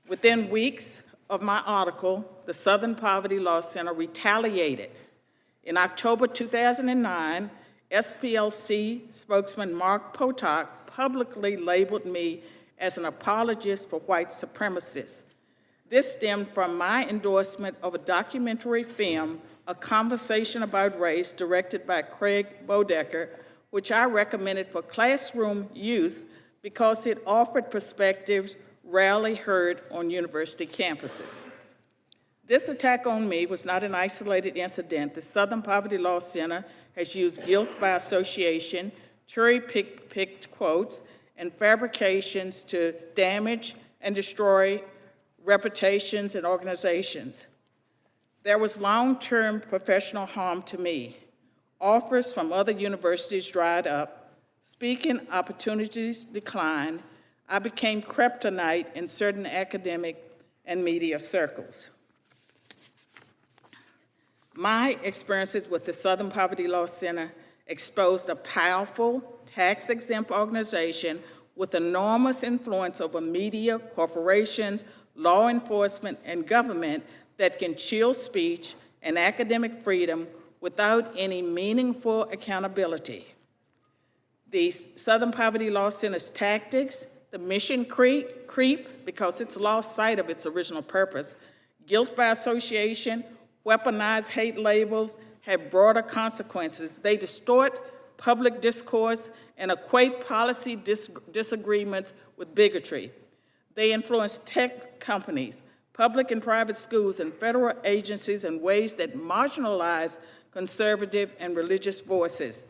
Within weeks of my article, the Southern Poverty Law Center retaliated. In October 2009, SPLC spokesman Mark Potok publicly labeled me as an apologist for white supremacists. This stemmed from my endorsement of a documentary film, A Conversation About Race, directed by Craig Bodecker, which I recommended for classroom use because it offered perspectives rarely heard on university campuses. This attack on me was not an isolated incident. The Southern Poverty Law Center has used guilt by association, cherry-picked quotes, and fabrications to damage and destroy reputations and organizations. There was long-term professional harm to me. Offers from other universities dried up, speaking opportunities declined. I became kryptonite in certain academic and media circles. My experiences with the Southern Poverty Law Center exposed a powerful, tax-exempt organization with enormous influence over media, corporations, law enforcement, and government that can chill speech and academic freedom without any meaningful accountability. The Southern Poverty Law Center's tactics, the mission creep because it's lost sight of its original purpose, guilt by association, weaponized hate labels have broader consequences. They distort public discourse and equate policy disagreements with bigotry. They influence tech companies, public and private schools, and federal agencies in ways that marginalize conservative and religious voices.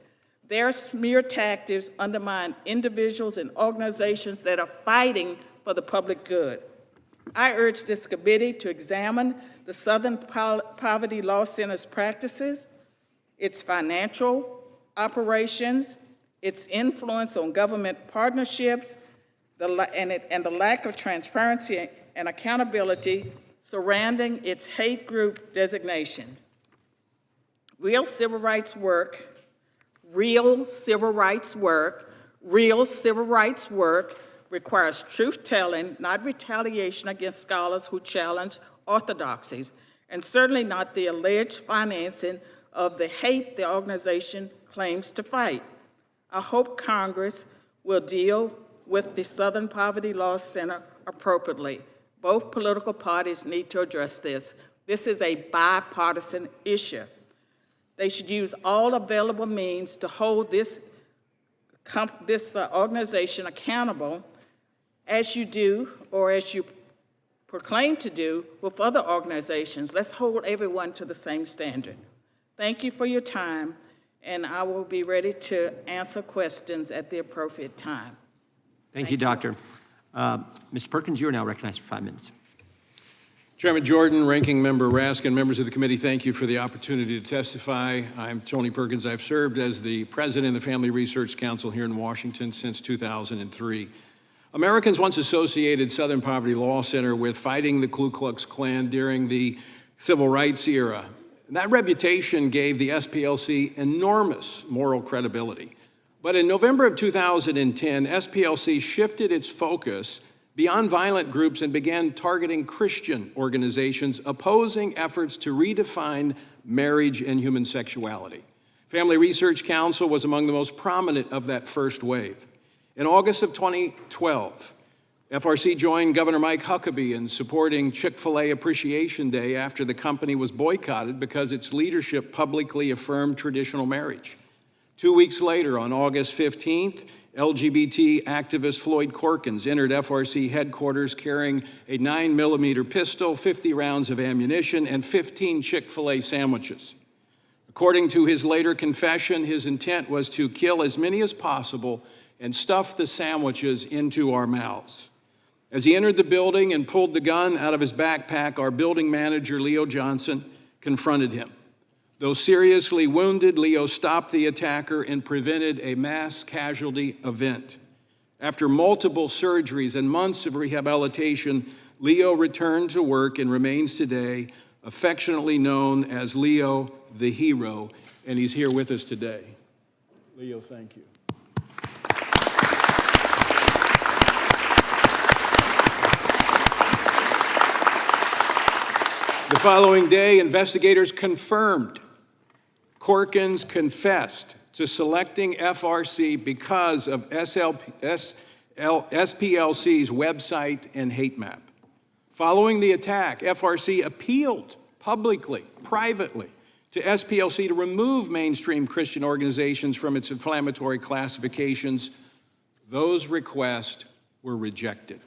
Their smear tactics undermine individuals and organizations that are fighting for the public good. I urge this committee to examine the Southern Poverty Law Center's practices, its financial operations, its influence on government partnerships, and the lack of transparency and accountability surrounding its hate group designation. Real civil rights work requires truth-telling, not retaliation against scholars who challenge orthodoxies, and certainly not the alleged financing of the hate the organization claims to fight. I hope Congress will deal with the Southern Poverty Law Center appropriately. Both political parties need to address this. This is a bipartisan issue. They should use all available means to hold this organization accountable, as you do, or as you proclaim to do with other organizations. Let's hold everyone to the same standard. Thank you for your time, and I will be ready to answer questions at the appropriate time. Thank you, Doctor. Mr. Perkins, you are now recognized for 5 minutes. Chairman Jordan, Ranking Member Raskin, members of the committee, thank you for the opportunity to testify. I'm Tony Perkins. I've served as the president of the Family Research Council here in Washington since 2003. Americans once associated Southern Poverty Law Center with fighting the Ku Klux Klan during the Civil Rights era. That reputation gave the SPLC enormous moral credibility. But in November of 2010, SPLC shifted its focus beyond violent groups and began targeting Christian organizations opposing efforts to redefine marriage and human sexuality. Family Research Council was among the most prominent of that first wave. In August of 2012, FRC joined Governor Mike Huckabee in supporting Chick-fil-A Appreciation Day after the company was boycotted because its leadership publicly affirmed traditional marriage. 2 weeks later, on August 15th, LGBT activist Floyd Corkins entered FRC headquarters carrying a 9mm pistol, 50 rounds of ammunition, and 15 Chick-fil-A sandwiches. According to his later confession, his intent was to kill as many as possible and stuff the sandwiches into our mouths. As he entered the building and pulled the gun out of his backpack, our building manager, Leo Johnson, confronted him. Though seriously wounded, Leo stopped the attacker and prevented a mass casualty event. After multiple surgeries and months of rehabilitation, Leo returned to work and remains today affectionately known as Leo the Hero, and he's here with us today. Leo, thank you. The following day, investigators confirmed Corkins confessed to selecting FRC because of SPLC's website and hate map. Following the attack, FRC appealed publicly, privately, to SPLC to remove mainstream Christian organizations from its inflammatory classifications. Those requests were rejected.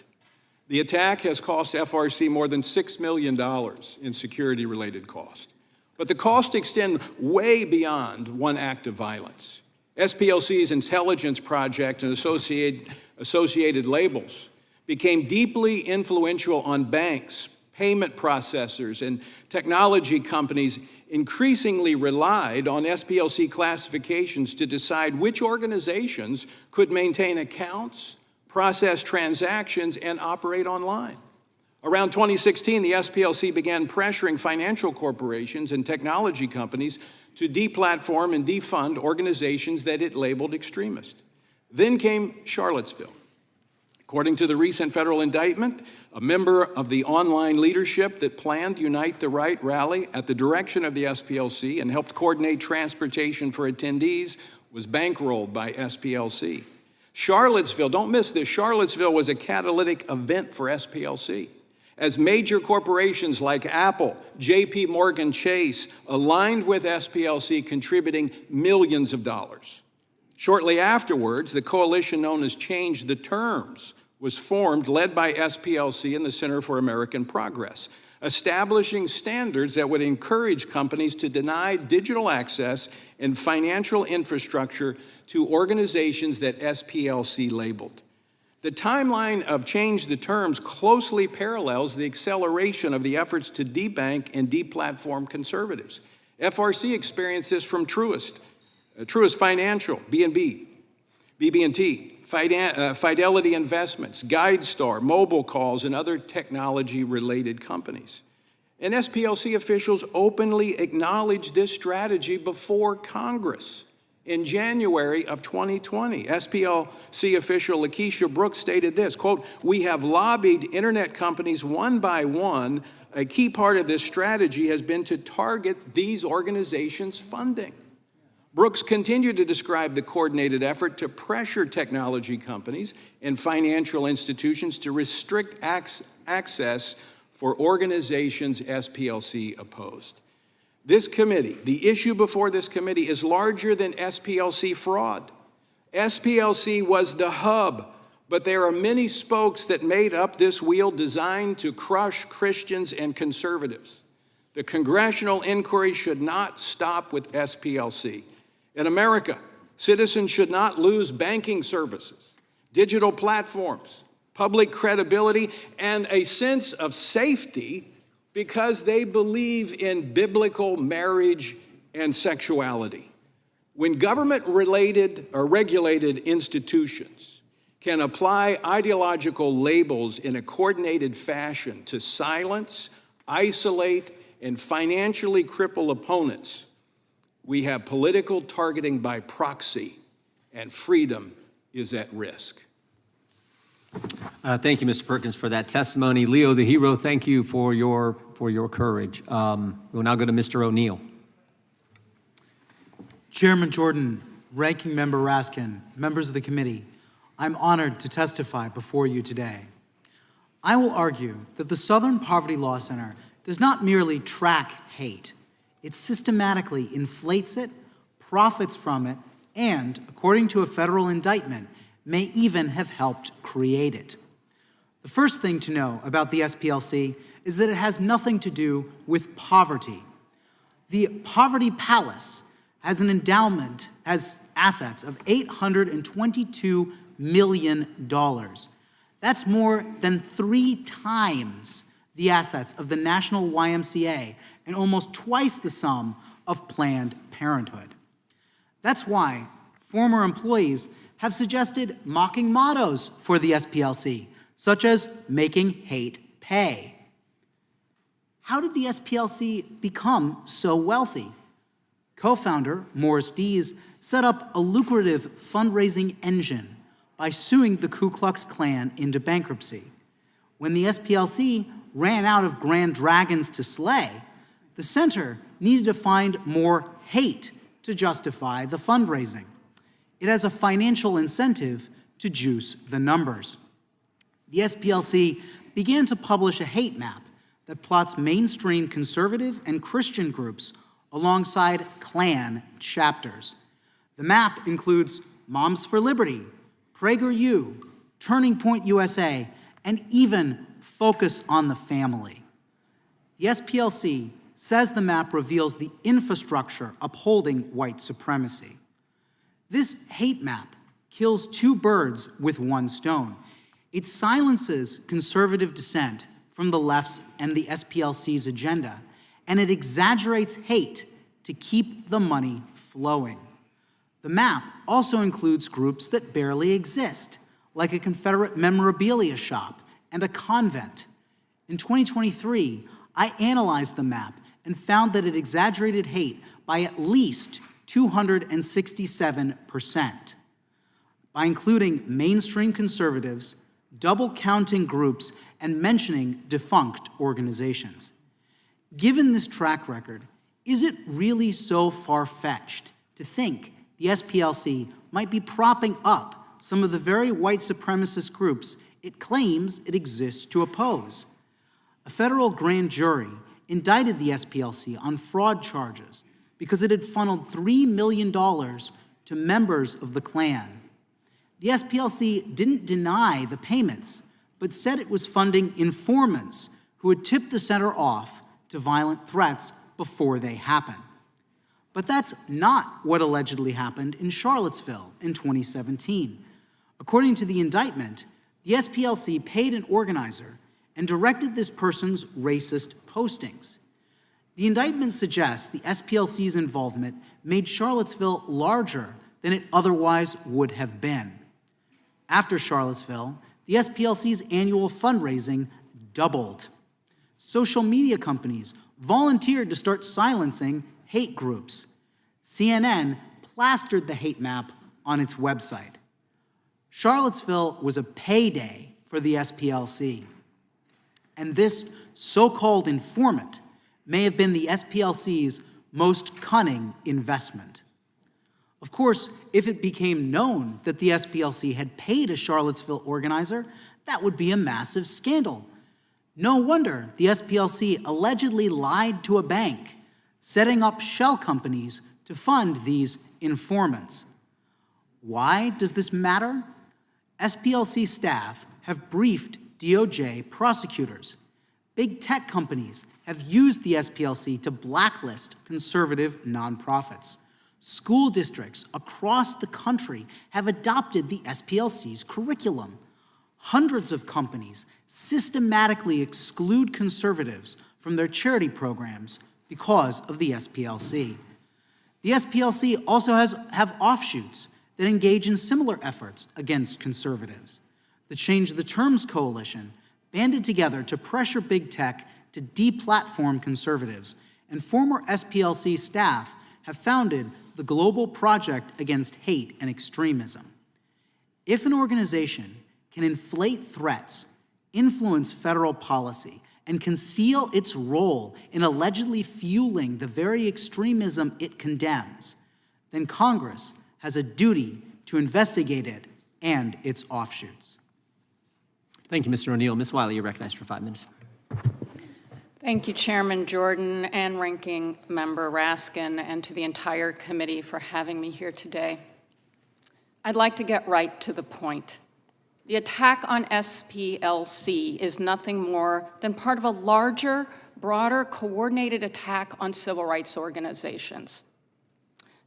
The attack has cost FRC more than $6 million in security-related costs. But the costs extend way beyond one act of violence. SPLC's intelligence project and associated labels became deeply influential on banks, payment processors, and technology companies increasingly relied on SPLC classifications to decide which organizations could maintain accounts, process transactions, and operate online. Around 2016, the SPLC began pressuring financial corporations and technology companies to deplatform and defund organizations that it labeled extremist. Then came Charlottesville. According to the recent federal indictment, a member of the online leadership that planned Unite the Right rally at the direction of the SPLC and helped coordinate transportation for attendees was bankrolled by SPLC. Charlottesville, don't miss this, Charlottesville was a catalytic event for SPLC, as major corporations like Apple, JP Morgan Chase aligned with SPLC, contributing millions of dollars. Shortly afterwards, the coalition known as Change the Terms was formed, led by SPLC and the Center for American Progress, establishing standards that would encourage companies to deny digital access and financial infrastructure to organizations that SPLC labeled. The timeline of Change the Terms closely parallels the acceleration of the efforts to debank and deplatform conservatives. FRC experienced this from Truist Financial, BB&T, Fidelity Investments, GuideStar, Mobile Calls, and other technology-related companies. And SPLC officials openly acknowledged this strategy before Congress. In January of 2020, SPLC official Lakeisha Brooks stated this, quote, "We have lobbied internet companies one by one. A key part of this strategy has been to target these organizations' funding." Brooks continued to describe the coordinated effort to pressure technology companies and financial institutions to restrict access for organizations SPLC opposed. This committee, the issue before this committee, is larger than SPLC fraud. SPLC was the hub, but there are many spokes that made up this wheel designed to crush Christians and conservatives. The congressional inquiry should not stop with SPLC. In America, citizens should not lose banking services, digital platforms, public credibility, and a sense of safety because they believe in biblical marriage and sexuality. When government-related or regulated institutions can apply ideological labels in a coordinated fashion to silence, isolate, and financially cripple opponents, we have political targeting by proxy, and freedom is at risk. Thank you, Mr. Perkins, for that testimony. Leo, the hero, thank you for your courage. We'll now go to Mr. O'Neill. Chairman Jordan, Ranking Member Raskin, members of the committee, I'm honored to testify before you today. I will argue that the Southern Poverty Law Center does not merely track hate. It systematically inflates it, profits from it, and, according to a federal indictment, may even have helped create it. The first thing to know about the SPLC is that it has nothing to do with poverty. The Poverty Palace has an endowment, has assets of $822 million. That's more than 3 times the assets of the National YMCA and almost twice the sum of Planned Parenthood. That's why former employees have suggested mocking mottos for the SPLC, such as making hate pay. How did the SPLC become so wealthy? Co-founder Morris Dees set up a lucrative fundraising engine by suing the Ku Klux Klan into bankruptcy. When the SPLC ran out of grand dragons to slay, the center needed to find more hate to justify the fundraising. It has a financial incentive to juice the numbers. The SPLC began to publish a hate map that plots mainstream conservative and Christian groups alongside Klan chapters. The map includes Moms for Liberty, PragerU, Turning Point USA, and even Focus on the Family. The SPLC says the map reveals the infrastructure upholding white supremacy. This hate map kills two birds with one stone. It silences conservative dissent from the left's and the SPLC's agenda, and it exaggerates hate to keep the money flowing. The map also includes groups that barely exist, like a Confederate memorabilia shop and a convent. In 2023, I analyzed the map and found that it exaggerated hate by at least 267%. By including mainstream conservatives, double-counting groups, and mentioning defunct organizations. Given this track record, is it really so far-fetched to think the SPLC might be propping up some of the very white supremacist groups it claims it exists to oppose? A federal grand jury indicted the SPLC on fraud charges because it had funneled $3 million to members of the Klan. The SPLC didn't deny the payments, but said it was funding informants who had tipped the center off to violent threats before they happened. But that's not what allegedly happened in Charlottesville in 2017. According to the indictment, the SPLC paid an organizer and directed this person's racist postings. The indictment suggests the SPLC's involvement made Charlottesville larger than it otherwise would have been. After Charlottesville, the SPLC's annual fundraising doubled. Social media companies volunteered to start silencing hate groups. CNN plastered the hate map on its website. Charlottesville was a payday for the SPLC. And this so-called informant may have been the SPLC's most cunning investment. Of course, if it became known that the SPLC had paid a Charlottesville organizer, that would be a massive scandal. No wonder the SPLC allegedly lied to a bank, setting up shell companies to fund these informants. Why does this matter? SPLC staff have briefed DOJ prosecutors. Big tech companies have used the SPLC to blacklist conservative nonprofits. School districts across the country have adopted the SPLC's curriculum. Hundreds of companies systematically exclude conservatives from their charity programs because of the SPLC. The SPLC also have offshoots that engage in similar efforts against conservatives. The Change the Terms Coalition banded together to pressure big tech to deplatform conservatives, and former SPLC staff have founded the Global Project Against Hate and Extremism. If an organization can inflate threats, influence federal policy, and conceal its role in allegedly fueling the very extremism it condemns, then Congress has a duty to investigate it and its offshoots. Thank you, Mr. O'Neill. Ms. Wiley, you're recognized for 5 minutes. Thank you, Chairman Jordan and Ranking Member Raskin, and to the entire committee for having me here today. I'd like to get right to the point. The attack on SPLC is nothing more than part of a larger, broader, coordinated attack on civil rights organizations,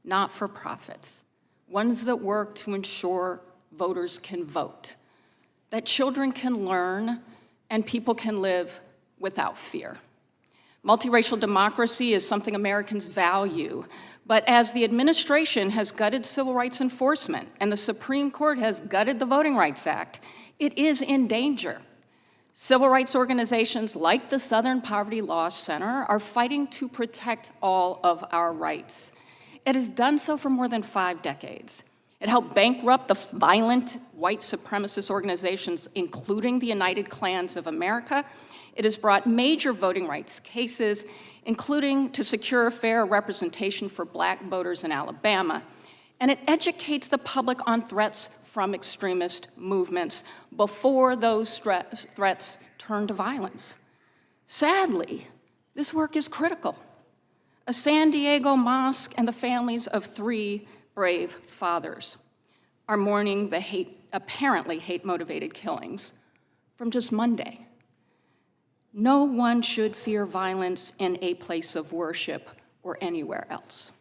not-for-profits, ones that work to ensure voters can vote, that children can learn, and people can live without fear. Multiracial democracy is something Americans value, but as the administration has gutted civil rights enforcement and the Supreme Court has gutted the Voting Rights Act, it is in danger. Civil rights organizations like the Southern Poverty Law Center are fighting to protect all of our rights. It has done so for more than 5 decades. It helped bankrupt the violent white supremacist organizations, including the United Klans of America. It has brought major voting rights cases, including to secure fair representation for Black voters in Alabama. And it educates the public on threats from extremist movements before those threats turn to violence. Sadly, this work is critical. A San Diego mosque and the families of 3 brave fathers are mourning the apparently hate-motivated killings from just Monday. No one should fear violence in a place of worship or anywhere else.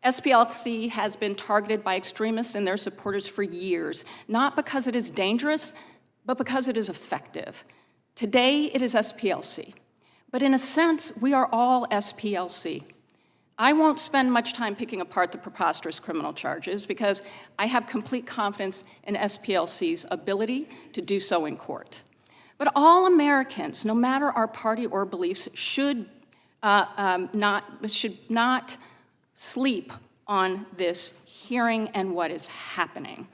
SPLC has been targeted by extremists and their supporters for years, not because it is dangerous, but because it is effective. Today, it is SPLC. But in a sense, we are all SPLC. I won't spend much time picking apart the preposterous criminal charges because I have complete confidence in SPLC's ability to do so in court. But all Americans, no matter our party or beliefs, should not sleep on this hearing and what is happening.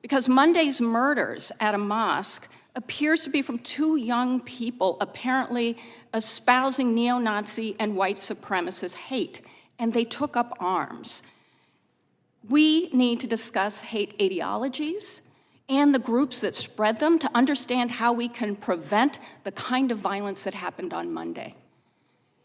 Because Monday's murders at a mosque appears to be from 2 young people apparently espousing neo-Nazi and white supremacist hate, and they took up arms. We need to discuss hate ideologies and the groups that spread them to understand how we can prevent the kind of violence that happened on Monday.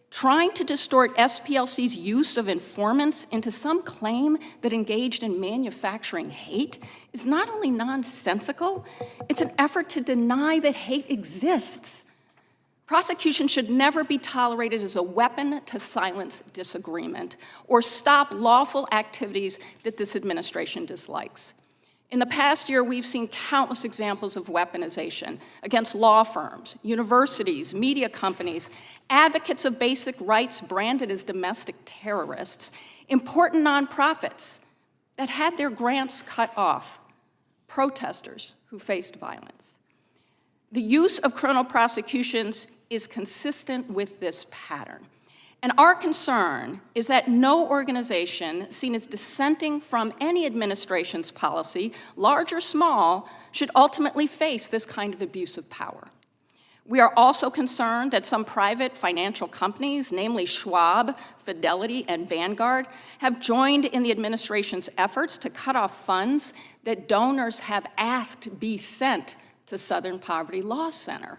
Trying to distort SPLC's use of informants into some claim that engaged in manufacturing hate is not only nonsensical, it's an effort to deny that hate exists. Prosecution should never be tolerated as a weapon to silence disagreement or stop lawful activities that this administration dislikes. In the past year, we've seen countless examples of weaponization against law firms, universities, media companies, advocates of basic rights branded as domestic terrorists, important nonprofits that had their grants cut off, protesters who faced violence. The use of criminal prosecutions is consistent with this pattern. And our concern is that no organization seen as dissenting from any administration's policy, large or small, should ultimately face this kind of abuse of power. We are also concerned that some private financial companies, namely Schwab, Fidelity, and Vanguard, have joined in the administration's efforts to cut off funds that donors have asked be sent to Southern Poverty Law Center.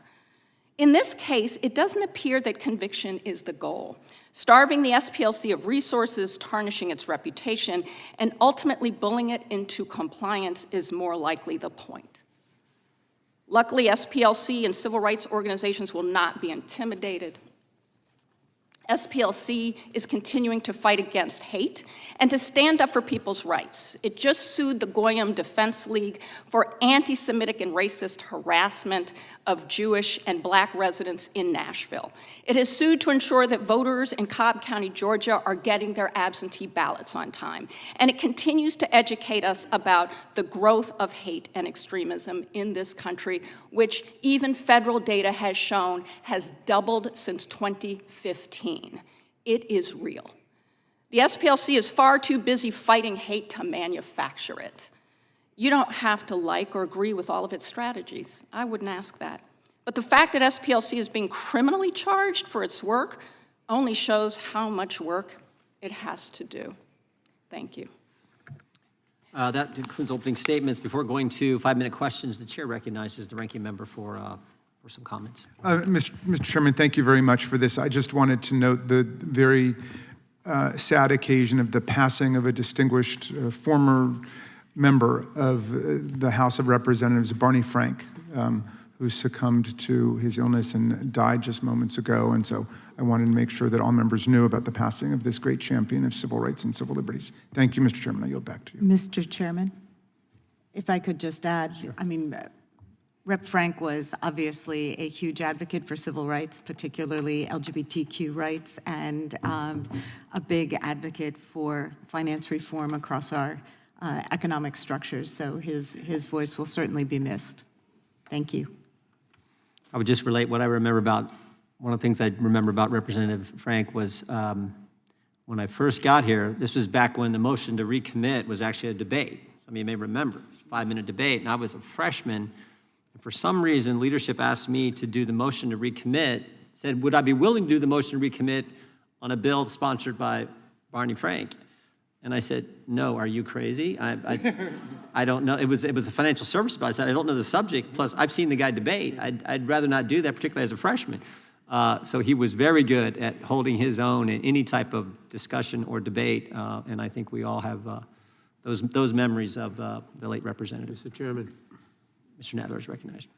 In this case, it doesn't appear that conviction is the goal. Starving the SPLC of resources, tarnishing its reputation, and ultimately bullying it into compliance is more likely the point. Luckily, SPLC and civil rights organizations will not be intimidated. SPLC is continuing to fight against hate and to stand up for people's rights. It just sued the Goyim Defense League for anti-Semitic and racist harassment of Jewish and Black residents in Nashville. It has sued to ensure that voters in Cobb County, Georgia are getting their absentee ballots on time. And it continues to educate us about the growth of hate and extremism in this country, which even federal data has shown has doubled since 2015. It is real. The SPLC is far too busy fighting hate to manufacture it. You don't have to like or agree with all of its strategies. I wouldn't ask that. But the fact that SPLC is being criminally charged for its work only shows how much work it has to do. Thank you. That concludes opening statements. Before going to 5-minute questions, the chair recognizes the ranking member for some comments. Mr. Chairman, thank you very much for this. I just wanted to note the very sad occasion of the passing of a distinguished former member of the House of Representatives, Barney Frank, who succumbed to his illness and died just moments ago. And so I wanted to make sure that all members knew about the passing of this great champion of civil rights and civil liberties. Thank you, Mr. Chairman. I yield back to you. Mr. Chairman, if I could just add, sure. I mean, Rep. Frank was obviously a huge advocate for civil rights, particularly LGBTQ rights, and a big advocate for finance reform across our economic structures. So his voice will certainly be missed. Thank you. I would just relate what I remember about, one of the things I remember about Representative Frank was when I first got here, this was back when the motion to recommit was actually a debate. Some of you may remember, 5-minute debate, and I was a freshman For some reason, leadership asked me to do the motion to recommit, said, would I be willing to do the motion to recommit on a bill sponsored by Barney Frank? And I said, no, are you crazy? I don't know. It was a financial service bill. I said, I don't know the subject. Plus, I've seen the guy debate. I'd rather not do that, particularly as a freshman. So he was very good at holding his own in any type of discussion or debate. And I think we all have those memories of the late representative. Mr. Chairman. Mr. Nadler is recognized.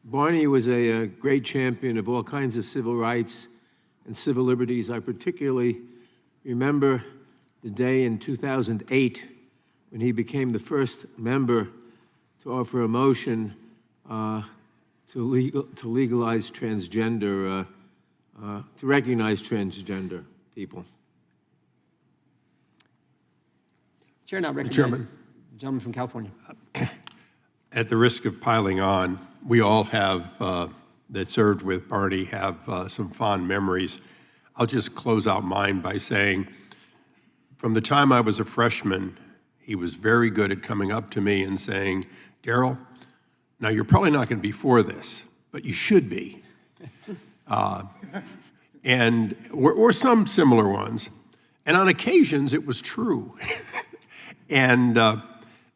Barney was a great champion of all kinds of civil rights and civil liberties. I particularly remember the day in 2008 when he became the first member to offer a motion to legalize transgender, to recognize transgender people. Chair now recognizes Chairman. the gentleman from California. At the risk of piling on, we all have, that served with Barney, have some fond memories. I'll just close out mine by saying, from the time I was a freshman, he was very good at coming up to me and saying, Darrell, now you're probably not going to be for this, but you should be. Or some similar ones. And on occasions, it was true. And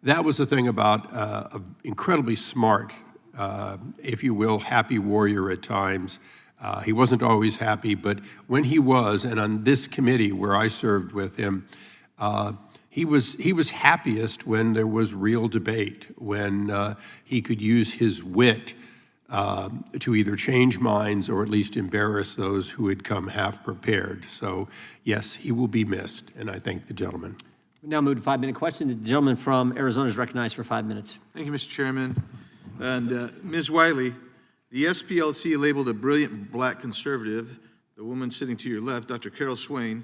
that was the thing about an incredibly smart, if you will, happy warrior at times. He wasn't always happy, but when he was, and on this committee where I served with him, he was happiest when there was real debate, when he could use his wit to either change minds or at least embarrass those who had come half prepared. So yes, he will be missed, and I thank the gentleman. We now move to 5-minute question. The gentleman from Arizona is recognized for 5 minutes. Thank you, Mr. Chairman. And Ms. Wiley, the SPLC labeled a brilliant black conservative, the woman sitting to your left, Dr. Carol Swain,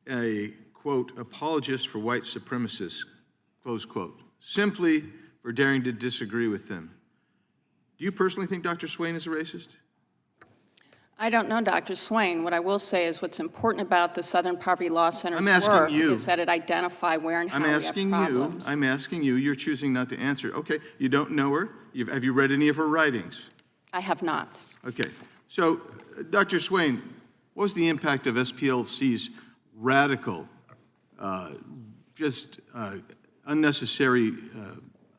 a, quote, apologist for white supremacists, close quote, simply for daring to disagree with them. Do you personally think Dr. Swain is a racist? I don't know Dr. Swain. What I will say is what's important about the Southern Poverty Law Center's I'm asking work you. is that it identify where and how we have problems. I'm asking you. You're choosing not to answer. Okay, you don't know her. Have you read any of her writings? I have not. Okay, so Dr. Swain, what was the impact of SPLC's radical, unnecessary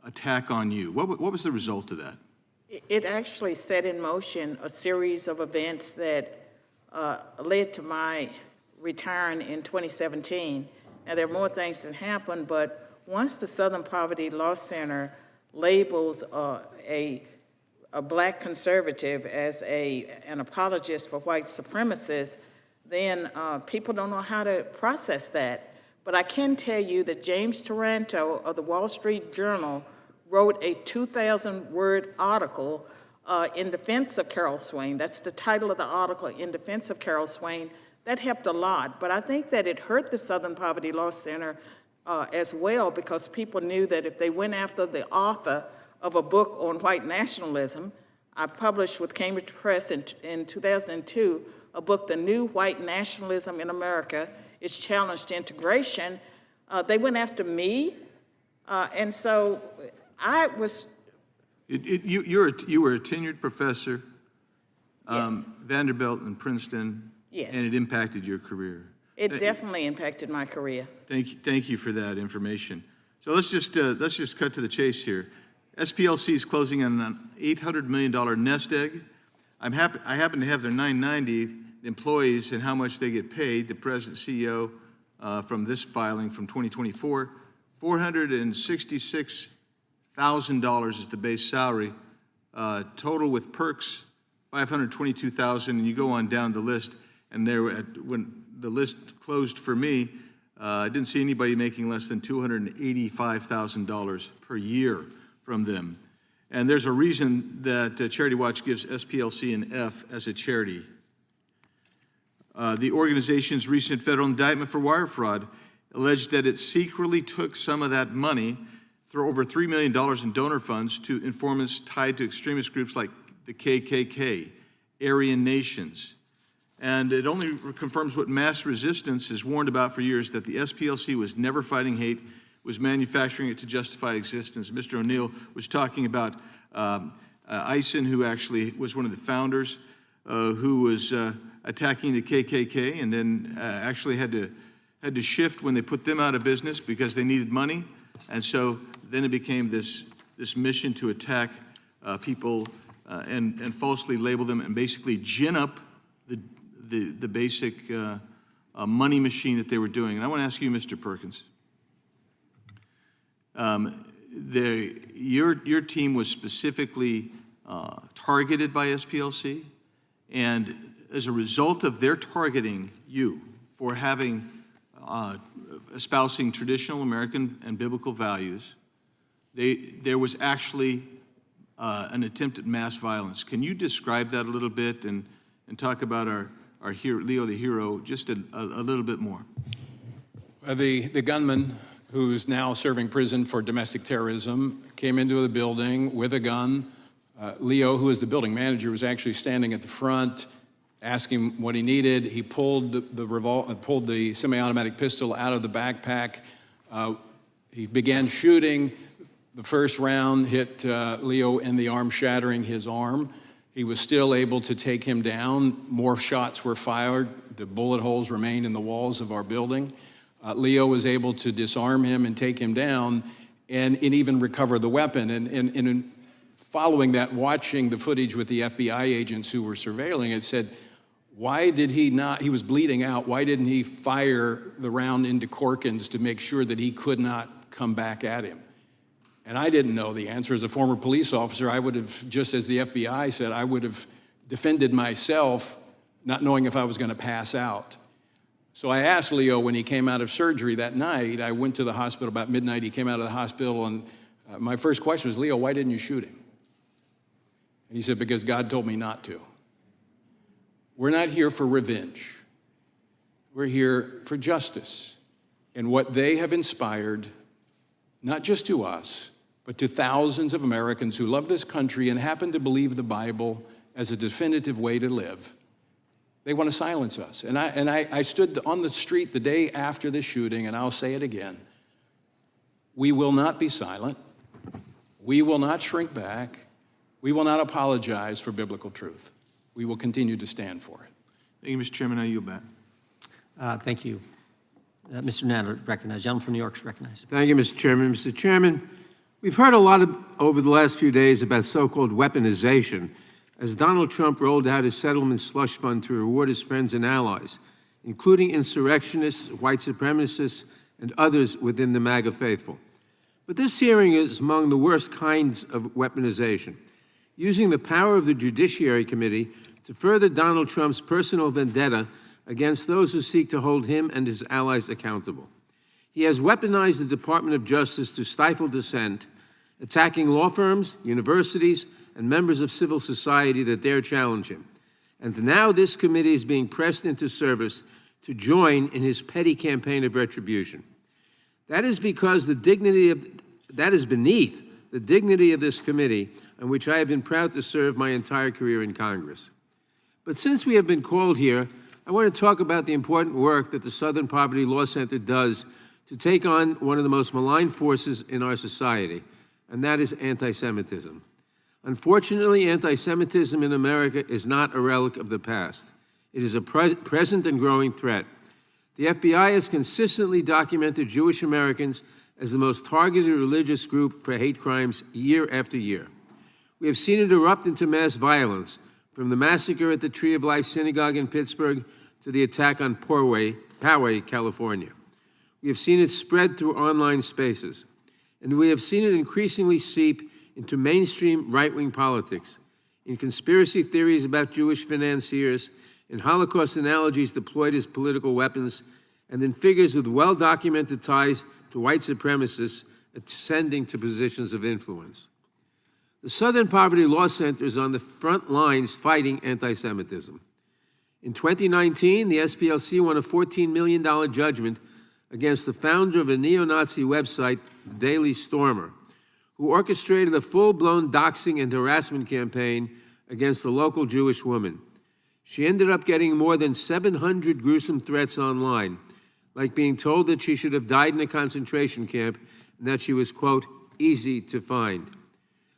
attack on you? What was the result of that? It actually set in motion a series of events that led to my retiring in 2017. Now, there are more things that happened, but once the Southern Poverty Law Center labels a black conservative as an apologist for white supremacists, then people don't know how to process that. But I can tell you that James Taranto of the Wall Street Journal wrote a 2,000-word article in defense of Carol Swain. That's the title of the article, In Defense of Carol Swain. That helped a lot, but I think that it hurt the Southern Poverty Law Center as well, because people knew that if they went after the author of a book on white nationalism, I published with Cambridge Press in 2002 a book, The New White Nationalism in America, It's Challenged Integration. They went after me, and so I was... You were a tenured professor, Yes. Vanderbilt and Princeton, Yes. and it impacted your career. It definitely impacted my career. Thank you for that information. So let's just cut to the chase here. SPLC is closing on an $800 million nest egg. I happen to have their 990 employees and how much they get paid. The president CEO from this filing from 2024, $466,000 is the base salary. Total with perks, $522,000, and you go on down the list. And when the list closed for me, I didn't see anybody making less than $285,000 per year from them. And there's a reason that Charity Watch gives SPLC an F as a charity. The organization's recent federal indictment for wire fraud alleged that it secretly took some of that money, through over $3 million in donor funds, to informants tied to extremist groups like the KKK, Aryan Nations. And it only confirms what mass resistance has warned about for years, that the SPLC was never fighting hate, was manufacturing it to justify existence. Mr. O'Neill was talking about Eisen, who actually was one of the founders, who was attacking the KKK, and then actually had to shift when they put them out of business because they needed money. And so then it became this mission to attack people and falsely label them and basically gin up the basic money machine that they were doing. And I want to ask you, Mr. Perkins, your team was specifically targeted by SPLC, and as a result of their targeting you for having espousing traditional American and biblical values, there was actually an attempt at mass violence. Can you describe that a little bit and talk about our hero, Leo the hero, just a little bit more? The gunman, who's now serving prison for domestic terrorism, came into the building with a gun. Leo, who is the building manager, was actually standing at the front, asking what he needed. He pulled the semi-automatic pistol out of the backpack. He began shooting. The first round hit Leo in the arm, shattering his arm. He was still able to take him down. More shots were fired. The bullet holes remained in the walls of our building. Leo was able to disarm him and take him down and even recover the weapon. And following that, watching the footage with the FBI agents who were surveilling it, said, why did he not, he was bleeding out, why didn't he fire the round into Corkins to make sure that he could not come back at him? And I didn't know the answer. As a former police officer, I would have, just as the FBI said, I would have defended myself, not knowing if I was going to pass out. So I asked Leo when he came out of surgery that night. I went to the hospital about midnight. He came out of the hospital, and my first question was, Leo, why didn't you shoot him? And he said, because God told me not to. We're not here for revenge. We're here for justice. And what they have inspired, not just to us, but to thousands of Americans who love this country and happen to believe the Bible as a definitive way to live, they want to silence us. And I stood on the street the day after the shooting, and I'll say it again. We will not be silent. We will not shrink back. We will not apologize for biblical truth. We will continue to stand for it. Thank you, Mr. Chairman. I yield back. Thank you. Mr. Nadler, recognized. Gentleman from New York is recognized. Thank you, Mr. Chairman. Mr. Chairman, we've heard a lot over the last few days about so-called weaponization as Donald Trump rolled out his settlement slush fund to reward his friends and allies, including insurrectionists, white supremacists, and others within the MAGA faithful. But this hearing is among the worst kinds of weaponization, using the power of the Judiciary Committee to further Donald Trump's personal vendetta against those who seek to hold him and his allies accountable. He has weaponized the Department of Justice to stifle dissent, attacking law firms, universities, and members of civil society that dare challenge him. And now this committee is being pressed into service to join in his petty campaign of retribution. That is because that is beneath the dignity of this committee, on which I have been proud to serve my entire career in Congress. But since we have been called here, I want to talk about the important work that the Southern Poverty Law Center does to take on one of the most malign forces in our society, and that is anti-Semitism. Unfortunately, anti-Semitism in America is not a relic of the past. It is a present and growing threat. The FBI has consistently documented Jewish Americans as the most targeted religious group for hate crimes year after year. We have seen it erupt into mass violence, from the massacre at the Tree of Life Synagogue in Pittsburgh to the attack on Poway, California. We have seen it spread through online spaces, and we have seen it increasingly seep into mainstream right-wing politics, in conspiracy theories about Jewish financiers, in Holocaust analogies deployed as political weapons, and in figures with well-documented ties to white supremacists ascending to positions of influence. The Southern Poverty Law Center is on the front lines fighting anti-Semitism. In 2019, the SPLC won a $14 million judgment against the founder of a neo-Nazi website, the Daily Stormer, who orchestrated a full-blown doxing and harassment campaign against a local Jewish woman. She ended up getting more than 700 gruesome threats online, like being told that she should have died in a concentration camp and that she was, quote, easy to find.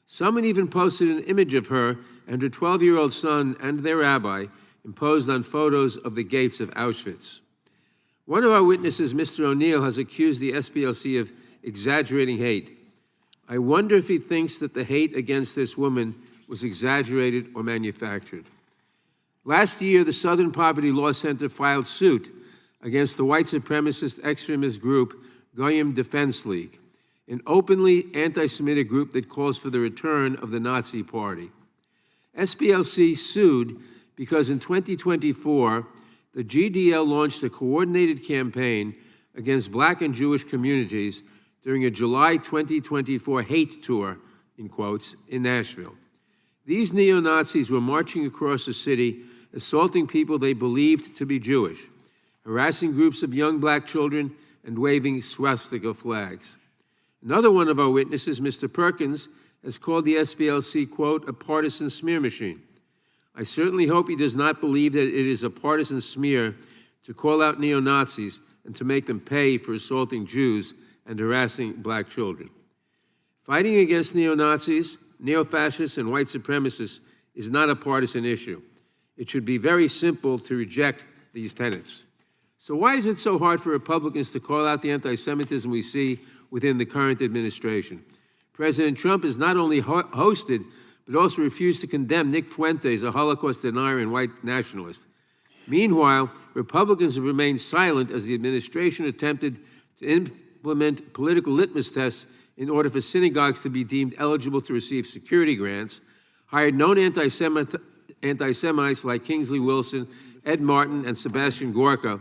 Someone even posted an image of her and her 12-year-old son and their rabbi imposed on photos of the gates of Auschwitz. One of our witnesses, Mr. O'Neill, has accused the SPLC of exaggerating hate. I wonder if he thinks that the hate against this woman was exaggerated or manufactured. Last year, the Southern Poverty Law Center filed suit against the white supremacist extremist group Goyim Defense League, an openly anti-Semitic group that calls for the return of the Nazi Party. SPLC sued because in 2024, the GDL launched a coordinated campaign against Black and Jewish communities during a July 2024 hate tour, in quotes, in Nashville. These neo-Nazis were marching across the city, assaulting people they believed to be Jewish, harassing groups of young Black children, and waving swastika flags. Another one of our witnesses, Mr. Perkins, has called the SPLC, quote, a partisan smear machine. I certainly hope he does not believe that it is a partisan smear to call out neo-Nazis and to make them pay for assaulting Jews and harassing Black children. Fighting against neo-Nazis, neo-fascists, and white supremacists is not a partisan issue. It should be very simple to reject these tenets. So why is it so hard for Republicans to call out the anti-Semitism we see within the current administration? President Trump has not only hosted, but also refused to condemn Nick Fuentes, a Holocaust denier and white nationalist. Meanwhile, Republicans have remained silent as the administration attempted to implement political litmus tests in order for synagogues to be deemed eligible to receive security grants, hired known anti-Semites like Kingsley Wilson, Ed Martin, and Sebastian Gorka,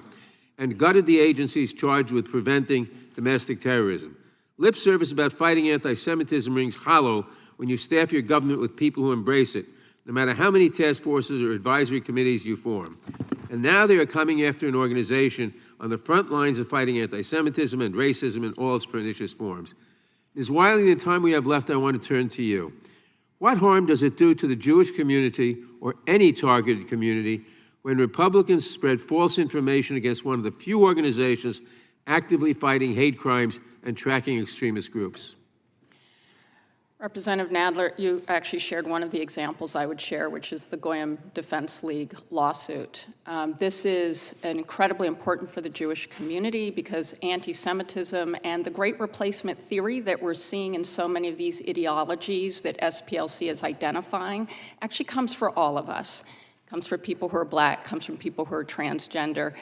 and gutted the agencies charged with preventing domestic terrorism. Lip service about fighting anti-Semitism rings hollow when you staff your government with people who embrace it, no matter how many task forces or advisory committees you form. And now they are coming after an organization on the front lines of fighting anti-Semitism and racism in all its pernicious forms. Ms. Wiley, in the time we have left, I want to turn to you. What harm does it do to the Jewish community or any targeted community when Republicans spread false information against one of the few organizations actively fighting hate crimes and tracking extremist groups? Representative Nadler, you actually shared one of the examples I would share, which is the Goyim Defense League lawsuit. This is incredibly important for the Jewish community because anti-Semitism and the Great Replacement theory that we're seeing in so many of these ideologies that SPLC is identifying actually comes for all of us. It comes for people who are Black, comes from people who are transgender,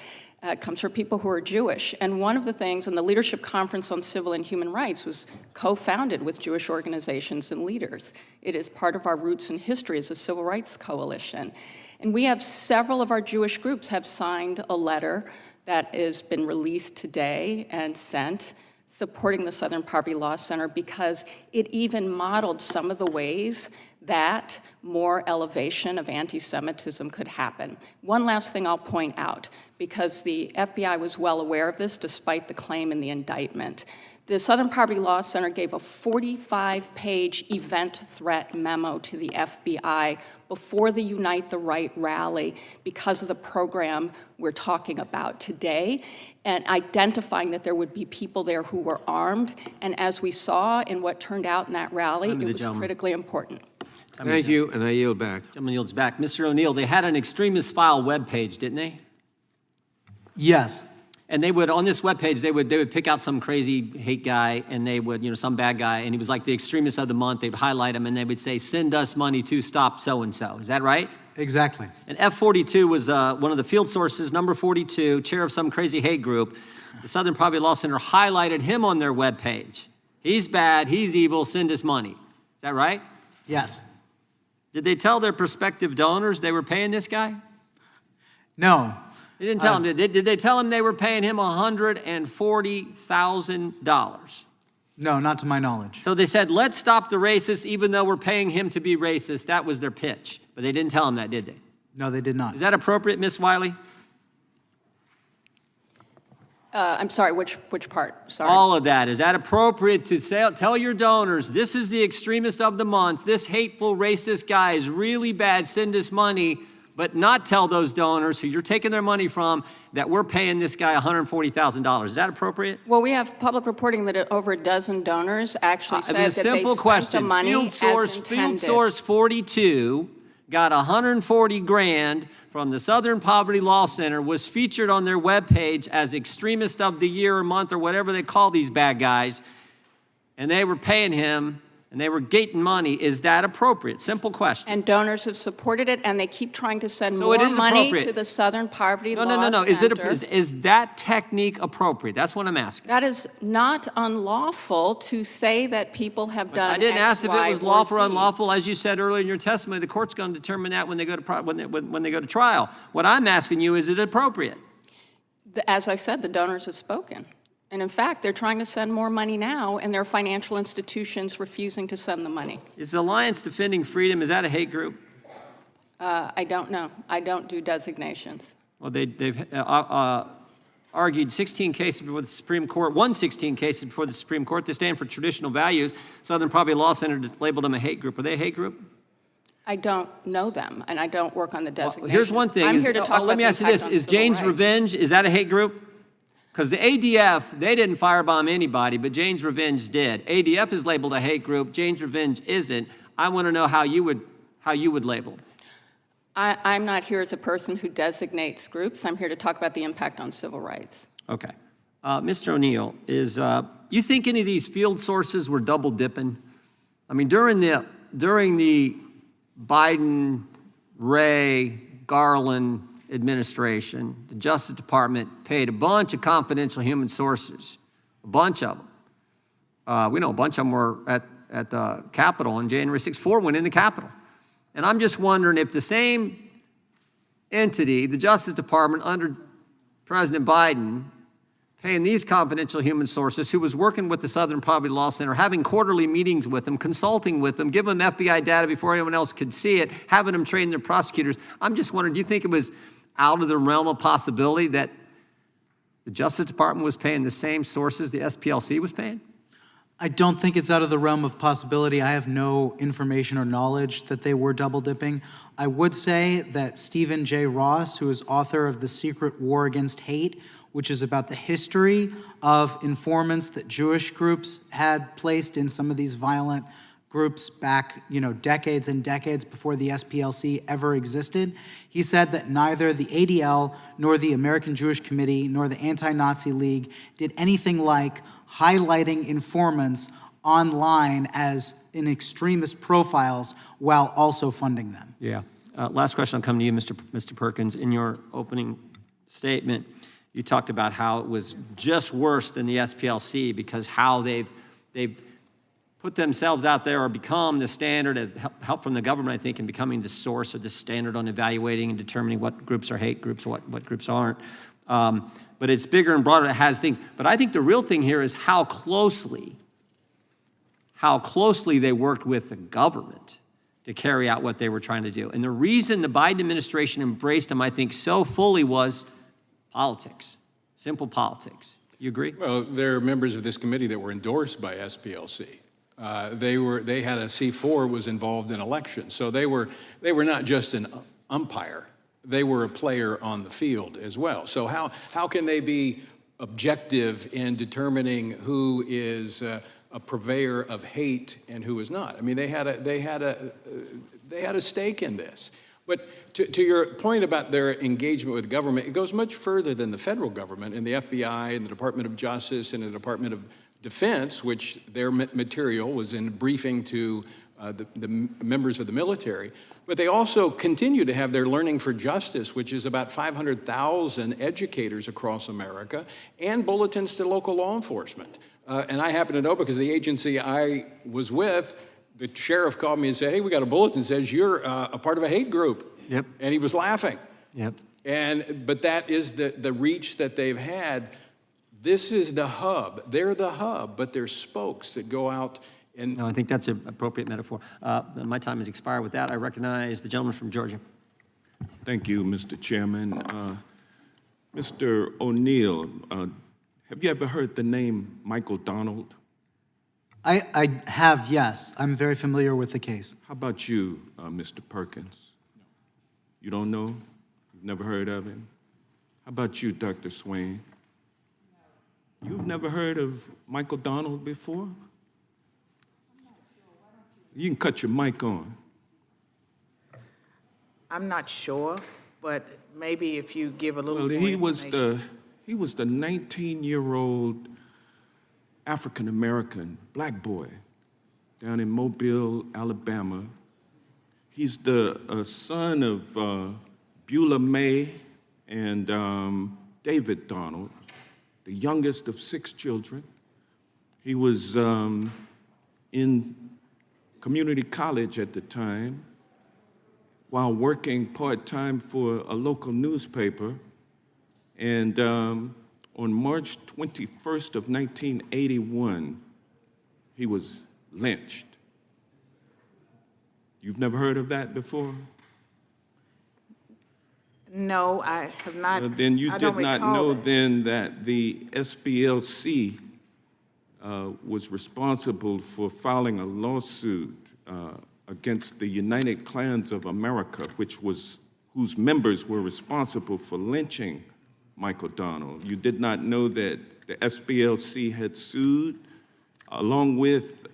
comes from people who are Jewish. And one of the things, and the Leadership Conference on Civil and Human Rights was co-founded with Jewish organizations and leaders. It is part of our roots and history as a civil rights coalition. And we have several of our Jewish groups have signed a letter that has been released today and sent supporting the Southern Poverty Law Center because it even modeled some of the ways that more elevation of anti-Semitism could happen. One last thing I'll point out, because the FBI was well aware of this despite the claim in the indictment. The Southern Poverty Law Center gave a 45-page event threat memo to the FBI before the Unite the Right rally because of the program we're talking about today, and identifying that there would be people there who were armed. And as we saw in what turned out in that rally, it was critically important. Thank you, and I yield back. Gentleman yields back. Mr. O'Neill, they had an extremist file webpage, didn't they? Yes. And they would, on this webpage, they would pick out some crazy hate guy, and they would, some bad guy, and he was like the extremist of the month. They'd highlight him, and they would say, send us money to stop so-and-so. Is that right? Exactly. And F42 was one of the field sources, number 42, chair of some crazy hate group. The Southern Poverty Law Center highlighted him on their webpage. He's bad, he's evil, send us money. Is that right? Yes. Did they tell their prospective donors they were paying this guy? No. They didn't tell him. Did they tell him they were paying him $140,000? No, not to my knowledge. So they said, let's stop the racists, even though we're paying him to be racist. That was their pitch. But they didn't tell him that, did they? No, they did not. Is that appropriate, Ms. Wiley? I'm sorry, which part? Sorry. All of that. Is that appropriate to say, tell your donors, this is the extremist of the month, this hateful racist guy is really bad, send us money, but not tell those donors who you're taking their money from that we're paying this guy $140,000. Is that appropriate? Well, we have public reporting that over a dozen donors actually said I mean, a that they simple spent the question. money Field as source, intended. Field Source 42 got 140 grand from the Southern Poverty Law Center, was featured on their webpage as Extremist of the Year or Month or whatever they call these bad guys, and they were paying him and they were gating money. Is that appropriate? Simple question. And donors have supported it, and they keep trying to send So it more is money appropriate. to the Southern Poverty Law No. Center. Is that technique appropriate? That's what I'm asking. That is not unlawful to say that people have done I didn't X, ask if it Y, was or lawful or Z. unlawful. As you said earlier in your testimony, the court's going to determine that when they go to when they go to trial. What I'm asking you, is it appropriate? As I said, the donors have spoken. And in fact, they're trying to send more money now, and their financial institutions refusing to send the money. Is the Alliance Defending Freedom, is that a hate group? I don't know. I don't do designations. Well, they've argued 16 cases before the Supreme Court, won 16 cases before the Supreme Court. They stand for traditional values. Southern Poverty Law Center labeled them a hate group. Are they a hate group? I don't know them, and I don't work on the Well, designations. here's one thing. I'm here to talk about let me the ask you impact this. on Is civil Jane's rights. Revenge, is that a hate group? Because the ADF, they didn't firebomb anybody, but Jane's Revenge did. ADF is labeled a hate group. Jane's Revenge isn't. I want to know how you would label. I'm not here as a person who designates groups. I'm here to talk about the impact on civil rights. Okay. Mr. O'Neill, you think any of these field sources were double dipping? I mean, during the Biden, Ray, Garland administration, the Justice Department paid a bunch of confidential human sources, a bunch of them. We know a bunch of them were at the Capitol on January 6th. 4 went in the Capitol. And I'm just wondering if the same entity, the Justice Department under President Biden, paying these confidential human sources, who was working with the Southern Poverty Law Center, having quarterly meetings with them, consulting with them, giving them FBI data before anyone else could see it, having them train their prosecutors. I'm just wondering, do you think it was out of the realm of possibility that the Justice Department was paying the same sources the SPLC was paying? I don't think it's out of the realm of possibility. I have no information or knowledge that they were double dipping. I would say that Stephen J. Ross, who is author of The Secret War Against Hate, which is about the history of informants that Jewish groups had placed in some of these violent groups back, decades and decades before the SPLC ever existed. He said that neither the ADL nor the American Jewish Committee nor the Anti-Nazi League did anything like highlighting informants online as in extremist profiles while also funding them. Yeah. Last question, I'll come to you, Mr. Perkins. In your opening statement, you talked about how it was just worse than the SPLC because how they've put themselves out there or become the standard, help from the government, I think, in becoming the source or the standard on evaluating and determining what groups are hate groups, what groups aren't. But it's bigger and broader, it has things. But I think the real thing here is how closely they worked with the government to carry out what they were trying to do. And the reason the Biden administration embraced them, I think, so fully was politics, simple politics. You agree? Well, there are members of this committee that were endorsed by SPLC. They had a C4 was involved in elections, so they were not just an umpire; they were a player on the field as well. So how can they be objective in determining who is a purveyor of hate and who is not? I mean, they had a stake in this. But to your point about their engagement with government, it goes much further than the federal government and the FBI and the Department of Justice and the Department of Defense, which their material was in briefing to the members of the military. But they also continue to have their Learning for Justice, which is about 500,000 educators across America, and bulletins to local law enforcement. And I happen to know because the agency I was with, the sheriff called me and said, "Hey, we got a bulletin that says you're a part of a hate group." Yep. And he was laughing. Yep. But that is the reach that they've had. This is the hub. They're the hub, but they're spokes that go out and. No, I think that's an appropriate metaphor. My time has expired. With that, I recognize the gentleman from Georgia. Thank you, Mr. Chairman. Mr. O'Neill, have you ever heard the name Michael Donald? I have, yes. I'm very familiar with the case. How about you, Mr. Perkins? You don't know? You've never heard of him? How about you, Dr. Swain? You've never heard of Michael Donald before? You can cut your mic on. I'm not sure, but maybe if you give a little Well, more he was information. the 19-year-old African-American black boy down in Mobile, Alabama. He's the son of Beulah May and David Donald, the youngest of 6 children. He was in community college at the time while working part-time for a local newspaper. And on March 21st of 1981, he was lynched. You've never heard of that before? No, I have not. Then you I did don't not recall know that. then that the SPLC was responsible for filing a lawsuit against the United Klans of America, whose members were responsible for lynching Michael Donald. You did not know that the SPLC had sued along with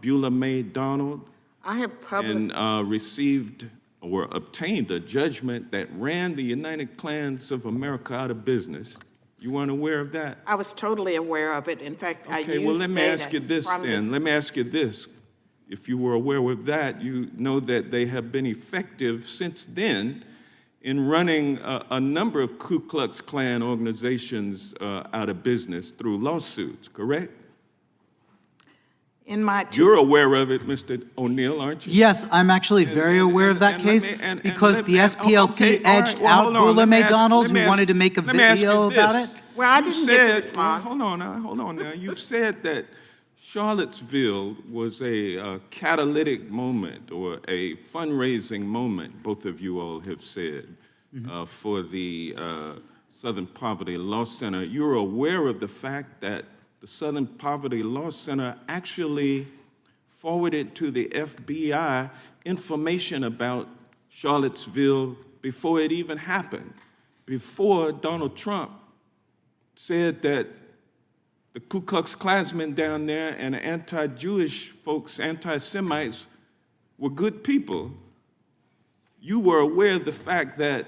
Beulah May Donald I have and received or obtained a judgment that ran the United Klans of America out of business. You weren't aware of that? I was totally aware of it. In fact, I used Okay, well, let me ask you data this from then. Let me ask you this. If you were aware of that, you know that they have been effective since then in running a number of Ku Klux Klan organizations out of business through lawsuits, correct? In my You're aware of it, Mr. O'Neill, aren't you? Yes, I'm actually very aware of that and case let me- because let the me- SPLC okay, all right, edged well, out hold on. Beulah Let me May ask- Donald, let me who ask- wanted to make a let me ask you video about this. it. Well, I You didn't get to said- respond. Hold on now. You've said that Charlottesville was a catalytic moment or a fundraising moment, both of you all have said, for the Southern Poverty Law Center. You're aware of the fact that the Southern Poverty Law Center actually forwarded to the FBI information about Charlottesville before it even happened, before Donald Trump said that the Ku Klux Klansmen down there and the anti-Jewish folks, anti-Semites, were good people. You were aware of the fact that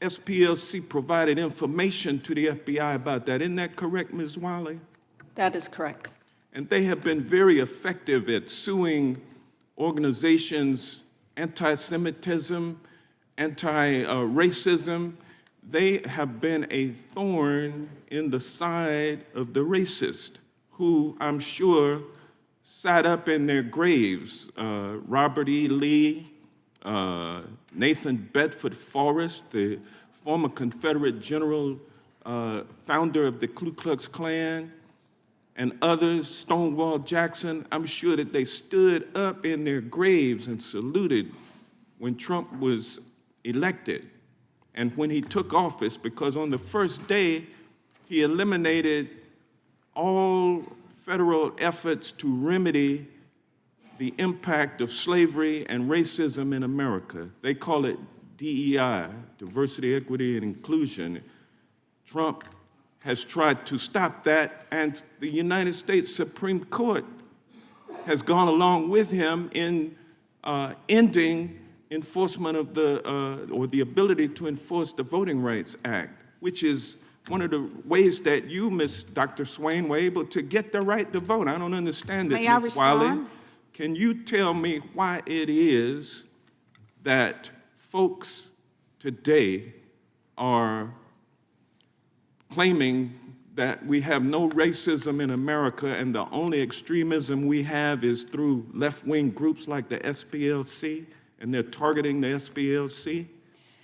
SPLC provided information to the FBI about that. Isn't that correct, Ms. Wiley? That is correct. And they have been very effective at suing organizations, anti-Semitism, anti-racism. They have been a thorn in the side of the racist, who I'm sure sat up in their graves. Robert E. Lee, Nathan Bedford Forrest, the former Confederate general, founder of the Ku Klux Klan, and others, Stonewall Jackson. I'm sure that they stood up in their graves and saluted when Trump was elected and when he took office, because on the first day, he eliminated all federal efforts to remedy the impact of slavery and racism in America. They call it DEI, diversity, equity, and inclusion. Trump has tried to stop that, and the United States Supreme Court has gone along with him in ending enforcement of or the ability to enforce the Voting Rights Act, which is one of the ways that you, Dr. Swain, were able to get the right to vote. I don't understand it, May I Ms. Wiley. respond? Can you tell me why it is that folks today are claiming that we have no racism in America and the only extremism we have is through left-wing groups like the SPLC, and they're targeting the SPLC?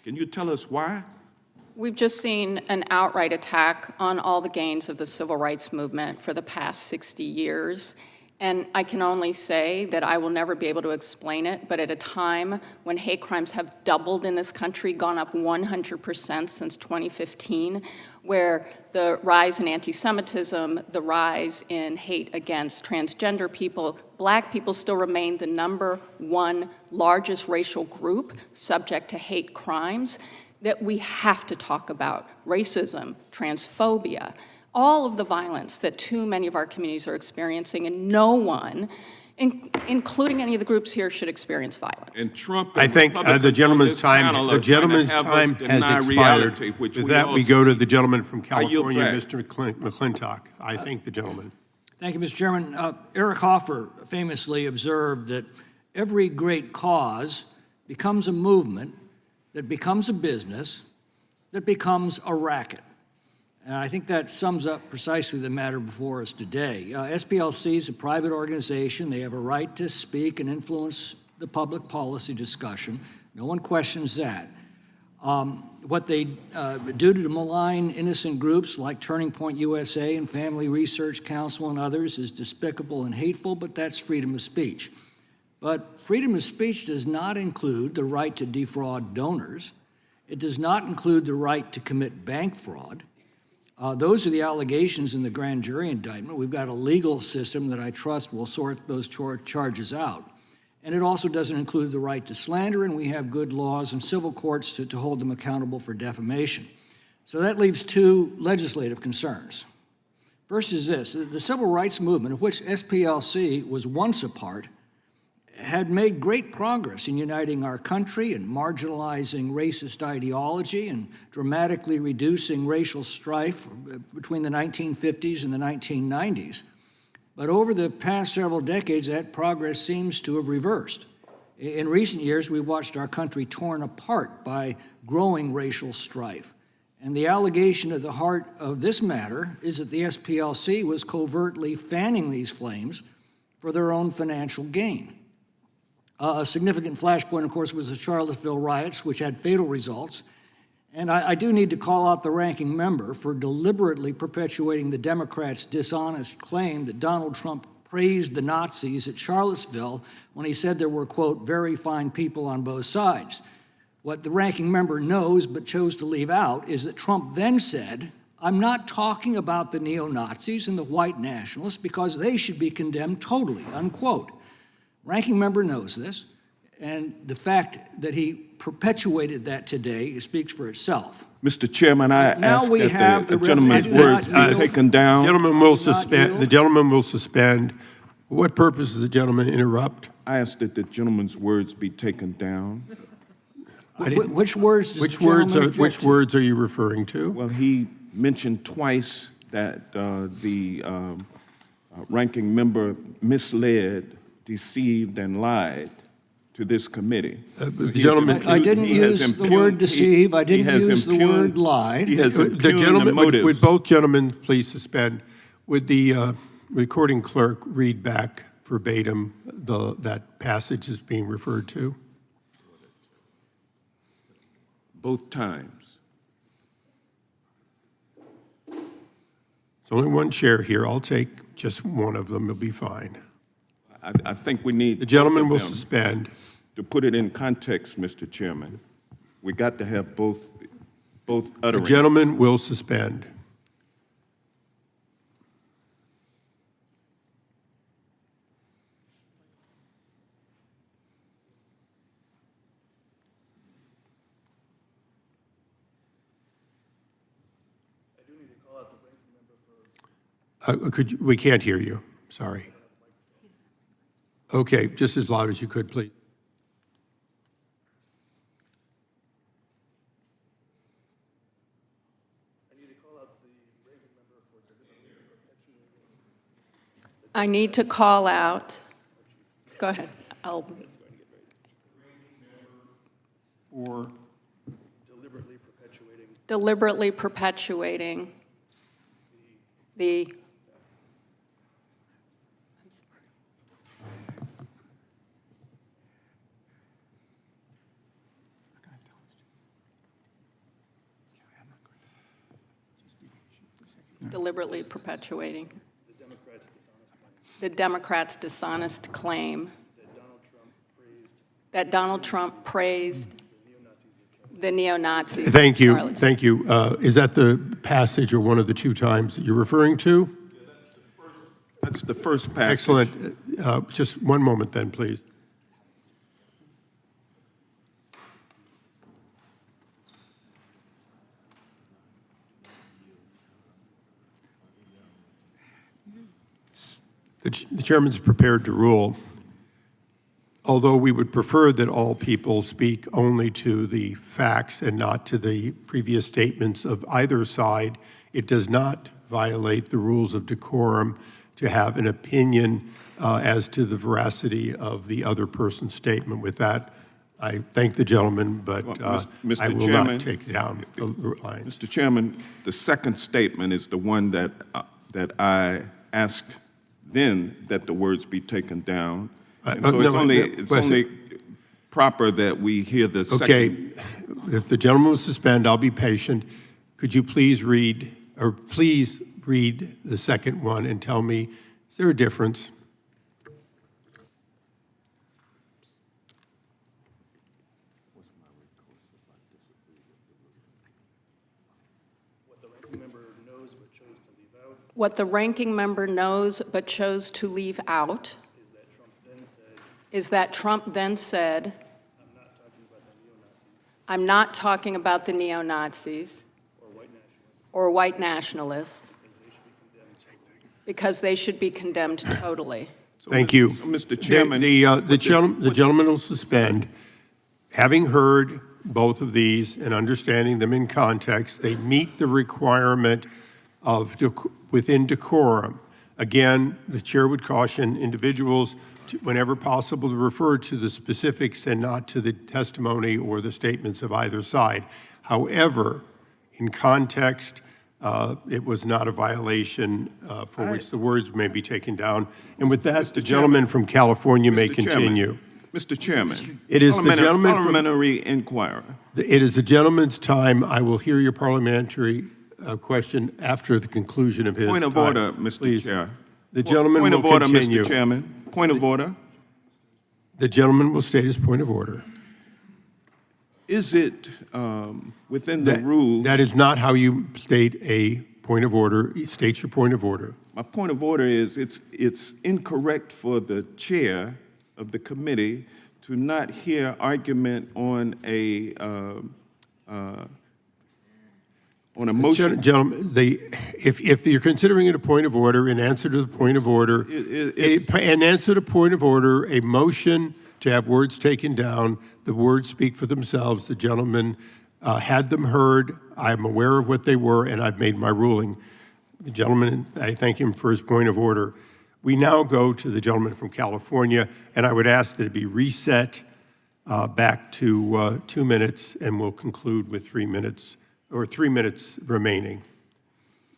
Can you tell us why? We've just seen an outright attack on all the gains of the civil rights movement for the past 60 years. And I can only say that I will never be able to explain it, but at a time when hate crimes have doubled in this country, gone up 100% since 2015, where the rise in anti-Semitism, the rise in hate against transgender people, Black people still remain the #1 largest racial group subject to hate crimes, that we have to talk about racism, transphobia, all of the violence that too many of our communities are experiencing, and no one, including any of the groups here, should experience violence. And Trump I and think the Republicans on gentleman's this time, panel the are trying to gentleman's have us time deny has reality, expired. which With we that, all we go to the gentleman from I yield California, back. Mr. McClintock. I thank the gentleman. Thank you, Mr. Chairman. Eric Hoffer famously observed that every great cause becomes a movement, that becomes a business, that becomes a racket. And I think that sums up precisely the matter before us today. SPLC is a private organization. They have a right to speak and influence the public policy discussion. No one questions that. What they do to malign innocent groups like Turning Point USA and Family Research Council and others is despicable and hateful, but that's freedom of speech. But freedom of speech does not include the right to defraud donors. It does not include the right to commit bank fraud. Those are the allegations in the grand jury indictment. We've got a legal system that I trust will sort those charges out. And it also doesn't include the right to slander, and we have good laws and civil courts to hold them accountable for defamation. So that leaves two legislative concerns. First is this: the civil rights movement, of which SPLC was once a part, had made great progress in uniting our country and marginalizing racist ideology and dramatically reducing racial strife between the 1950s and the 1990s. But over the past several decades, that progress seems to have reversed. In recent years, we've watched our country torn apart by growing racial strife. And the allegation at the heart of this matter is that the SPLC was covertly fanning these flames for their own financial gain. A significant flashpoint, of course, was the Charlottesville riots, which had fatal results. And I do need to call out the ranking member for deliberately perpetuating the Democrats' dishonest claim that Donald Trump praised the Nazis at Charlottesville when he said there were, quote, very fine people on both sides. What the ranking member knows but chose to leave out is that Trump then said, I'm not talking about the neo-Nazis and the white nationalists because they should be condemned totally, unquote. Ranking member knows this, and the fact that he perpetuated that today speaks for itself. Mr. Chairman, I Now ask we have that the the gentleman's representative- words be taken down. Gentleman will Do not suspend. yield. The gentleman will suspend. What purpose does the gentleman interrupt? I ask that the gentleman's words be taken down. Which words does the gentleman object Which to? words are you referring to? Well, he mentioned twice that the ranking member misled, deceived, and lied to this committee. The gentleman, I didn't He has use the impugned- word deceive. I he didn't has use the impugned- word lie. He has the impugned the gentleman, motives. would both gentlemen please suspend? Would the recording clerk read back verbatim that passage is being referred to? Both times. There's only one chair here. I'll take just one of them. It'll be fine. I think we need. The gentleman both will of them. suspend. To put it in context, Mr. Chairman, we got to have both The utterings. gentleman will suspend. We can't hear you. Sorry. Okay, just as loud as you could, please. I need to call out, go ahead, For deliberately perpetuating the, deliberately perpetuating. the Democrats' dishonest claim that Donald Trump praised the neo-Nazis. Thank in you, Charlottesville. thank you. Is that the passage or one of the two times that you're referring to? That's the first passage. Excellent. Just one moment then, please. The chairman's prepared to rule. Although we would prefer that all people speak only to the facts and not to the previous statements of either side, it does not violate the rules of decorum to have an opinion as to the veracity of the other person's statement. With that, I thank the gentleman, but Mr. I will Chairman, not take down the lines. Mr. Chairman, the second statement is the one that I asked then that the words be taken down. And so it's only proper that we hear the second. Okay, if the gentleman will suspend, I'll be patient. Could you please read the second one and tell me, is there a difference? What the ranking member knows but chose to leave out is that Trump then said, I'm not talking about the neo-Nazis or white nationalists because they should be condemned totally. Thank you. So, Mr. Chairman, The gentleman will suspend. Having heard both of these and understanding them in context, they meet the requirement of within decorum. Again, the chair would caution individuals whenever possible to refer to the specifics and not to the testimony or the statements of either side. However, in context, it was not a violation for which the words may be taken down. And with that, the gentleman from California may continue. Mr. Chairman, It is the gentleman from, parliamentary inquirer. it is the gentleman's time. I will hear your parliamentary question after the conclusion of his Point of time. order, Mr. Please. Chair. The gentleman Point will of order, continue. Mr. Chairman. Point of order. The gentleman will state his point of order. Is it within the rules? That is not how you state a point of order. State your point of order. My point of order is it's incorrect for the chair of the committee to not hear argument on a motion. Gentlemen, if you're considering it a point of order, in answer to the point of order, in answer to point of order, a motion to have words taken down, the words speak for themselves. The gentleman had them heard. I'm aware of what they were, and I've made my ruling. The gentleman, I thank him for his point of order. We now go to the gentleman from California, and I would ask that it be reset back to 2 minutes, and we'll conclude with 3 minutes, or 3 minutes remaining.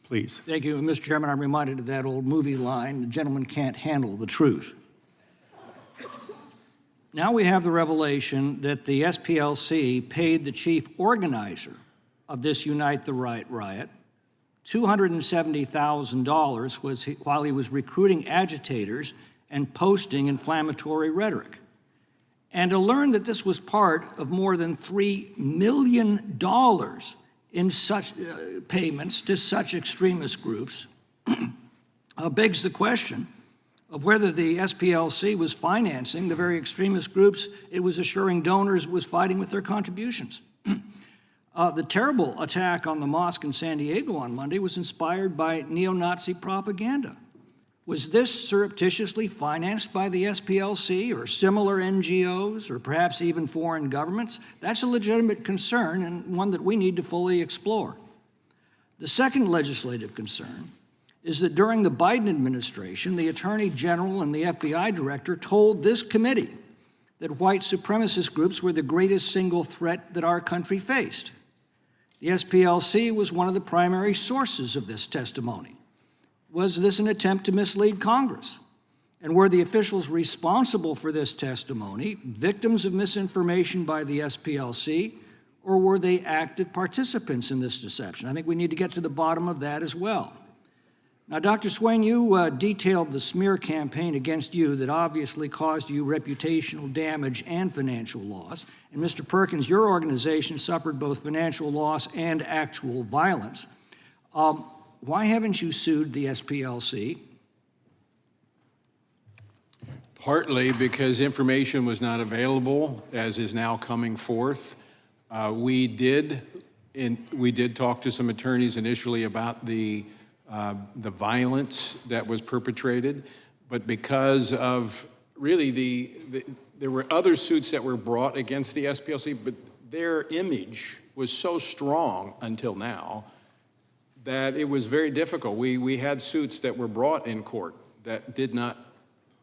Please. Thank you, Mr. Chairman. I'm reminded of that old movie line, the gentleman can't handle the truth. Now we have the revelation that the SPLC paid the chief organizer of this Unite the Right riot $270,000 while he was recruiting agitators and posting inflammatory rhetoric. And to learn that this was part of more than $3 million in such payments to such extremist groups begs the question of whether the SPLC was financing the very extremist groups it was assuring donors was fighting with their contributions. The terrible attack on the mosque in San Diego on Monday was inspired by neo-Nazi propaganda. Was this surreptitiously financed by the SPLC or similar NGOs or perhaps even foreign governments? That's a legitimate concern and one that we need to fully explore. The second legislative concern is that during the Biden administration, the Attorney General and the FBI Director told this committee that white supremacist groups were the greatest single threat that our country faced. The SPLC was one of the primary sources of this testimony. Was this an attempt to mislead Congress? And were the officials responsible for this testimony victims of misinformation by the SPLC, or were they active participants in this deception? I think we need to get to the bottom of that as well. Now, Dr. Swain, you detailed the smear campaign against you that obviously caused you reputational damage and financial loss. And Mr. Perkins, your organization suffered both financial loss and actual violence. Why haven't you sued the SPLC? Partly because information was not available, as is now coming forth. We did talk to some attorneys initially about the violence that was perpetrated, but because of really there were other suits that were brought against the SPLC, but their image was so strong until now that it was very difficult. We had suits that were brought in court that did not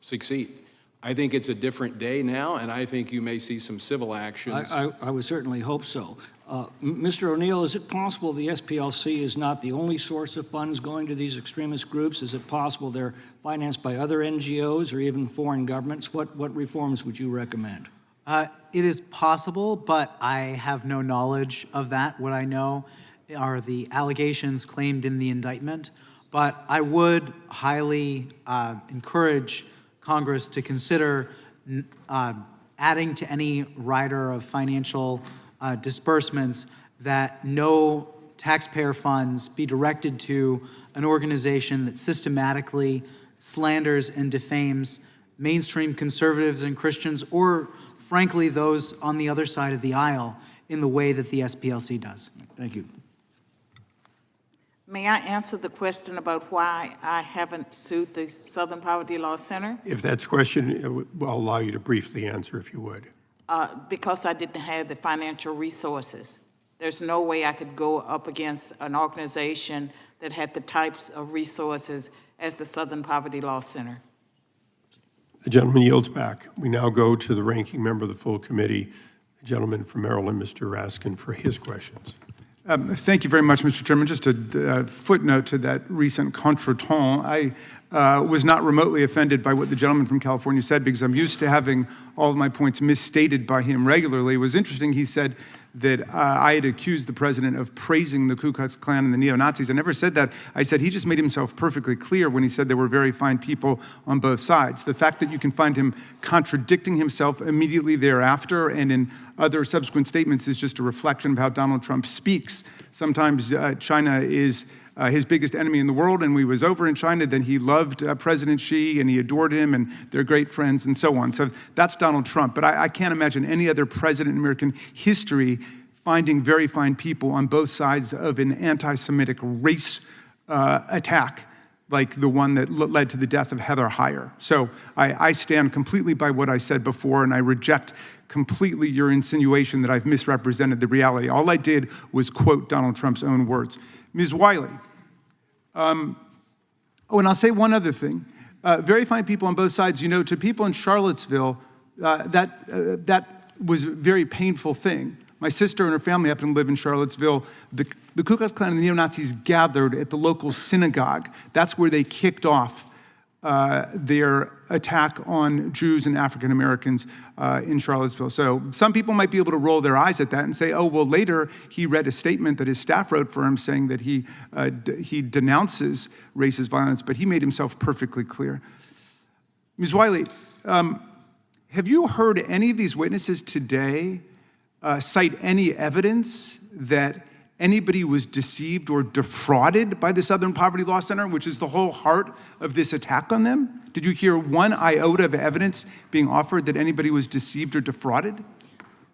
succeed. I think it's a different day now, and I think you may see some civil actions. I would certainly hope so. Mr. O'Neill, is it possible the SPLC is not the only source of funds going to these extremist groups? Is it possible they're financed by other NGOs or even foreign governments? What reforms would you recommend? It is possible, but I have no knowledge of that. What I know are the allegations claimed in the indictment. But I would highly encourage Congress to consider adding to any rider of financial disbursements that no taxpayer funds be directed to an organization that systematically slanders and defames mainstream conservatives and Christians, or frankly, those on the other side of the aisle in the way that the SPLC does. Thank you. May I answer the question about why I haven't sued the Southern Poverty Law Center? If that's a question, I'll allow you to briefly answer if you would. Because I didn't have the financial resources. There's no way I could go up against an organization that had the types of resources as the Southern Poverty Law Center. The gentleman yields back. We now go to the ranking member of the full committee, the gentleman from Maryland, Mr. Raskin, for his questions. Thank you very much, Mr. Chairman. Just a footnote to that recent contretemps. I was not remotely offended by what the gentleman from California said, because I'm used to having all of my points misstated by him regularly. It was interesting, he said that I had accused the president of praising the Ku Klux Klan and the neo-Nazis. I never said that. I said he just made himself perfectly clear when he said there were very fine people on both sides. The fact that you can find him contradicting himself immediately thereafter and in other subsequent statements is just a reflection of how Donald Trump speaks. Sometimes China is his biggest enemy in the world, and when he was over in China, then he loved President Xi, and he adored him, and they're great friends, and so on. So that's Donald Trump. But I can't imagine any other president in American history finding very fine people on both sides of an anti-Semitic race attack like the one that led to the death of Heather Heyer. So I stand completely by what I said before, and I reject completely your insinuation that I've misrepresented the reality. All I did was quote Donald Trump's own words. Ms. Wiley, and I'll say one other thing. Very fine people on both sides. You know, to people in Charlottesville, that was a very painful thing. My sister and her family happen to live in Charlottesville. The Ku Klux Klan and the neo-Nazis gathered at the local synagogue. That's where they kicked off their attack on Jews and African Americans in Charlottesville. So some people might be able to roll their eyes at that and say, oh, well, later he read a statement that his staff wrote for him saying that he denounces racist violence, but he made himself perfectly clear. Ms. Wiley, have you heard any of these witnesses today cite any evidence that anybody was deceived or defrauded by the Southern Poverty Law Center, which is the whole heart of this attack on them? Did you hear one iota of evidence being offered that anybody was deceived or defrauded?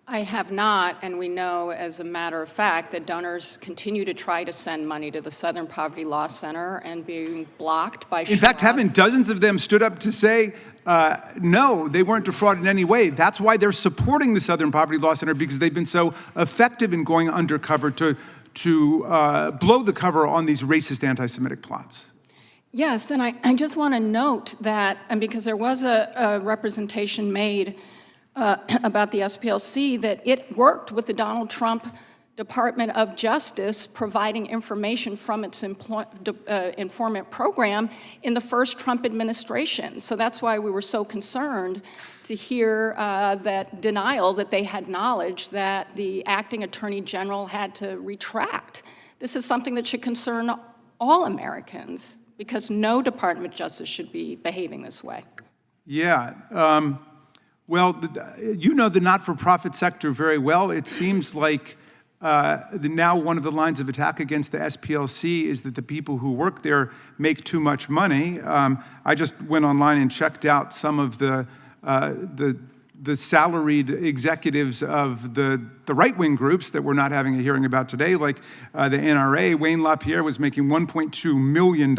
I have not, and we know, as a matter of fact, that donors continue to try to send money to the Southern Poverty Law Center and being blocked by In fact, haven't dozens of them stood up to say, no, they weren't defrauded in any way. That's why they're supporting the Southern Poverty Law Center, because they've been so effective in going undercover to blow the cover on these racist anti-Semitic plots. Yes, and I just want to note that, and because there was a representation made about the SPLC, that it worked with the Donald Trump Department of Justice providing information from its informant program in the first Trump administration. So that's why we were so concerned to hear that denial that they had knowledge that the acting attorney general had to retract. This is something that should concern all Americans, because no Department of Justice should be behaving this way. Yeah. Well, you know the not-for-profit sector very well. It seems like now one of the lines of attack against the SPLC is that the people who work there make too much money. I just went online and checked out some of the salaried executives of the right-wing groups that we're not having a hearing about today, like the NRA. Wayne LaPierre was making $1.2 million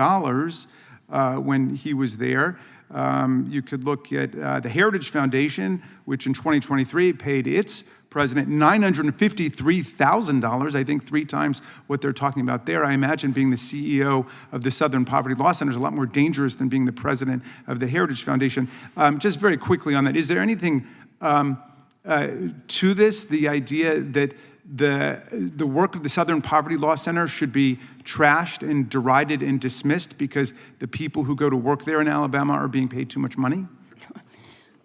when he was there. You could look at the Heritage Foundation, which in 2023 paid its president $953,000, I think 3 times what they're talking about there. I imagine being the CEO of the Southern Poverty Law Center is a lot more dangerous than being the president of the Heritage Foundation. Just very quickly on that, is there anything to this, the idea that the work of the Southern Poverty Law Center should be trashed and derided and dismissed because the people who go to work there in Alabama are being paid too much money?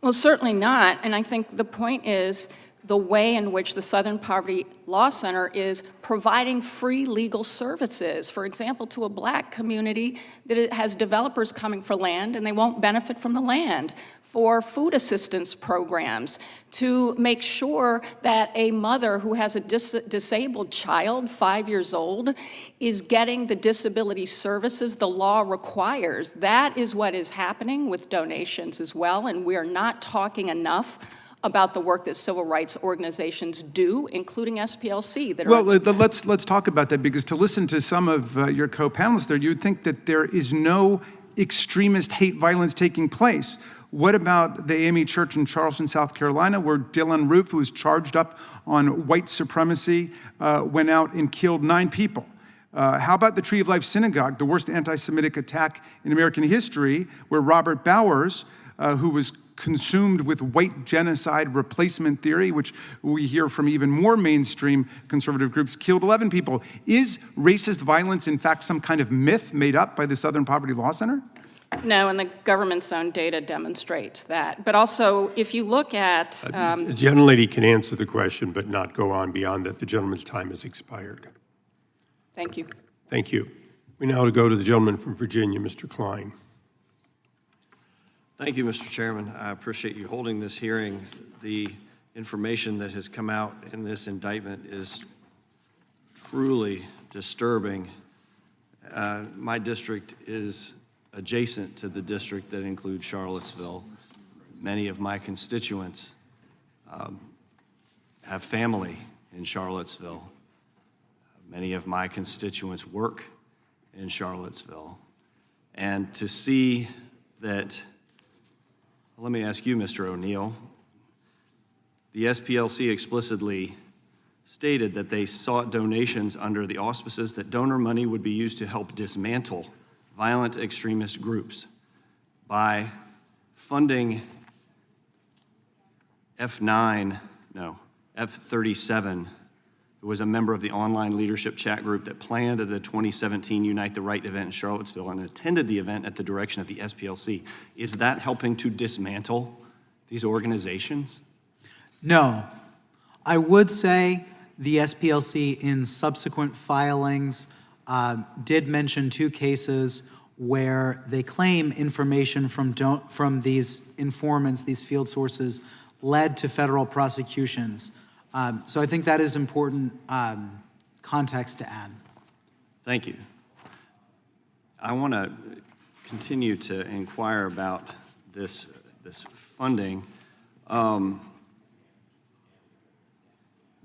Well, certainly not. And I think the point is the way in which the Southern Poverty Law Center is providing free legal services, for example, to a black community that it has developers coming for land and they won't benefit from the land, for food assistance programs, to make sure that a mother who has a disabled child, 5 years old, is getting the disability services the law requires. That is what is happening with donations as well, and we are not talking enough about the work that civil rights organizations do, including SPLC. That well, let's talk about that, because to listen to some of your co-panelists there, you'd think that there is no extremist hate violence taking place. What about the AME Church in Charleston, South Carolina, where Dylan Roof, who was charged up on white supremacy, went out and killed 9 people? How about the Tree of Life Synagogue, the worst anti-Semitic attack in American history, where Robert Bowers, who was consumed with white genocide replacement theory, which we hear from even more mainstream conservative groups, killed 11 people. Is racist violence, in fact, some kind of myth made up by the Southern Poverty Law Center? No, and the government's own data demonstrates that. But also, if you look at... The gentlelady can answer the question, but not go on beyond that. The gentleman's time has expired. Thank you. Thank you. We now go to the gentleman from Virginia, Mr. Klein. Thank you, Mr. Chairman. I appreciate you holding this hearing. The information that has come out in this indictment is truly disturbing. My district is adjacent to the district that includes Charlottesville. Many of my constituents have family in Charlottesville. Many of my constituents work in Charlottesville. And to see that, let me ask you, Mr. O'Neill, the SPLC explicitly stated that they sought donations under the auspices that donor money would be used to help dismantle violent extremist groups by funding F37, who was a member of the online leadership chat group that planned the 2017 Unite the Right event in Charlottesville and attended the event at the direction of the SPLC. Is that helping to dismantle these organizations? No. I would say the SPLC in subsequent filings did mention 2 cases where they claim information from these informants, these field sources, led to federal prosecutions. So I think that is important context to add. Thank you. I want to continue to inquire about this funding.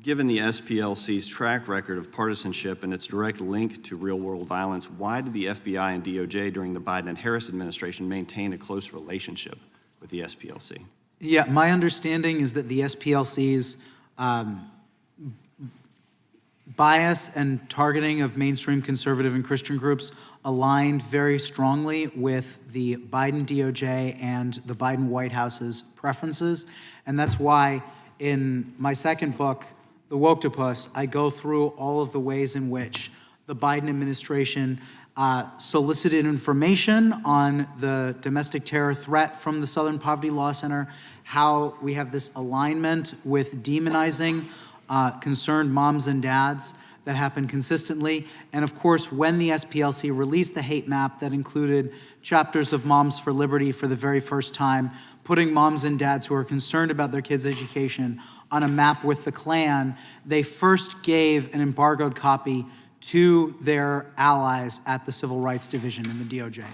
Given the SPLC's track record of partisanship and its direct link to real-world violence, why did the FBI and DOJ during the Biden and Harris administration maintain a close relationship with the SPLC? Yeah, my understanding is that the SPLC's bias and targeting of mainstream conservative and Christian groups aligned very strongly with the Biden DOJ and the Biden White House's preferences. And that's why in my second book, The Woktopus, I go through all of the ways in which the Biden administration solicited information on the domestic terror threat from the Southern Poverty Law Center, how we have this alignment with demonizing concerned moms and dads, that happened consistently. And of course, when the SPLC released the hate map that included chapters of Moms for Liberty for the very first time, putting moms and dads who are concerned about their kids' education on a map with the Klan, they first gave an embargoed copy to their allies at the Civil Rights Division in the DOJ.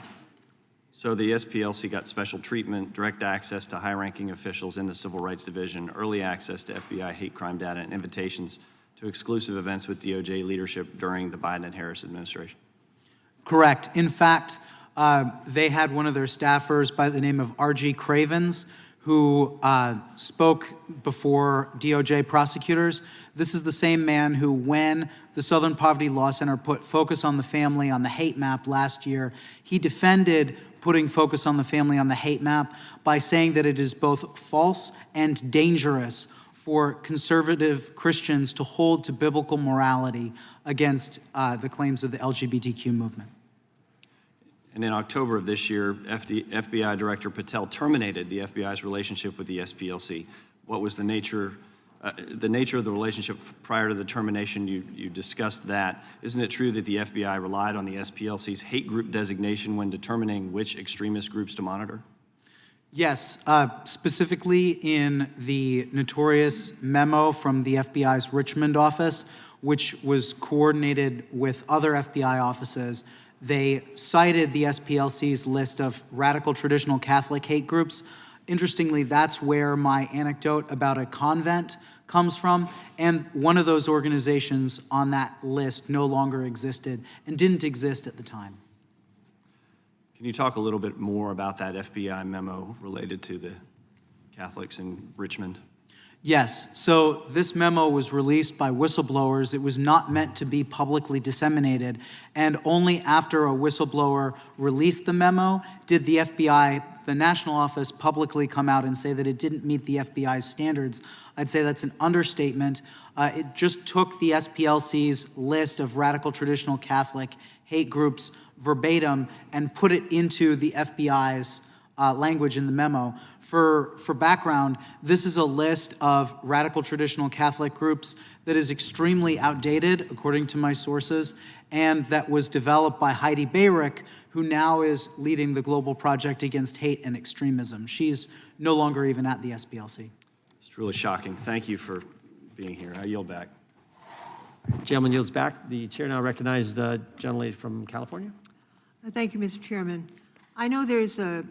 So the SPLC got special treatment, direct access to high-ranking officials in the Civil Rights Division, early access to FBI hate crime data, and invitations to exclusive events with DOJ leadership during the Biden and Harris administration. Correct. In fact, they had one of their staffers by the name of R.G. Cravens who spoke before DOJ prosecutors. This is the same man who, when the Southern Poverty Law Center put Focus on the Family on the hate map last year, he defended putting Focus on the Family on the hate map by saying that it is both false and dangerous for conservative Christians to hold to biblical morality against the claims of the LGBTQ movement. And in October of this year, FBI Director Patel terminated the FBI's relationship with the SPLC. What was the nature of the relationship prior to the termination? You discussed that. Isn't it true that the FBI relied on the SPLC's hate group designation when determining which extremist groups to monitor? Yes, specifically in the notorious memo from the FBI's Richmond office, which was coordinated with other FBI offices. They cited the SPLC's list of radical traditional Catholic hate groups. Interestingly, that's where my anecdote about a convent comes from, and one of those organizations on that list no longer existed and didn't exist at the time. Can you talk a little bit more about that FBI memo related to the Catholics in Richmond? Yes, so this memo was released by whistleblowers. It was not meant to be publicly disseminated, and only after a whistleblower released the memo did the FBI, the national office, publicly come out and say that it didn't meet the FBI's standards. I'd say that's an understatement. It just took the SPLC's list of radical traditional Catholic hate groups verbatim and put it into the FBI's language in the memo. For background, this is a list of radical traditional Catholic groups that is extremely outdated, according to my sources, and that was developed by Heidi Beirich, who now is leading the Global Project Against Hate and Extremism. She's no longer even at the SPLC. It's truly shocking. Thank you for being here. I yield back. Gentleman yields back. The chair now recognizes the gentlelady from California. Thank you, Mr. Chairman. I know there's a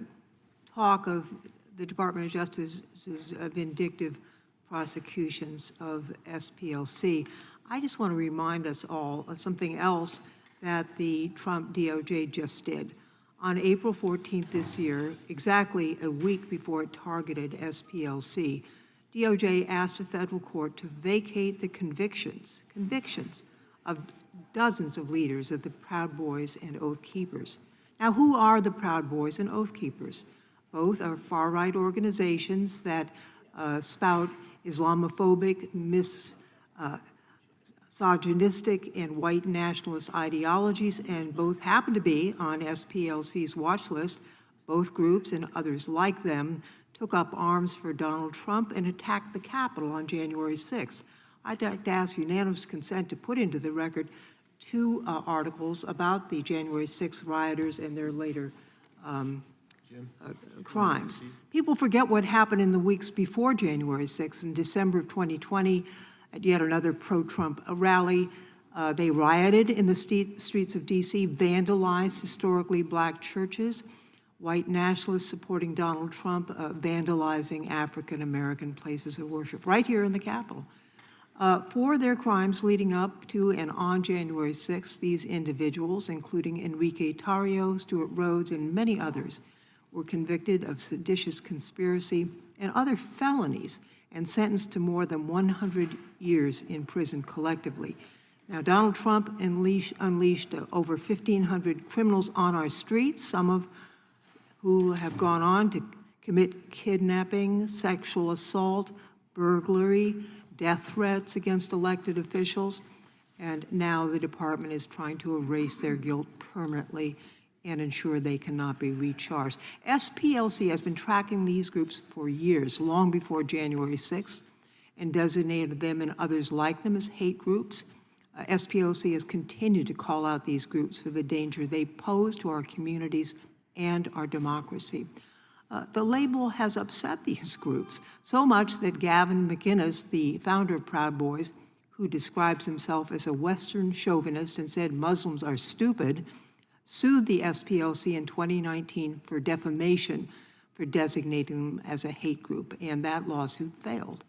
talk of the Department of Justice's vindictive prosecutions of SPLC. I just want to remind us all of something else that the Trump DOJ just did. On April 14th this year, exactly a week before it targeted SPLC, DOJ asked a federal court to vacate the convictions of dozens of leaders of the Proud Boys and Oath Keepers. Now, who are the Proud Boys and Oath Keepers? Both are far-right organizations that spout Islamophobic, misogynistic, and white nationalist ideologies, and both happen to be on SPLC's watch list. Both groups and others like them took up arms for Donald Trump and attacked the Capitol on January 6th. I'd like to ask unanimous consent to put into the record two articles about the January 6th rioters and their later crimes. People forget what happened in the weeks before January 6th. In December of 2020, at yet another pro-Trump rally, they rioted in the streets of D.C., vandalized historically black churches, white nationalists supporting Donald Trump, vandalizing African-American places of worship right here in the Capitol. For their crimes leading up to and on January 6th, these individuals, including Enrique Tarrio, Stuart Rhodes, and many others, were convicted of seditious conspiracy and other felonies and sentenced to more than 100 years in prison collectively. Now, Donald Trump unleashed over 1,500 criminals on our streets, some of who have gone on to commit kidnapping, sexual assault, burglary, death threats against elected officials, and now the department is trying to erase their guilt permanently and ensure they cannot be recharged. SPLC has been tracking these groups for years, long before January 6th, and designated them and others like them as hate groups. SPLC has continued to call out these groups for the danger they pose to our communities and our democracy. The label has upset these groups so much that Gavin McInnes, the founder of Proud Boys, who describes himself as a Western chauvinist and said Muslims are stupid, sued the SPLC in 2019 for defamation for designating them as a hate group, and that lawsuit failed.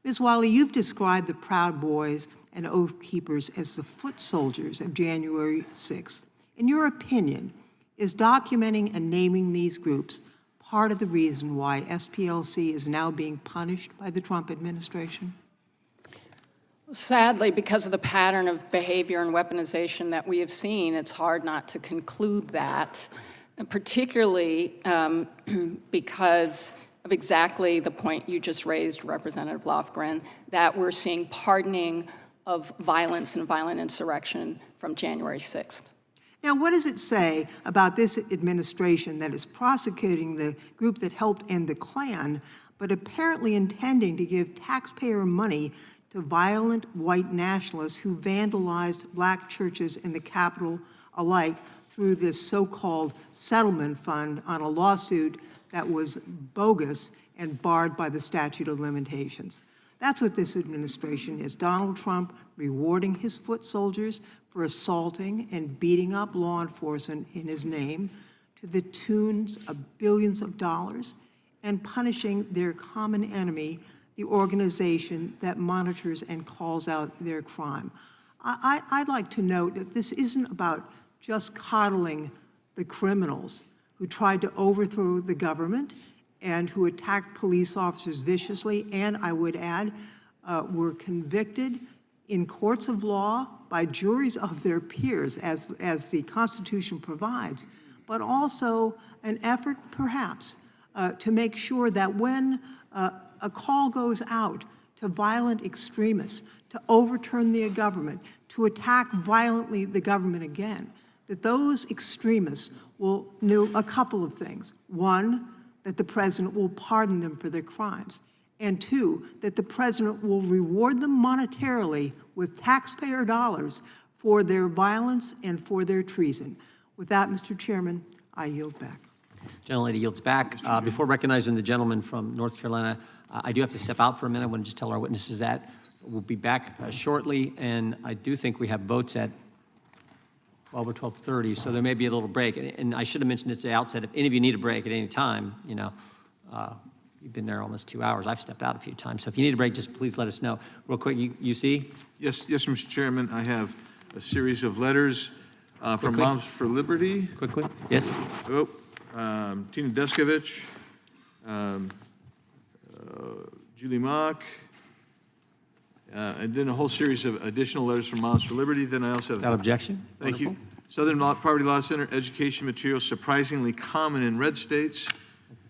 Ms. Wiley, you've described the Proud Boys and Oath Keepers as the foot soldiers of January 6th. In your opinion, is documenting and naming these groups part of the reason why SPLC is now being punished by the Trump administration? Sadly, because of the pattern of behavior and weaponization that we have seen, it's hard not to conclude that, and particularly because of exactly the point you just raised, Representative Lofgren, that we're seeing pardoning of violence and violent insurrection from January 6th. Now, what does it say about this administration that is prosecuting the group that helped end the Klan, but apparently intending to give taxpayer money to violent white nationalists who vandalized black churches in the Capitol alike through this so-called settlement fund on a lawsuit that was bogus and barred by the statute of limitations? That's what this administration is. Donald Trump rewarding his foot soldiers for assaulting and beating up law enforcement in his name to the tunes of billions of dollars, and punishing their common enemy, the organization that monitors and calls out their crime. I'd like to note that this isn't about just coddling the criminals who tried to overthrow the government and who attacked police officers viciously, and I would add, were convicted in courts of law by juries of their peers, as the Constitution provides, but also an effort, perhaps, to make sure that when a call goes out to violent extremists to overturn the government, to attack violently the government again, that those extremists will know a couple of things. One, that the president will pardon them for their crimes. And two, that the president will reward them monetarily with taxpayer dollars for their violence and for their treason. With that, Mr. Chairman, I yield back. Gentlelady yields back. Before recognizing the gentleman from North Carolina, I do have to step out for a minute. I want to just tell our witnesses that we'll be back shortly, and I do think we have votes at 12 or 12:30, so there may be a little break. And I should have mentioned at the outset, if any of you need a break at any time, you know, you've been there almost 2 hours. I've stepped out a few times. So if you need a break, just please let us know. Real quick, you see? Yes, Mr. Chairman, I have a series of letters from Moms for Liberty. Quickly, yes. Tina Deskovich, Julie Mock, and then a whole series of additional letters from Moms for Liberty. Then I also have... Without objection. Thank Wonderful. you. Southern Poverty Law Center, education materials surprisingly common in red states.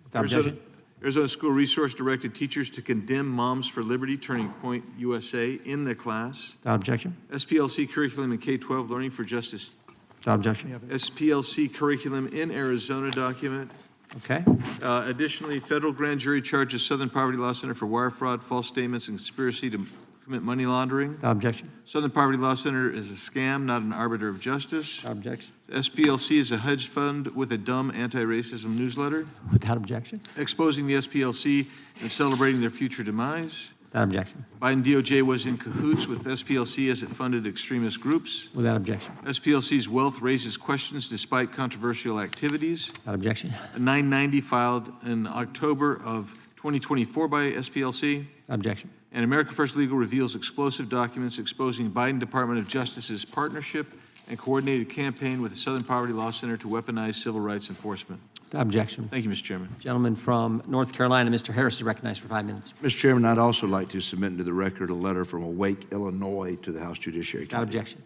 Without objection. Arizona School Resource directed teachers to condemn Moms for Liberty, Turning Point USA in their class. Without objection. SPLC curriculum in K-12, Learning for Justice. Without objection. SPLC curriculum in Arizona document. Okay. Additionally, federal grand jury charges Southern Poverty Law Center for wire fraud, false statements, and conspiracy to commit money laundering. Without objection. Southern Poverty Law Center is a scam, not an arbiter of justice. Without objection. SPLC is a hedge fund with a dumb anti-racism newsletter. Without objection. Exposing the SPLC and celebrating their future demise. Without objection. Biden DOJ was in cahoots with SPLC as it funded extremist groups. Without objection. SPLC's wealth raises questions despite controversial activities. Without objection. A 990 filed in October of 2024 by SPLC. Objection. And America First Legal reveals explosive documents exposing Biden Department of Justice's partnership and coordinated campaign with the Southern Poverty Law Center to weaponize civil rights enforcement. Without objection. Thank you, Mr. Chairman. Gentleman from North Carolina, Mr. Harris, is recognized for 5 minutes. Mr. Chairman, I'd also like to submit into the record a letter from Awake, Illinois, to the House Judiciary Without Committee. objection.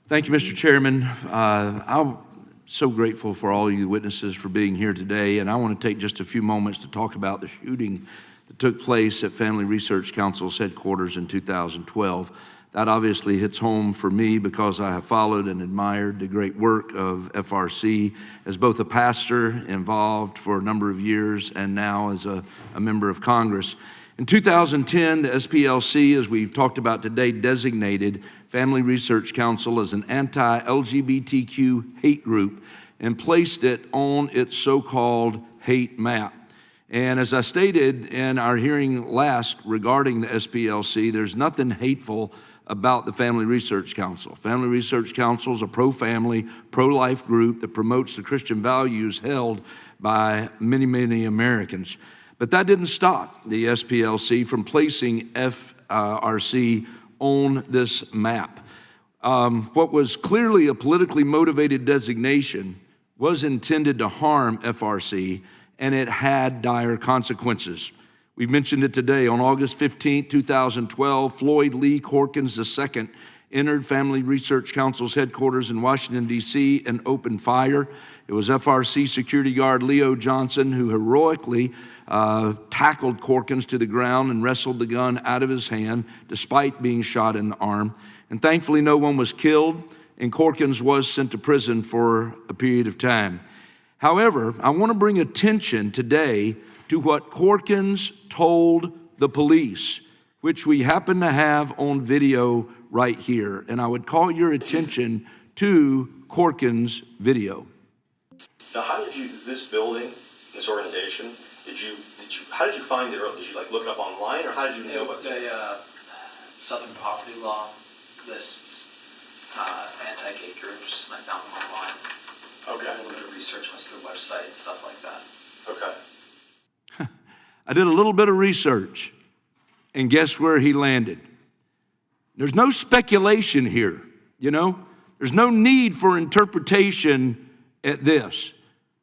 Thank you, Mr. Chairman. I'm so grateful for all of you witnesses for being here today, and I want to take just a few moments to talk about the shooting that took place at Family Research Council's headquarters in 2012. That obviously hits home for me because I have followed and admired the great work of FRC as both a pastor involved for a number of years and now as a member of Congress. In 2010, the SPLC, as we've talked about today, designated Family Research Council as an anti-LGBTQ hate group and placed it on its so-called hate map. And as I stated in our hearing last regarding the SPLC, there's nothing hateful about the Family Research Council. Family Research Council is a pro-family, pro-life group that promotes the Christian values held by many, many Americans. But that didn't stop the SPLC from placing FRC on this map. What was clearly a politically motivated designation was intended to harm FRC, and it had dire consequences. We've mentioned it today. On August 15, 2012, Floyd Lee Corkins II entered Family Research Council's headquarters in Washington, D.C. and opened fire. It was FRC security guard Leo Johnson who heroically tackled Corkins to the ground and wrestled the gun out of his hand despite being shot in the arm. And thankfully, no one was killed, and Corkins was sent to prison for a period of time. However, I want to bring attention today to what Corkins told the police, which we happen to have on video right here. And I would call your attention to Corkins' video. Now, how did you, this building, this organization, how did you find it early? Did you look it up online, or how did you know about it? Southern Poverty Law lists anti-gay groups. I found them online. Okay. A little bit of research, went to their website and stuff like that. Okay. I did a little bit of research, and guess where he landed? There's no speculation here, you know? There's no need for interpretation at this.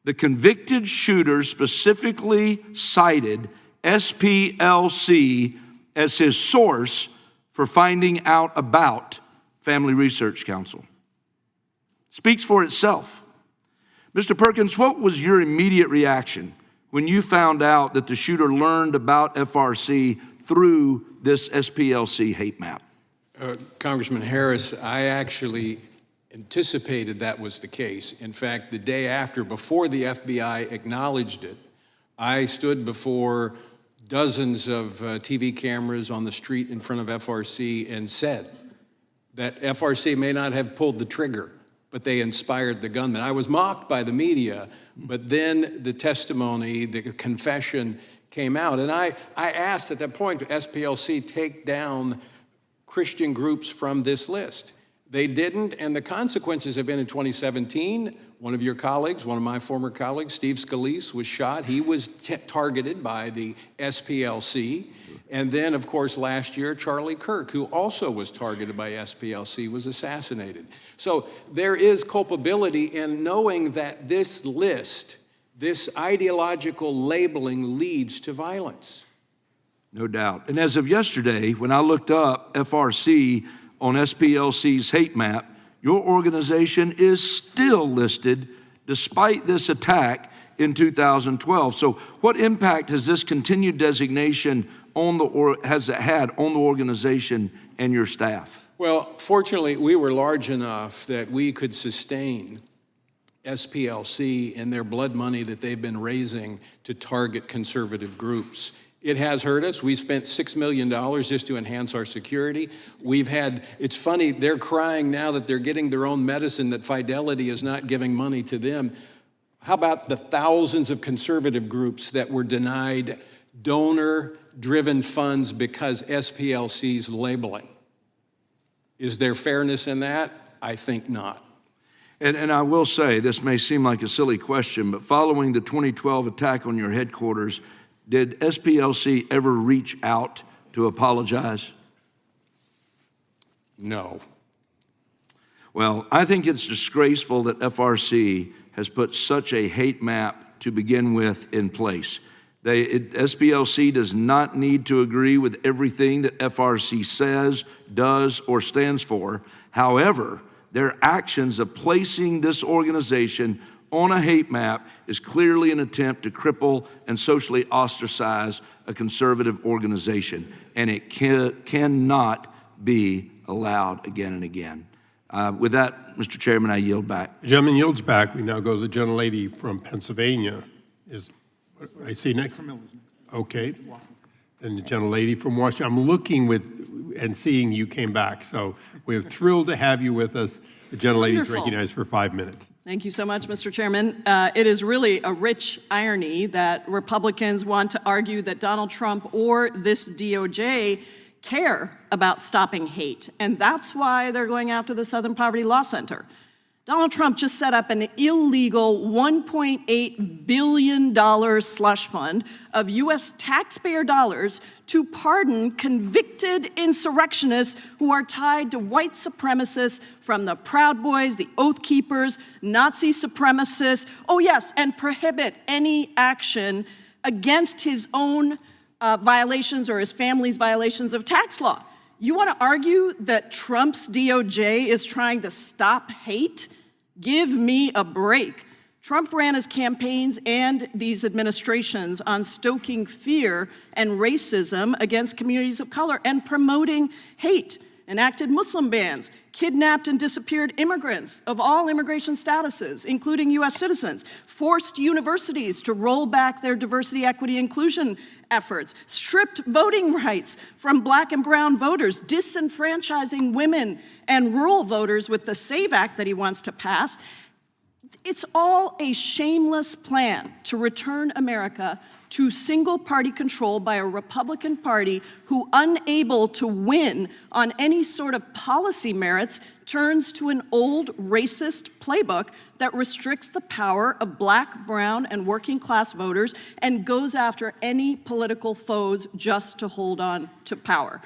The convicted shooter specifically cited SPLC as his source for finding out about Family Research Council. Speaks for itself. Mr. Perkins, what was your immediate reaction when you found out that the shooter learned about FRC through this SPLC hate map? Congressman Harris, I actually anticipated that was the case. In fact, the day after, before the FBI acknowledged it, I stood before dozens of TV cameras on the street in front of FRC and said that FRC may not have pulled the trigger, but they inspired the gunman. I was mocked by the media, but then the testimony, the confession came out. And I asked at that point, SPLC take down Christian groups from this list. They didn't, and the consequences have been in 2017, one of your colleagues, one of my former colleagues, Steve Scalise, was shot. He was targeted by the SPLC. And then, of course, last year, Charlie Kirk, who also was targeted by SPLC, was assassinated. So there is culpability in knowing that this list, this ideological labeling leads to violence. No doubt. And as of yesterday, when I looked up FRC on SPLC's hate map, your organization is still listed despite this attack in 2012. So what impact has this continued designation has it had on the organization and your staff? Well, fortunately, we were large enough that we could sustain SPLC and their blood money that they've been raising to target conservative groups. It has hurt us. We spent $6 million just to enhance our security. It's funny, they're crying now that they're getting their own medicine, that Fidelity is not giving money to them. How about the thousands of conservative groups that were denied donor-driven funds because SPLC's labeling? Is there fairness in that? I think not. And I will say, this may seem like a silly question, but following the 2012 attack on your headquarters, did SPLC ever reach out to apologize? No. Well, I think it's disgraceful that FRC has put such a hate map to begin with in place. SPLC does not need to agree with everything that FRC says, does, or stands for. However, their actions of placing this organization on a hate map is clearly an attempt to cripple and socially ostracize a conservative organization, and it cannot be allowed again and again. With that, Mr. Chairman, I yield back. The gentleman yields back. We now go to the gentlelady from Pennsylvania. I see next. Okay. and the gentlelady from Washington. I'm looking and seeing you came back. So we're thrilled to have you with us. The gentlelady is recognized for 5 minutes. Thank you so much, Mr. Chairman. It is really a rich irony that Republicans want to argue that Donald Trump or this DOJ care about stopping hate, and that's why they're going after the Southern Poverty Law Center. Donald Trump just set up an illegal $1.8 billion slush fund of U.S. taxpayer dollars to pardon convicted insurrectionists who are tied to white supremacists from the Proud Boys, the Oath Keepers, Nazi supremacists, oh yes, and prohibit any action against his own violations or his family's violations of tax law. You want to argue that Trump's DOJ is trying to stop hate? Give me a break. Trump ran his campaigns and these administrations on stoking fear and racism against communities of color and promoting hate, enacted Muslim bans, kidnapped and disappeared immigrants of all immigration statuses, including U.S. citizens, forced universities to roll back their diversity, equity, inclusion efforts, stripped voting rights from black and brown voters, disenfranchising women and rural voters with the SAVE Act that he wants to pass. It's all a shameless plan to return America to single-party control by a Republican Party who, unable to win on any sort of policy merits, turns to an old racist playbook that restricts the power of black, brown, and working-class voters and goes after any political foes just to hold on to power.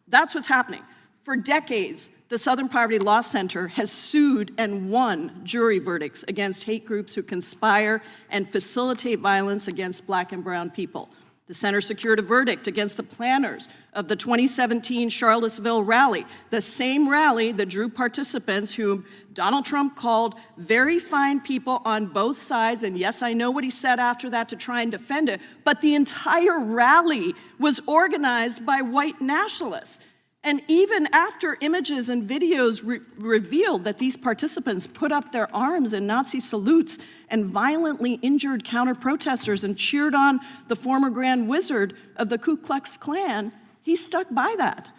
That's what's happening. For decades, the Southern Poverty Law Center has sued and won jury verdicts against hate groups who conspire and facilitate violence against black and brown people. The center secured a verdict against the planners of the 2017 Charlottesville rally, the same rally that drew participants whom Donald Trump called very fine people on both sides, and yes, I know what he said after that to try and defend it, but the entire rally was organized by white nationalists. And even after images and videos revealed that these participants put up their arms in Nazi salutes and violently injured counter-protesters and cheered on the former Grand Wizard of the Ku Klux Klan, he stuck by that.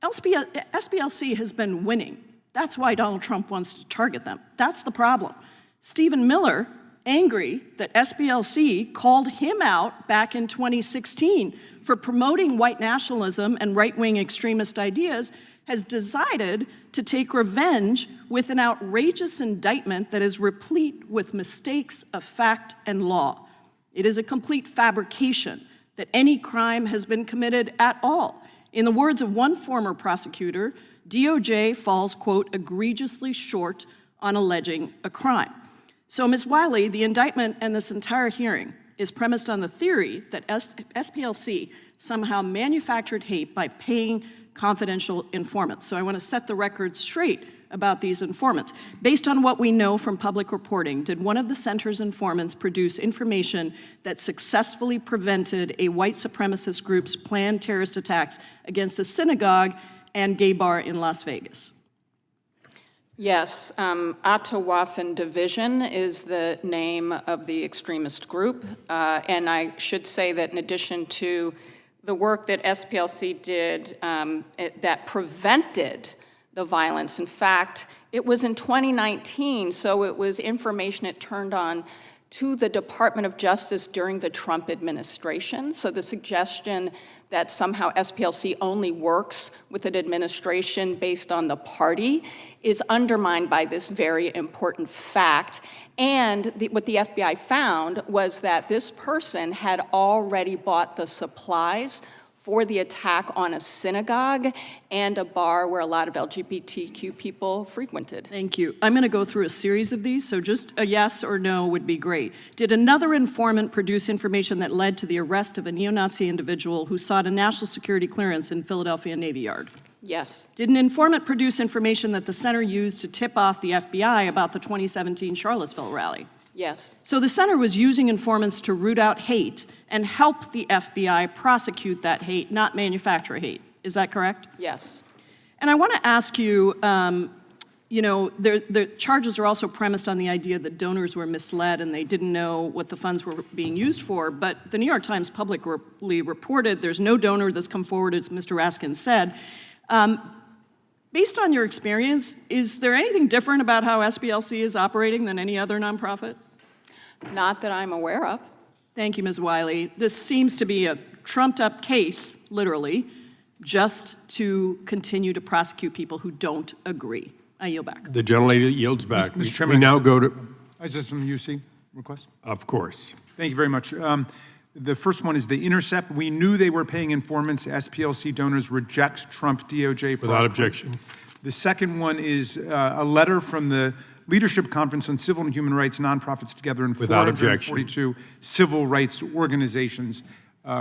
SPLC has been winning. That's why Donald Trump wants to target them. That's the problem. Stephen Miller, angry that SPLC called him out back in 2016 for promoting white nationalism and right-wing extremist ideas, has decided to take revenge with an outrageous indictment that is replete with mistakes of fact and law. It is a complete fabrication that any crime has been committed at all. In the words of one former prosecutor, DOJ falls, quote, egregiously short on alleging a crime. So, Ms. Wiley, the indictment and this entire hearing is premised on the theory that SPLC somehow manufactured hate by paying confidential informants. So I want to set the record straight about these informants. Based on what we know from public reporting, did one of the center's informants produce information that successfully prevented a white supremacist group's planned terrorist attacks against a synagogue and gay bar in Las Vegas? Yes, Atawaffen Division is the name of the extremist group. And I should say that in addition to the work that SPLC did that prevented the violence, in fact, it was in 2019, so it was information it turned on to the Department of Justice during the Trump administration. So the suggestion that somehow SPLC only works with an administration based on the party is undermined by this very important fact. And what the FBI found was that this person had already bought the supplies for the attack on a synagogue and a bar where a lot of LGBTQ people frequented. Thank you. I'm going to go through a series of these, so just a yes or no would be great. Did another informant produce information that led to the arrest of a neo-Nazi individual who sought a national security clearance in Philadelphia Navy Yard? Yes. Did an informant produce information that the center used to tip off the FBI about the 2017 Charlottesville rally? Yes. So the center was using informants to root out hate and help the FBI prosecute that hate, not manufacture hate. Is that correct? Yes. And I want to ask you, you know, the charges are also premised on the idea that donors were misled and they didn't know what the funds were being used for. But the New York Times publicly reported there's no donor that's come forward, as Mr. Raskin said. Based on your experience, is there anything different about how SPLC is operating than any other nonprofit? Not that I'm aware of. Thank you, Ms. Wiley. This seems to be a trumped-up case, literally, just to continue to prosecute people who don't agree. I yield back. The gentlelady yields back. Mr. Chairman, We now go to, is this from UC request? of course. Thank you very much. The first one is The Intercept. We knew they were paying informants. SPLC donors reject Trump DOJ. Without objection. The second one is a letter from the Leadership Conference on Civil and Human Rights, Nonprofits Together, and Without objection. 442 civil rights organizations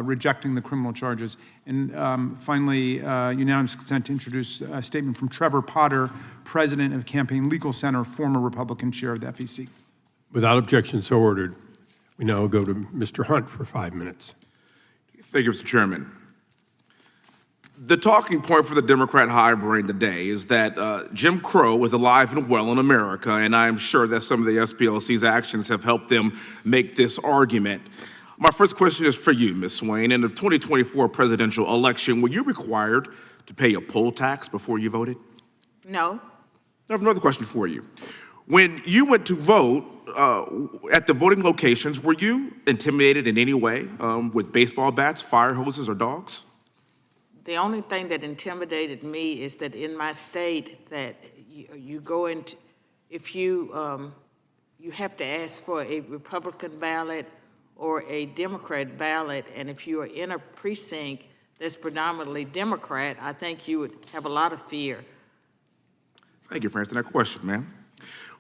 rejecting the criminal charges. And finally, unanimous consent to introduce a statement from Trevor Potter, president of Campaign Legal Center, former Republican chair of the FEC. Without objection, so ordered. We now go to Mr. Hunt for 5 minutes. Thank you, Mr. Chairman. The talking point for the Democrat high-brain today is that Jim Crow is alive and well in America, and I am sure that some of the SPLC's actions have helped them make this argument. My first question is for you, Ms. Swain. In the 2024 presidential election, were you required to pay a poll tax before you voted? No. I have another question for you. When you went to vote at the voting locations, were you intimidated in any way with baseball bats, fire hoses, or dogs? The only thing that intimidated me is that in my state that you go into, if you have to ask for a Republican ballot or a Democrat ballot, and if you are in a precinct that's predominantly Democrat, I think you would have a lot of fear. Thank you for answering that question, ma'am.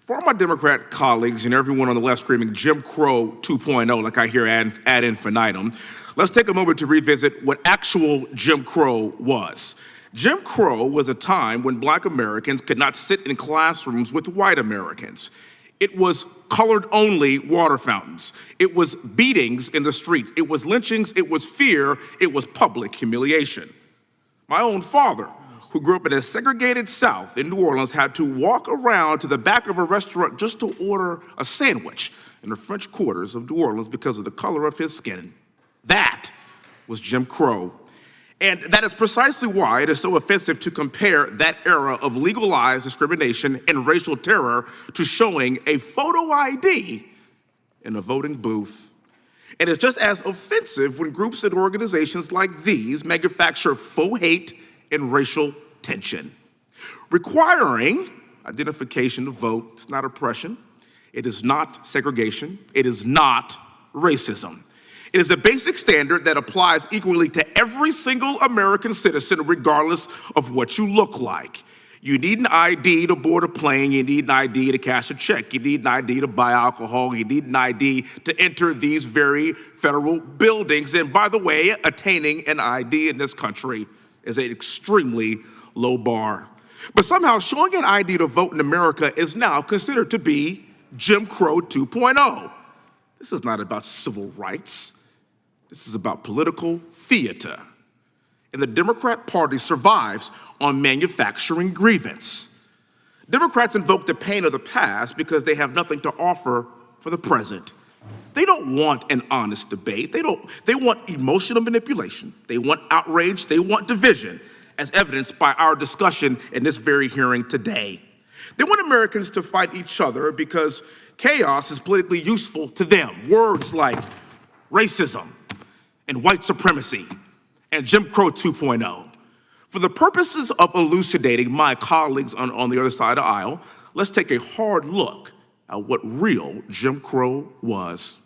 For all my Democrat colleagues and everyone on the left screaming Jim Crow 2.0, like I hear ad infinitum, let's take a moment to revisit what actual Jim Crow was. Jim Crow was a time when Black Americans could not sit in classrooms with white Americans. It was colored-only water fountains. It was beatings in the streets. It was lynchings. It was fear. It was public humiliation. My own father, who grew up in a segregated South in New Orleans, had to walk around to the back of a restaurant just to order a sandwich in the French quarters of New Orleans because of the color of his skin. That was Jim Crow. And that is precisely why it is so offensive to compare that era of legalized discrimination and racial terror to showing a photo ID in a voting booth. And it's just as offensive when groups and organizations like these manufacture faux hate and racial tension. Requiring identification to vote is not oppression. It is not segregation. It is not racism. It is a basic standard that applies equally to every single American citizen, regardless of what you look like. You need an ID to board a plane. You need an ID to cash a check. You need an ID to buy alcohol. You need an ID to enter these very federal buildings. And by the way, attaining an ID in this country is an extremely low bar. But somehow showing an ID to vote in America is now considered to be Jim Crow 2.0. This is not about civil rights. This is about political theater. And the Democrat Party survives on manufacturing grievance. Democrats invoke the pain of the past because they have nothing to offer for the present. They don't want an honest debate. They want emotional manipulation. They want outrage. They want division, as evidenced by our discussion in this very hearing today. They want Americans to fight each other because chaos is politically useful to them. Words like racism and white supremacy and Jim Crow 2.0. For the purposes of elucidating my colleagues on the other side of the aisle, let's take a hard look at what real Jim Crow was.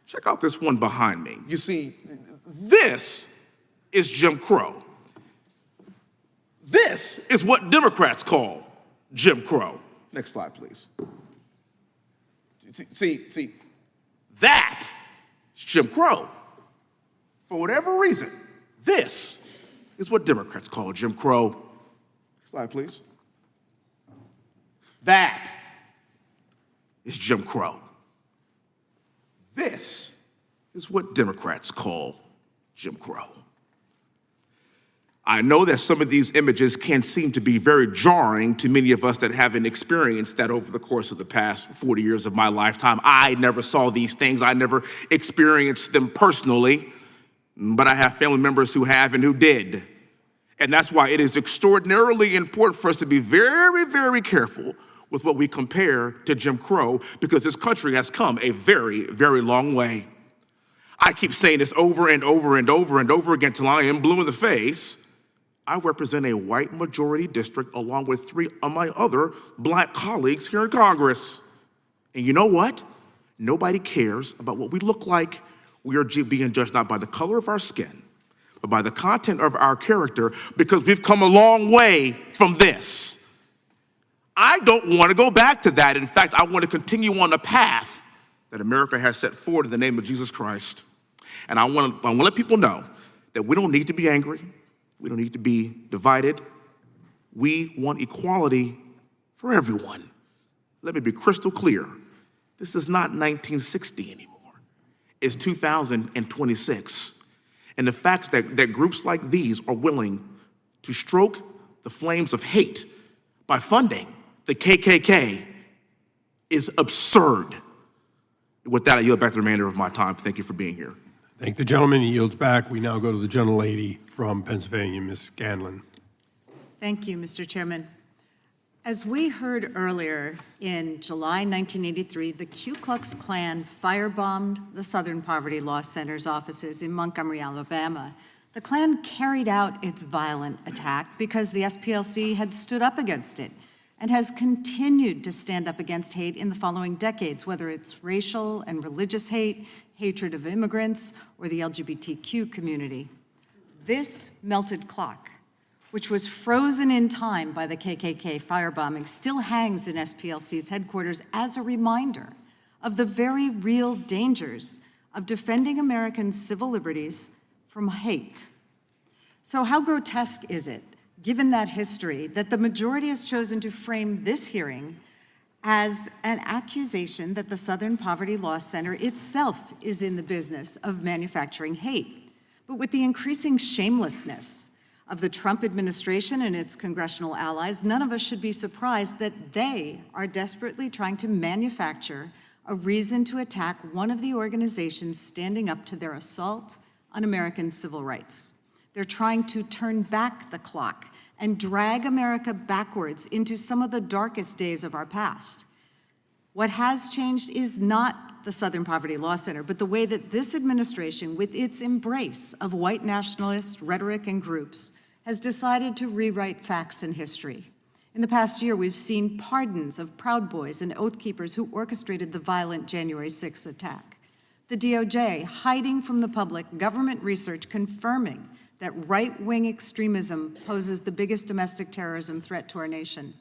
Check out this one behind me. You see, this is Jim Crow. This is what Democrats call Jim Crow. Next slide, please. See, that is Jim Crow. For whatever reason, this is what Democrats call Jim Crow. Next slide, please. That is Jim Crow. This is what Democrats call Jim Crow. I know that some of these images can seem to be very jarring to many of us that haven't experienced that over the course of the past 40 years of my lifetime. I never saw these things. I never experienced them personally, but I have family members who have and who did. And that's why it is extraordinarily important for us to be very, very careful with what we compare to Jim Crow, because this country has come a very, very long way. I keep saying this over and over and over and over again till I am blue in the face. I represent a white majority district along with 3 of my other black colleagues here in Congress. And you know what? Nobody cares about what we look like. We are being judged not by the color of our skin, but by the content of our character, because we've come a long way from this. I don't want to go back to that. In fact, I want to continue on the path that America has set forward in the name of Jesus Christ. And I want to let people know that we don't need to be angry. We don't need to be divided. We want equality for everyone. Let me be crystal clear. This is not 1960 anymore. It's 2026. And the fact that groups like these are willing to stoke the flames of hate by funding the KKK is absurd. With that, I yield back the remainder of my time. Thank you for being here. Thank the gentleman. He yields back. We now go to the gentlelady from Pennsylvania, Ms. Scanlon. Thank you, Mr. Chairman. As we heard earlier, in July 1983, the Ku Klux Klan firebombed the Southern Poverty Law Center's offices in Montgomery, Alabama. The Klan carried out its violent attack because the SPLC had stood up against it and has continued to stand up against hate in the following decades, whether it's racial and religious hate, hatred of immigrants, or the LGBTQ community. This melted clock, which was frozen in time by the KKK firebombing, still hangs in SPLC's headquarters as a reminder of the very real dangers of defending American civil liberties from hate. So how grotesque is it, given that history, that the majority has chosen to frame this hearing as an accusation that the Southern Poverty Law Center itself is in the business of manufacturing hate? But with the increasing shamelessness of the Trump administration and its congressional allies, none of us should be surprised that they are desperately trying to manufacture a reason to attack one of the organizations standing up to their assault on American civil rights. They're trying to turn back the clock and drag America backwards into some of the darkest days of our past. What has changed is not the Southern Poverty Law Center, but the way that this administration, with its embrace of white nationalist rhetoric and groups, has decided to rewrite facts and history. In the past year, we've seen pardons of Proud Boys and Oath Keepers who orchestrated the violent January 6th attack. The DOJ hiding from the public government research confirming that right-wing extremism poses the biggest domestic terrorism threat to our nation.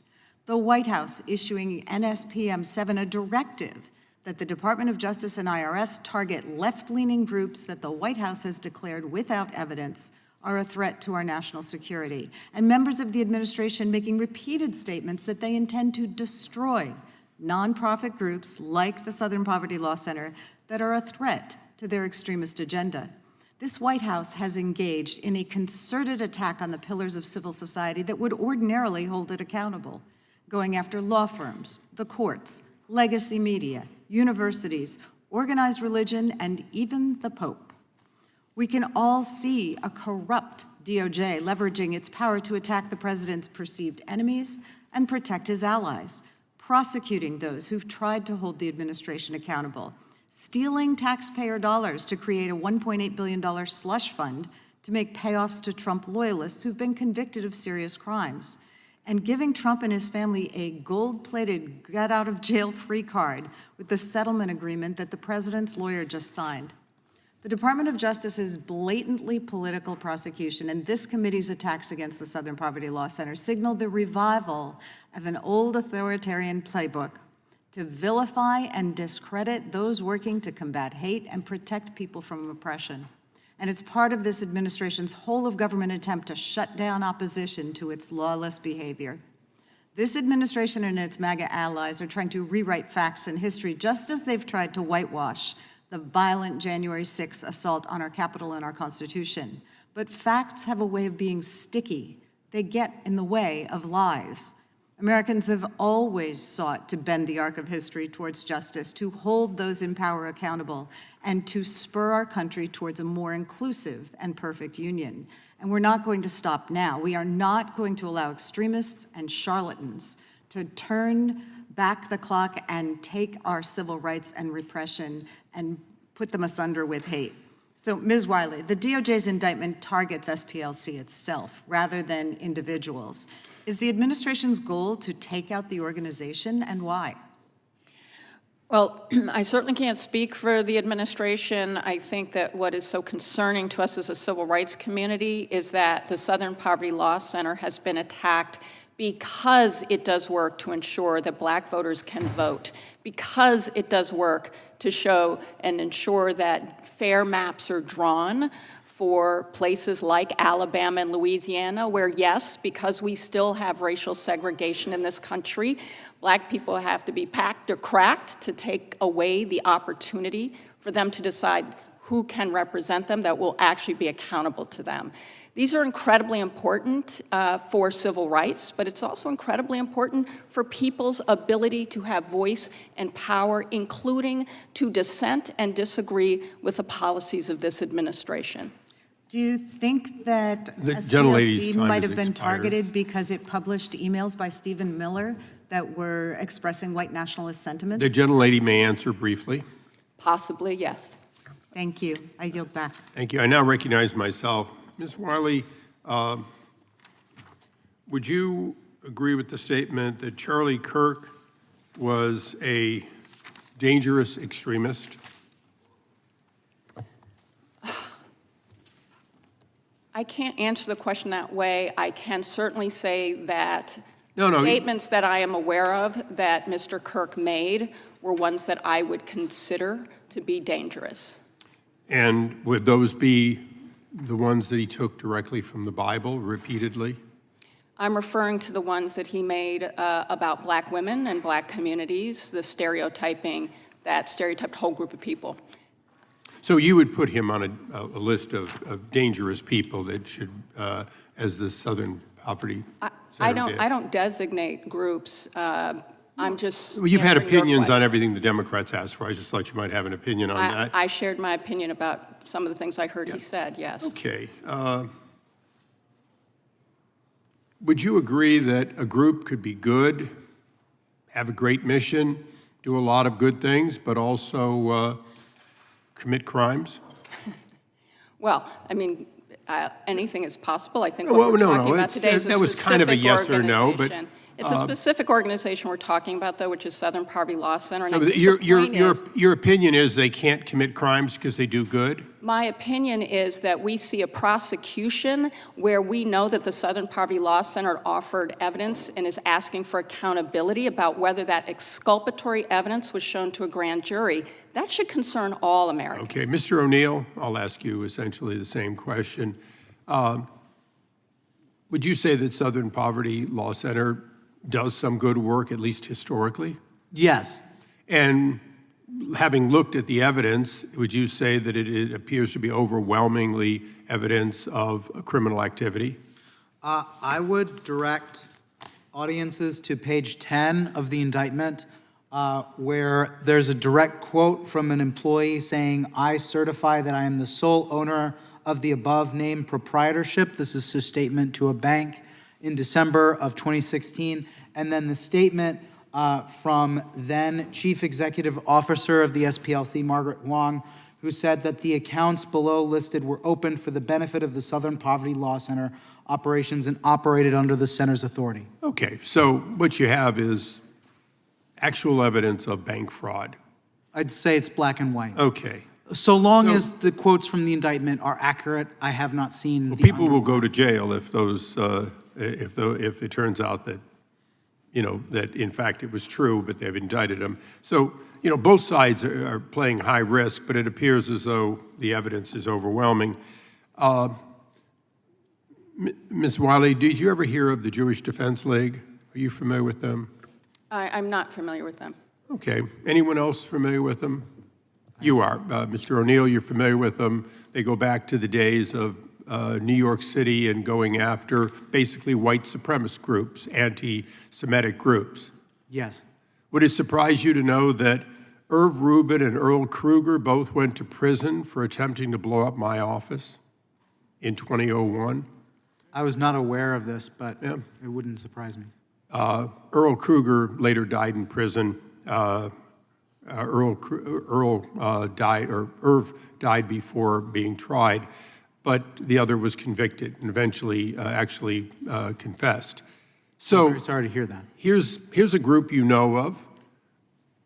The White House issuing NSPM 7 a directive that the Department of Justice and IRS target left-leaning groups that the White House has declared without evidence are a threat to our national security, and members of the administration making repeated statements that they intend to destroy nonprofit groups like the Southern Poverty Law Center that are a threat to their extremist agenda. This White House has engaged in a concerted attack on the pillars of civil society that would ordinarily hold it accountable, going after law firms, the courts, legacy media, universities, organized religion, and even the Pope. We can all see a corrupt DOJ leveraging its power to attack the president's perceived enemies and protect his allies, prosecuting those who've tried to hold the administration accountable, stealing taxpayer dollars to create a $1.8 billion slush fund to make payoffs to Trump loyalists who've been convicted of serious crimes, and giving Trump and his family a gold-plated get-out-of-jail-free card with the settlement agreement that the president's lawyer just signed. The Department of Justice's blatantly political prosecution and this committee's attacks against the Southern Poverty Law Center signaled the revival of an old authoritarian playbook to vilify and discredit those working to combat hate and protect people from oppression. And it's part of this administration's whole-of-government attempt to shut down opposition to its lawless behavior. This administration and its MAGA allies are trying to rewrite facts and history just as they've tried to whitewash the violent January 6th assault on our Capitol and our Constitution But facts have a way of being sticky. They get in the way of lies. Americans have always sought to bend the arc of history towards justice, to hold those in power accountable, and to spur our country towards a more inclusive and perfect union. And we're not going to stop now. We are not going to allow extremists and charlatans to turn back the clock and take our civil rights and repression and put them asunder with hate. So, Ms. Wiley, the DOJ's indictment targets SPLC itself rather than individuals. Is the administration's goal to take out the organization, and why? Well, I certainly can't speak for the administration. I think that what is so concerning to us as a civil rights community is that the Southern Poverty Law Center has been attacked because it does work to ensure that Black voters can vote, because it does work to show and ensure that fair maps are drawn for places like Alabama and Louisiana, where, yes, because we still have racial segregation in this country, Black people have to be packed or cracked to take away the opportunity for them to decide who can represent them that will actually be accountable to them. These are incredibly important for civil rights, but it's also incredibly important for people's ability to have voice and power, including to dissent and disagree with the policies of this administration. Do you think that The SPLC time might has have been expired. targeted because it published emails by Stephen Miller that were expressing white nationalist sentiments? The gentlelady may answer briefly. Possibly, yes. Thank you. I yield back. Thank you. I now recognize myself. Ms. Wiley, would you agree with the statement that Charlie Kirk was a dangerous extremist? I can't answer the question that way. I can certainly say that No. statements that I am aware of that Mr. Kirk made were ones that I would consider to be dangerous. And would those be the ones that he took directly from the Bible repeatedly? I'm referring to the ones that he made about Black women and Black communities, the stereotyping that stereotyped a whole group of people. So you would put him on a list of dangerous people that should, as the Southern Poverty Center did? I don't designate groups. I'm just Well, you've had answering your opinions on question. everything the Democrats asked for. I just thought you might have an opinion on that. I shared my opinion about some of the things I heard he said, yes. Okay. Would you agree that a group could be good, have a great mission, do a lot of good things, but also commit crimes? Well, I mean, anything is possible. I think what Well, we're no, talking about it's- today is a that was kind of a specific yes or no, but, organization. It's a specific organization we're talking about, though, which is Southern Poverty Law Center. And I So think your, the your, point your, is, your opinion is they can't commit crimes because they do good? my opinion is that we see a prosecution where we know that the Southern Poverty Law Center offered evidence and is asking for accountability about whether that exculpatory evidence was shown to a grand jury. That should concern all Americans. Okay, Mr. O'Neill, I'll ask you essentially the same question. Would you say that Southern Poverty Law Center does some good work, at least historically? Yes. And having looked at the evidence, would you say that it appears to be overwhelmingly evidence of criminal activity? I would direct audiences to page 10 of the indictment, where there's a direct quote from an employee saying, "I certify that I am the sole owner of the above-named proprietorship." This is a statement to a bank in December of 2016. And then the statement from then Chief Executive Officer of the SPLC, Margaret Wong, who said that the accounts below listed were open for the benefit of the Southern Poverty Law Center operations and operated under the center's authority. Okay, so what you have is actual evidence of bank fraud. I'd say it's black and white. Okay. So long as the quotes from the indictment are accurate, I have not seen the People will go to jail if those, if it turns out that, you know, that in fact it was true, but they've indicted them. So, you know, both sides are playing high risk, but it appears as though the evidence is overwhelming. Ms. Wiley, did you ever hear of the Jewish Defense League? Are you familiar with them? I'm not familiar with them. Okay. Anyone else familiar with them? You are. Mr. O'Neill, you're familiar with them. They go back to the days of New York City and going after basically white supremacist groups, anti-Semitic groups. Yes. Would it surprise you to know that Irv Rubin and Earl Kruger both went to prison for attempting to blow up my office in 2001? I was not aware of this, but it wouldn't surprise me. Earl Kruger later died in prison. Irv died before being tried, but the other was convicted and eventually actually confessed. So I'm very sorry to hear that. Here's a group you know of.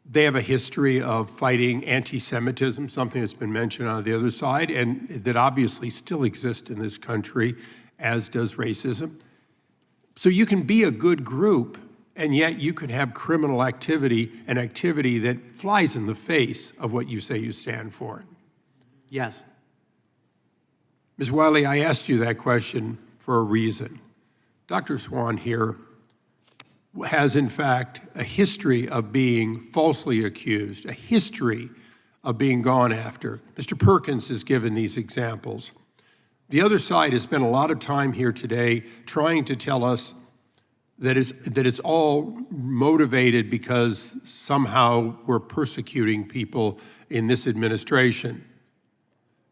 They have a history of fighting anti-Semitism, something that's been mentioned on the other side, and that obviously still exists in this country, as does racism. So you can be a good group, and yet you could have criminal activity, an activity that flies in the face of what you say you stand for. Yes. Ms. Wiley, I asked you that question for a reason. Dr. Swan here has, in fact, a history of being falsely accused, a history of being gone after. Mr. Perkins has given these examples. The other side has spent a lot of time here today trying to tell us that it's all motivated because somehow we're persecuting people in this administration.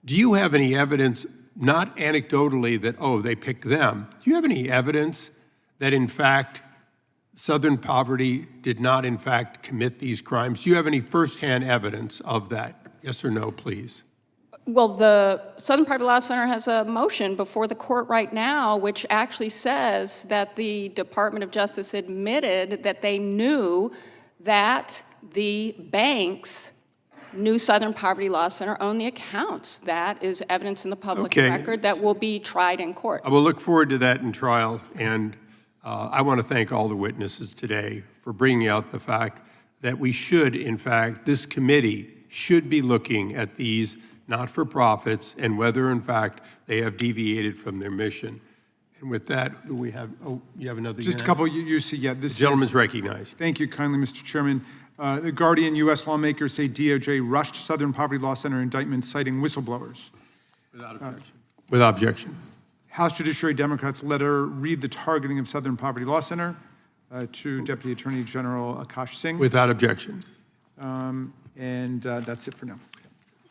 Do you have any evidence, not anecdotally that, oh, they picked them, do you have any evidence that, in fact, Southern Poverty did not, in fact, commit these crimes? Do you have any firsthand evidence of that? Yes or no, please? Well, the Southern Poverty Law Center has a motion before the court right now, which actually says that the Department of Justice admitted that they knew that the banks knew Southern Poverty Law Center owned the accounts. That is evidence in the public record that will be tried in court. I will look forward to that in trial, and I want to thank all the witnesses today for bringing out the fact that we should, in fact, this committee should be looking at these not-for-profits and whether, in fact, they have deviated from their mission. And with that, do we have, oh, you have another? Just a couple you see, yeah. This the gentleman's recognized. Thank you kindly, Mr. Chairman. The Guardian, U.S. lawmakers say DOJ rushed Southern Poverty Law Center indictment citing whistleblowers. Without objection. Without objection. House Judiciary Democrats letter read the targeting of Southern Poverty Law Center to Deputy Attorney General Akash Singh. Without objection. And that's it for now.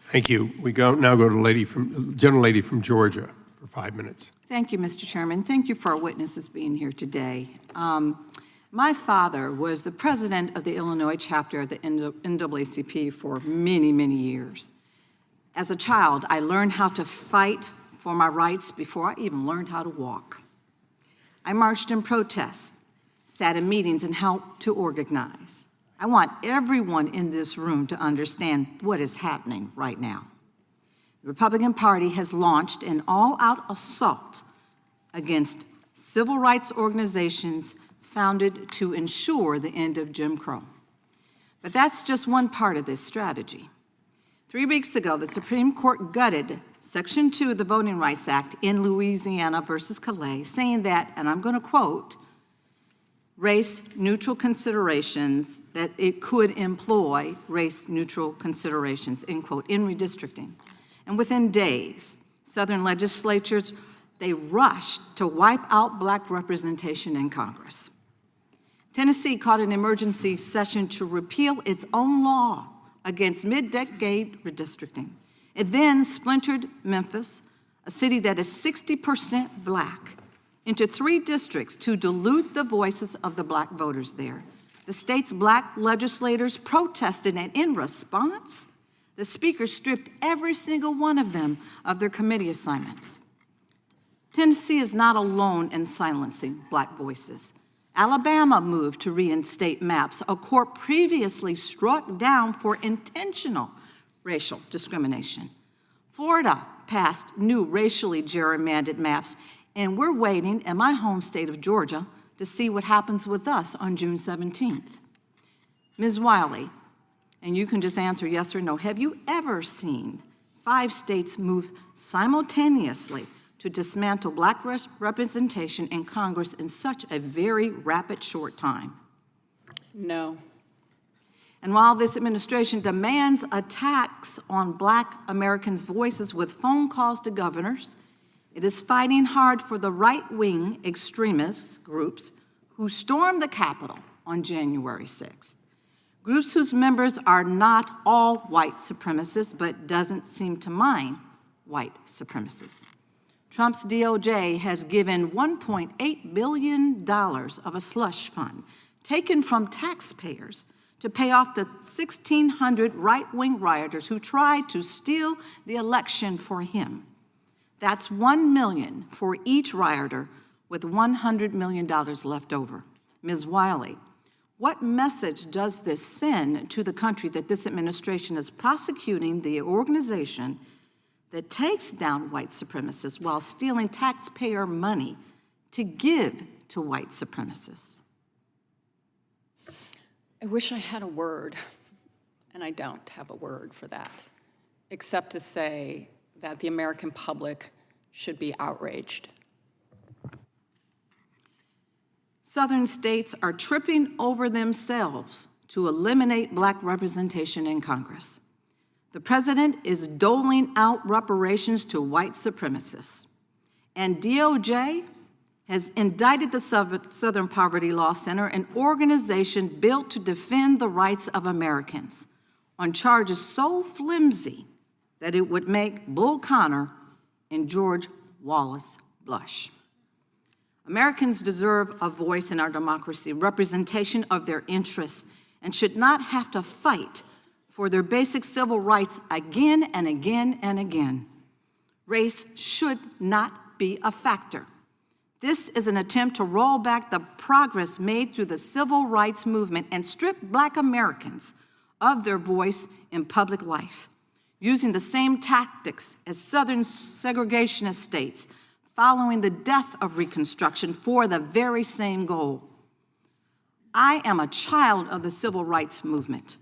Thank you. We now go to gentlelady from Georgia for 5 minutes. Thank you, Mr. Chairman. Thank you for our witnesses being here today. My father was the president of the Illinois chapter of the NAACP for many, many years. As a child, I learned how to fight for my rights before I even learned how to walk. I marched in protests, sat in meetings, and helped to organize. I want everyone in this room to understand what is happening right now. The Republican Party has launched an all-out assault against civil rights organizations founded to ensure the end of Jim Crow. But that's just one part of this strategy. 3 weeks ago, the Supreme Court gutted Section 2 of the Voting Rights Act in Louisiana versus Calais, saying that, and I'm going to quote, race-neutral considerations, that it could employ race-neutral considerations, end quote, in redistricting. And within days, Southern legislatures, they rushed to wipe out Black representation in Congress. Tennessee called an emergency session to repeal its own law against mid-decade redistricting. It then splintered Memphis, a city that is 60% Black, into 3 districts to dilute the voices of the Black voters there. The state's Black legislators protested, and in response, the Speaker stripped every single one of them of their committee assignments. Tennessee is not alone in silencing Black voices. Alabama moved to reinstate maps a court previously struck down for intentional racial discrimination. Florida passed new racially gerrymandered maps, and we're waiting in my home state of Georgia to see what happens with us on June 17th. Ms. Wiley, and you can just answer yes or no, have you ever seen 5 states move simultaneously to dismantle Black representation in Congress in such a very rapid, short time? No. And while this administration demands attacks on Black Americans' voices with phone calls to governors, It is fighting hard for the right-wing extremist groups who stormed the Capitol on January 6th. Groups whose members are not all white supremacists, but doesn't seem to mind white supremacists. Trump's DOJ has given $1.8 billion of a slush fund taken from taxpayers to pay off the 1,600 right-wing rioters who tried to steal the election for him. That's $1 million for each rioter, with $100 million left over. Ms. Wiley, what message does this send to the country that this administration is prosecuting the organization that takes down white supremacists while stealing taxpayer money to give to white supremacists? I wish I had a word, and I don't have a word for that, except to say that the American public should be outraged. Southern states are tripping over themselves to eliminate Black representation in Congress. The president is doling out reparations to white supremacists, and DOJ has indicted the Southern Poverty Law Center, an organization built to defend the rights of Americans, on charges so flimsy that it would make Bull Connor and George Wallace blush. Americans deserve a voice in our democracy, representation of their interests, and should not have to fight for their basic civil rights again and again and again. Race should not be a factor. This is an attempt to roll back the progress made through the civil rights movement and strip Black Americans of their voice in public life, using the same tactics as Southern segregationist states following the death of Reconstruction for the very same goal. I am a child of the civil rights movement.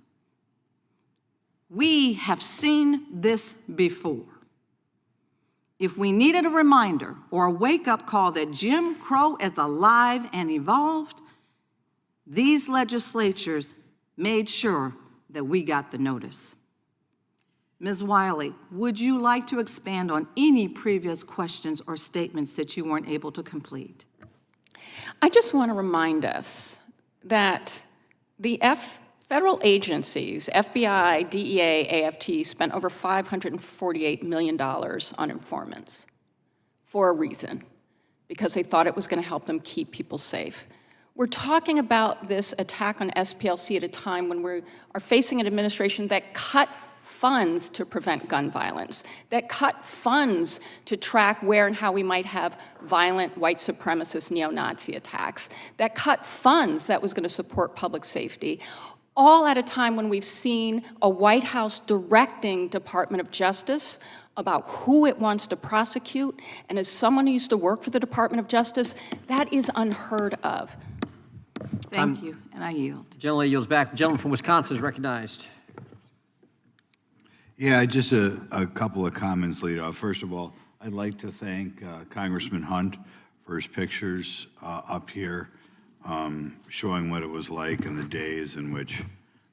We have seen this before. If we needed a reminder or a wake-up call that Jim Crow is alive and evolved, these legislatures made sure that we got the notice. Ms. Wiley, would you like to expand on any previous questions or statements that you weren't able to complete? I just want to remind us that the federal agencies, FBI, DEA, AFT, spent over $548 million on informants for a reason, because they thought it was going to help them keep people safe. We're talking about this attack on SPLC at a time when we are facing an administration that cut funds to prevent gun violence, that cut funds to track where and how we might have violent white supremacist neo-Nazi attacks, that cut funds that was going to support public safety, all at a time when we've seen a White House directing Department of Justice about who it wants to prosecute. And as someone who used to work for the Department of Justice, that is unheard of. Thank you, and I yield. The gentleman yields back. The gentleman from Wisconsin is recognized. Yeah, just a couple of comments lead off. First of all, I'd like to thank Congressman Hunt for his pictures up here, showing what it was like in the days in which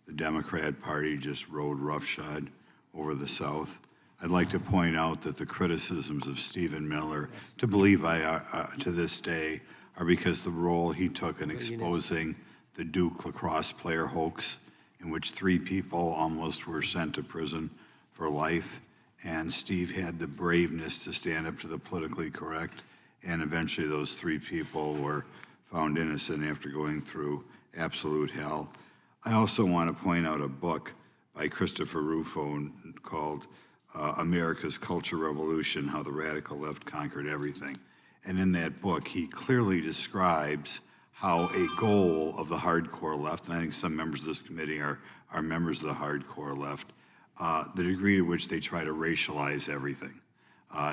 the Democrat Party just rode roughshod over the South. I'd like to point out that the criticisms of Stephen Miller, to believe to this day, are because the role he took in exposing the Duke lacrosse player hoax, in which 3 people almost were sent to prison for life, and Steve had the braveness to stand up to the politically correct, and eventually those 3 people were found innocent after going through absolute hell. I also want to point out a book by Christopher Rufo called America's Culture Revolution, How the Radical Left Conquered Everything. And in that book, he clearly describes how a goal of the hardcore left, and I think some members of this committee are members of the hardcore left, the degree to which they try to racialize everything,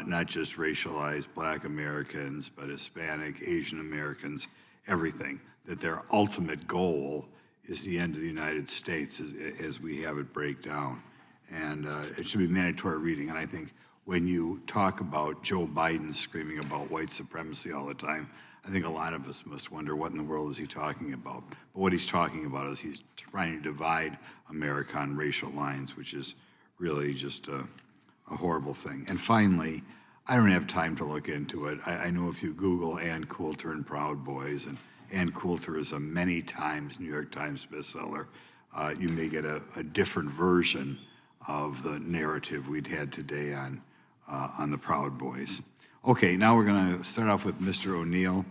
not just racialize Black Americans, but Hispanic, Asian Americans, everything, that their ultimate goal is the end of the United States as we have it break down. And it should be mandatory reading. And I think when you talk about Joe Biden screaming about white supremacy all the time, I think a lot of us must wonder, what in the world is he talking about? But what he's talking about is he's trying to divide America on racial lines, which is really just a horrible thing. And finally, I don't have time to look into it. I know if you Google Ann Coulter and Proud Boys, and Ann Coulter is a many times New York Times bestseller, you may get a different version of the narrative we'd had today on the Proud Boys. Okay, now we're going to start off with Mr. O'Neill.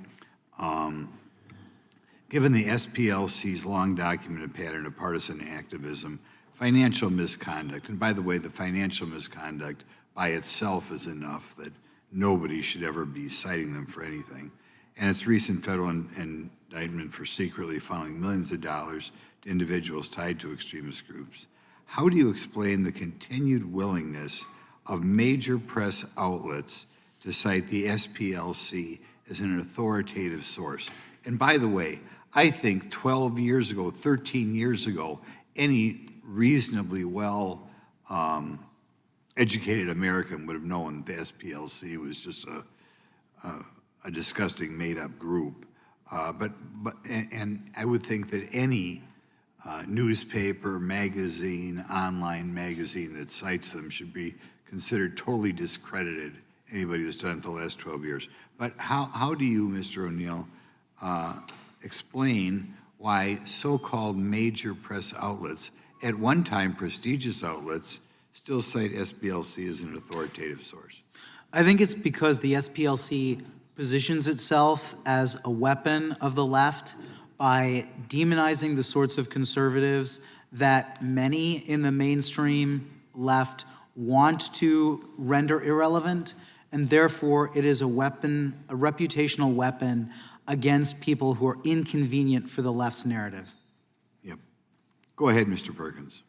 Given the SPLC's long documented pattern of partisan activism, financial misconduct, and by the way, the financial misconduct by itself is enough that nobody should ever be citing them for anything, and its recent federal indictment for secretly funneling millions of dollars to individuals tied to extremist groups, how do you explain the continued willingness of major press outlets to cite the SPLC as an authoritative source? And by the way, I think 12 years ago, 13 years ago, any reasonably well educated American would have known that the SPLC was just a disgusting made-up group. And I would think that any newspaper, magazine, online magazine that cites them should be considered totally discredited, anybody who's done it the last 12 years. But how do you, Mr. O'Neill, explain why so-called major press outlets, at one time prestigious outlets, still cite SPLC as an authoritative source? I think it's because the SPLC positions itself as a weapon of the left by demonizing the sorts of conservatives that many in the mainstream left want to render irrelevant, and therefore it is a weapon, a reputational weapon against people who are inconvenient for the left's narrative. Yep. Go ahead, Mr. Perkins.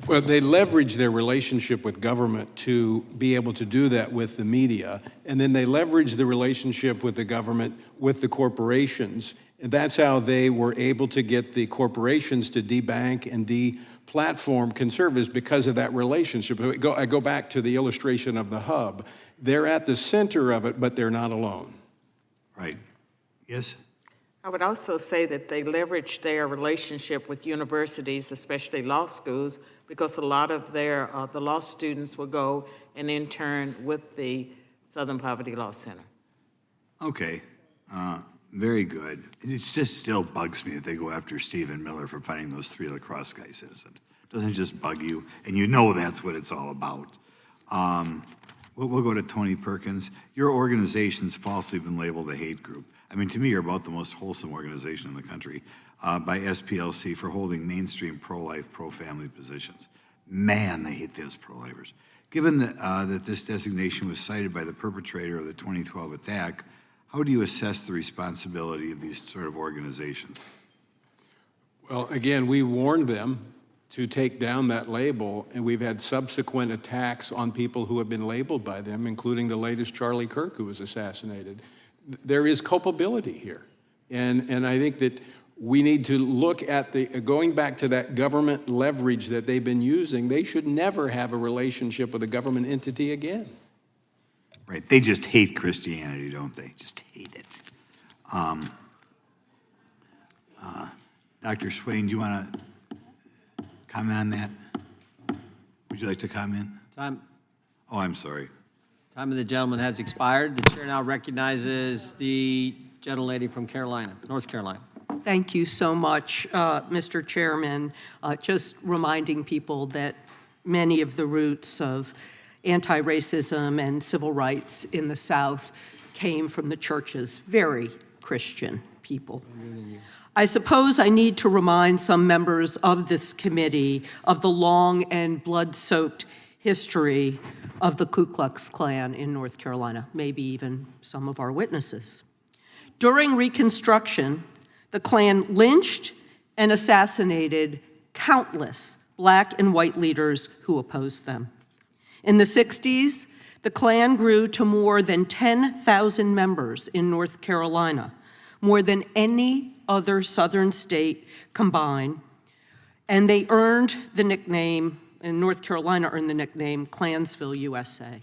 Well, they leverage their relationship with government to be able to do that with the media, and then they leverage the relationship with the government with the corporations, and that's how they were able to get the corporations to debank and de-platform conservatives because of that relationship. I go back to the illustration of the hub. They're at the center of it, but they're not alone. Right. Yes? I would also say that they leverage their relationship with universities, especially law schools, because a lot of their the law students will go and intern with the Southern Poverty Law Center. Okay. Very good. It just still bugs me that they go after Stephen Miller for finding those 3 lacrosse guys innocent. Doesn't it just bug you? And you know that's what it's all about. We'll go to Tony Perkins. Your organization's falsely been labeled a hate group. I mean, to me, you're about the most wholesome organization in the country by SPLC for holding mainstream pro-life, pro-family positions. Man, they hate those pro-lifers. Given that this designation was cited by the perpetrator of the 2012 attack, how do you assess the responsibility of these sort of organizations? Well, again, we warned them to take down that label, and we've had subsequent attacks on people who have been labeled by them, including the latest Charlie Kirk, who was assassinated. There is culpability here, and I think that we need to look at going back to that government leverage that they've been using. They should never have a relationship with a government entity again. Right, they just hate Christianity, don't they? Just hate it. Dr. Swain, do you want to comment on that? Would you like to comment? Time. Oh, I'm sorry. Time of the gentleman has expired. The chair now recognizes the gentlelady from Carolina, North Carolina. Thank you so much, Mr. Chairman. Just reminding people that many of the roots of anti-racism and civil rights in the South came from the churches, very Christian people. I suppose I need to remind some members of this committee of the long and blood-soaked history of the Ku Klux Klan in North Carolina, maybe even some of our witnesses. During Reconstruction, the Klan lynched and assassinated countless Black and white leaders who opposed them. In the 60s, the Klan grew to more than 10,000 members in North Carolina, more than any other Southern state combined, and they earned the nickname, and North Carolina earned the nickname Klansville, USA.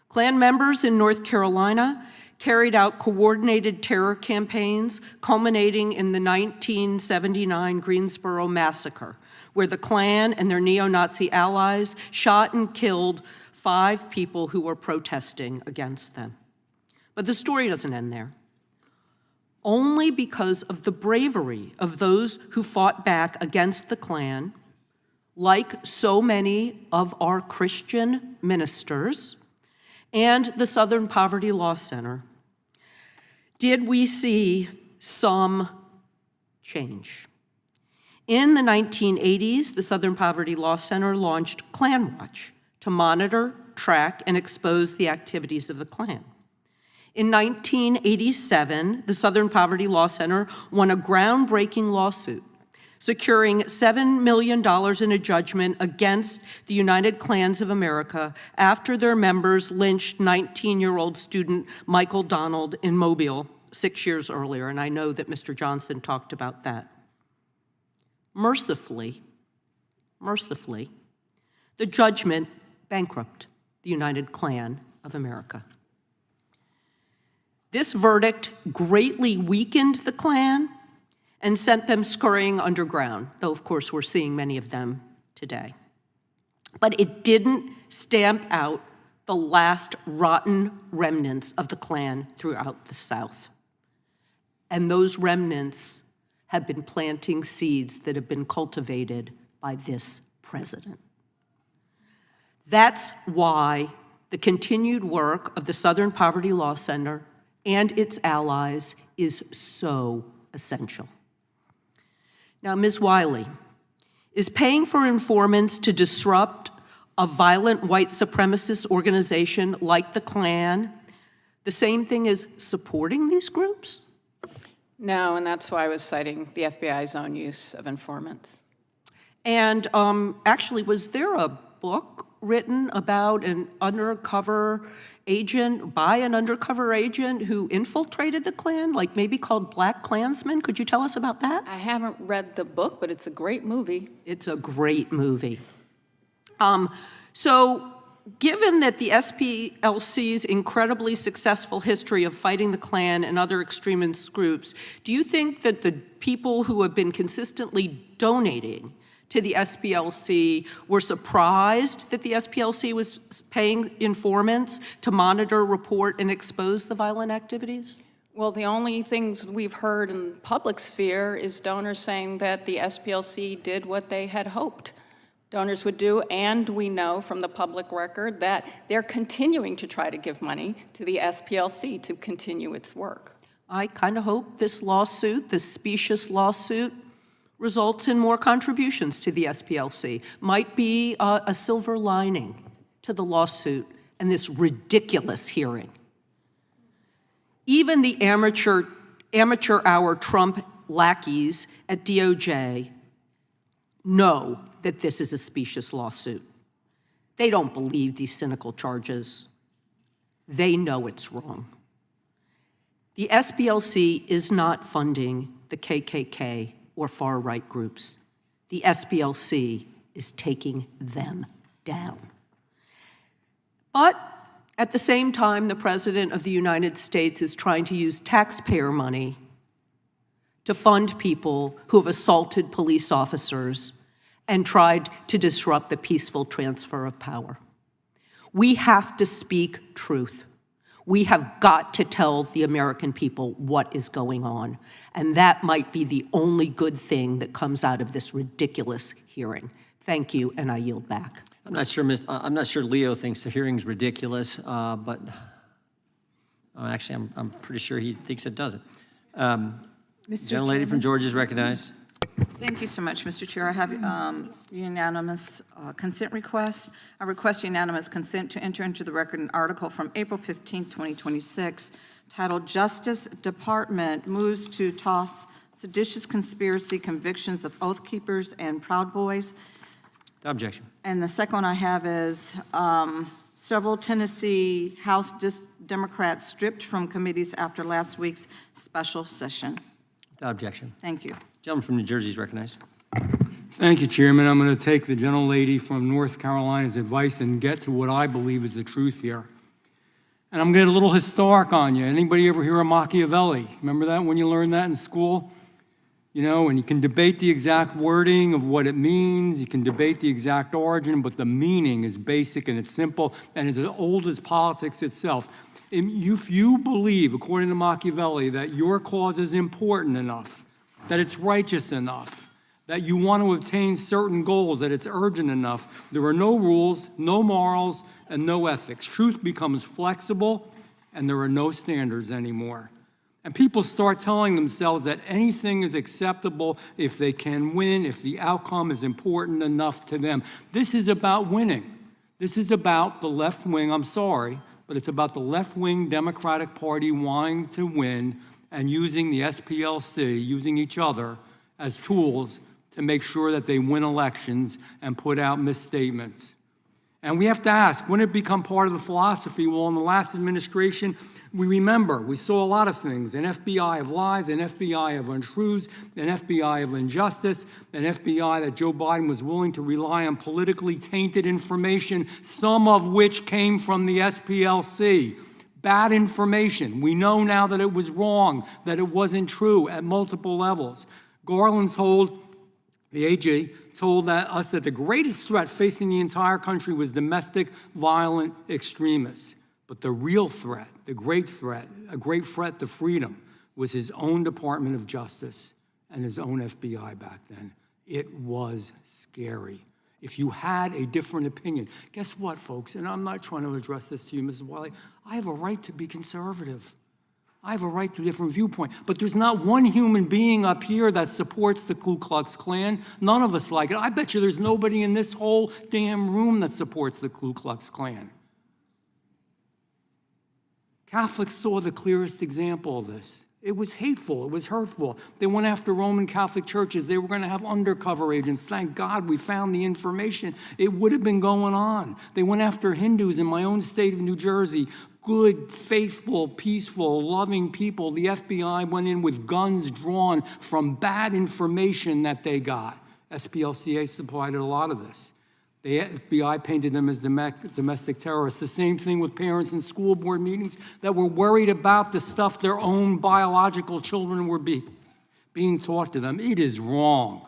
Klan members in North Carolina carried out coordinated terror campaigns culminating in the 1979 Greensboro Massacre, where the Klan and their neo-Nazi allies shot and killed 5 people who were protesting against them. But the story doesn't end there. Only because of the bravery of those who fought back against the Klan, like so many of our Christian ministers and the Southern Poverty Law Center, did we see some change. In the 1980s, the Southern Poverty Law Center launched Klan Watch to monitor, track, and expose the activities of the Klan. In 1987, the Southern Poverty Law Center won a groundbreaking lawsuit, securing $7 million in a judgment against the United Klans of America after their members lynched 19-year-old student Michael Donald in Mobile 6 years earlier, and I know that Mr. Johnson talked about that. Mercifully, the judgment bankrupted the United Klan of America. This verdict greatly weakened the Klan and sent them scurrying underground, though of course we're seeing many of them today. But it didn't stamp out the last rotten remnants of the Klan throughout the South. And those remnants have been planting seeds that have been cultivated by this president. That's why the continued work of the Southern Poverty Law Center and its allies is so essential. Now, Ms. Wiley, is paying for informants to disrupt a violent white supremacist organization like the Klan the same thing as supporting these groups? No, and that's why I was citing the FBI's own use of informants. And actually, was there a book written about an undercover agent, by an undercover agent who infiltrated the Klan, like maybe called Black Klansman? Could you tell us about that? I haven't read the book, but it's a great movie. It's a great movie. So given that the SPLC's incredibly successful history of fighting the Klan and other extremist groups, do you think that the people who have been consistently donating to the SPLC were surprised that the SPLC was paying informants to monitor, report, and expose the violent activities? Well, the only things we've heard in the public sphere is donors saying that the SPLC did what they had hoped donors would do, and we know from the public record that they're continuing to try to give money to the SPLC to continue its work. I kind of hope this lawsuit, this specious lawsuit, results in more contributions to the SPLC. Might be a silver lining to the lawsuit and this ridiculous hearing. Even the amateur hour Trump lackeys at DOJ know that this is a specious lawsuit. They don't believe these cynical charges. They know it's wrong. The SPLC is not funding the KKK or far-right groups. The SPLC is taking them down. But at the same time, the President of the United States is trying to use taxpayer money to fund people who have assaulted police officers and tried to disrupt the peaceful transfer of power. We have to speak truth. We have got to tell the American people what is going on, and that might be the only good thing that comes out of this ridiculous hearing. Thank you, and I yield back. I'm not sure Leo thinks the hearing's ridiculous, but actually, I'm pretty sure he thinks it doesn't. Gentlelady from Georgia is recognized. Thank you so much, Mr. Chair. I have unanimous consent request. I request unanimous consent to enter into the record an article from April 15, 2026, titled Justice Department Moves to Toss Seditious Conspiracy Convictions of Oath Keepers and Proud Boys. The objection. And the second one I have is several Tennessee House Democrats stripped from committees after last week's special session. The objection. Thank you. Gentleman from New Jersey is recognized. Thank you, Chairman. I'm going to take the gentlelady from North Carolina's advice and get to what I believe is the truth here. And I'm going to get a little historic on you. Anybody ever hear of Machiavelli? Remember that when you learned that in school? You know, and you can debate the exact wording of what it means, you can debate the exact origin, but the meaning is basic and it's simple and it's as old as politics itself. If you believe, according to Machiavelli, that your cause is important enough, that it's righteous enough, that you want to obtain certain goals, that it's urgent enough, there are no rules, no morals, and no ethics. Truth becomes flexible, and there are no standards anymore. And people start telling themselves that anything is acceptable if they can win, if the outcome is important enough to them. This is about winning. This is about the left wing, I'm sorry, but it's about the left-wing Democratic Party wanting to win and using the SPLC, using each other as tools to make sure that they win elections and put out misstatements. And we have to ask, when it become part of the philosophy? Well, in the last administration, we saw a lot of things, an FBI of lies, an FBI of untruths, an FBI of injustice, an FBI that Joe Biden was willing to rely on politically tainted information, some of which came from the SPLC. Bad information. We know now that it was wrong, that it wasn't true at multiple levels. The AG told us that the greatest threat facing the entire country was domestic violent extremists. But the real threat, the great threat, a great threat to freedom, was his own Department of Justice and his own FBI back then. It was scary. If you had a different opinion, guess what, folks? And I'm not trying to address this to you, Mrs. Wiley. I have a right to be conservative. I have a right to a different viewpoint. But there's not one human being up here that supports the Ku Klux Klan. None of us like it. I bet you there's nobody in this whole damn room that supports the Ku Klux Klan. Catholics saw the clearest example of this. It was hateful. It was hurtful. They went after Roman Catholic churches. They were going to have undercover agents. Thank God we found the information. It would have been going on. They went after Hindus in my own state of New Jersey. Good, faithful, peaceful, loving people. The FBI went in with guns drawn from bad information that they got. SPLCA supplied a lot of this. The FBI painted them as domestic terrorists. The same thing with parents in school board meetings that were worried about the stuff their own biological children were being taught to them. It is wrong.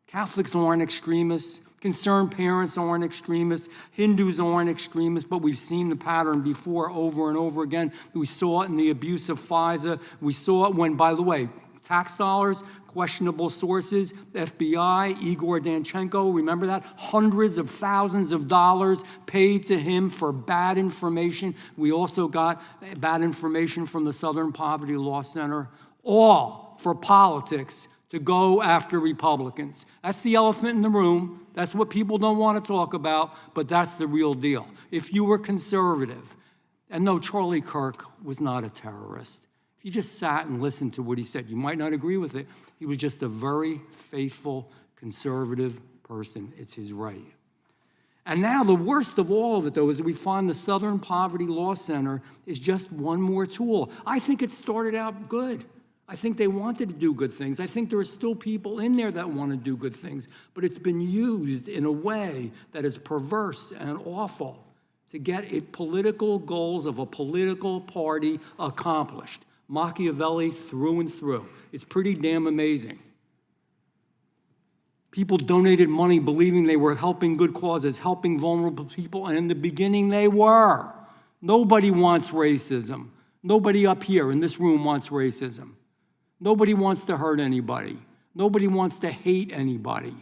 Catholics aren't extremists. Concerned parents aren't extremists. Hindus aren't extremists, but we've seen the pattern before over and over again. We saw it in the abuse of FISA. We saw it when, by the way, tax dollars, questionable sources, FBI, Igor Danchenko, remember that? Hundreds of thousands of dollars paid to him for bad information. We also got bad information from the Southern Poverty Law Center, all for politics to go after Republicans. That's the elephant in the room. That's what people don't want to talk about, but that's the real deal. If you were conservative, and no, Charlie Kirk was not a terrorist. If you just sat and listened to what he said, you might not agree with it. He was just a very faithful, conservative person. It's his right. And now the worst of all of it, though, is that we find the Southern Poverty Law Center is just one more tool. I think it started out good. I think they wanted to do good things. I think there are still people in there that want to do good things, but it's been used in a way that is perverse and awful to get political goals of a political party accomplished. Machiavelli through and through. It's pretty damn amazing. People donated money believing they were helping good causes, helping vulnerable people, and in the beginning they were. Nobody wants racism. Nobody up here in this room wants racism. Nobody wants to hurt anybody. Nobody wants to hate anybody.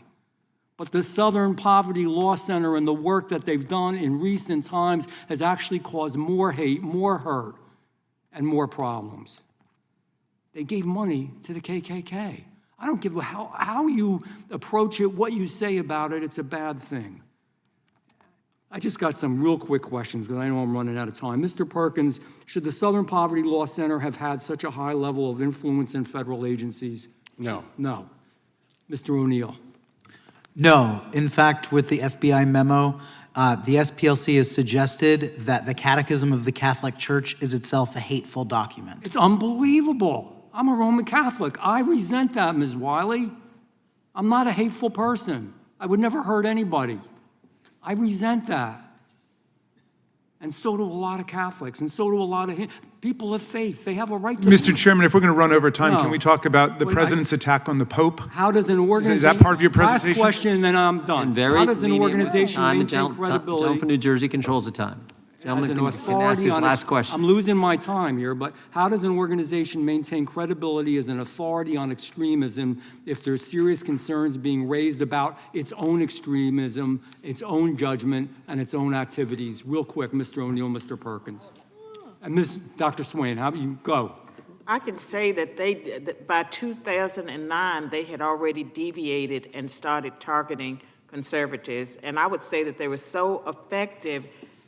But the Southern Poverty Law Center and the work that they've done in recent times has actually caused more hate, more hurt, and more problems. They gave money to the KKK. I don't give a how you approach it, what you say about it, it's a bad thing. I just got some real quick questions because I know I'm running out of time. Mr. Perkins, should the Southern Poverty Law Center have had such a high level of influence in federal agencies? No. No. Mr. O'Neill? No. In fact, with the FBI memo, the SPLC has suggested that the Catechism of the Catholic Church is itself a hateful document. It's unbelievable. I'm a Roman Catholic. I resent that, Ms. Wiley. I'm not a hateful person. I would never hurt anybody. I resent that. And so do a lot of Catholics, and so do a lot of people of faith. They have a right to. Mr. Chairman, if we're going to run over time, No. can we talk about the Wait, president's attack on the Pope? How does an organization? Is that part of your presentation? Last question, then I'm done. How does an organization maintain Gentleman credibility? from New Jersey controls the time. Gentleman as an can ask authority his on last question. I'm losing my time here, but how does an organization maintain credibility as an authority on extremism if there's serious concerns being raised about its own extremism, its own judgment, and its own activities? Real quick, Mr. O'Neill, Mr. Perkins. And Dr. Swain, how about you go? I can say that that by 2009, they had already deviated and started targeting conservatives. And I would say that they were so effective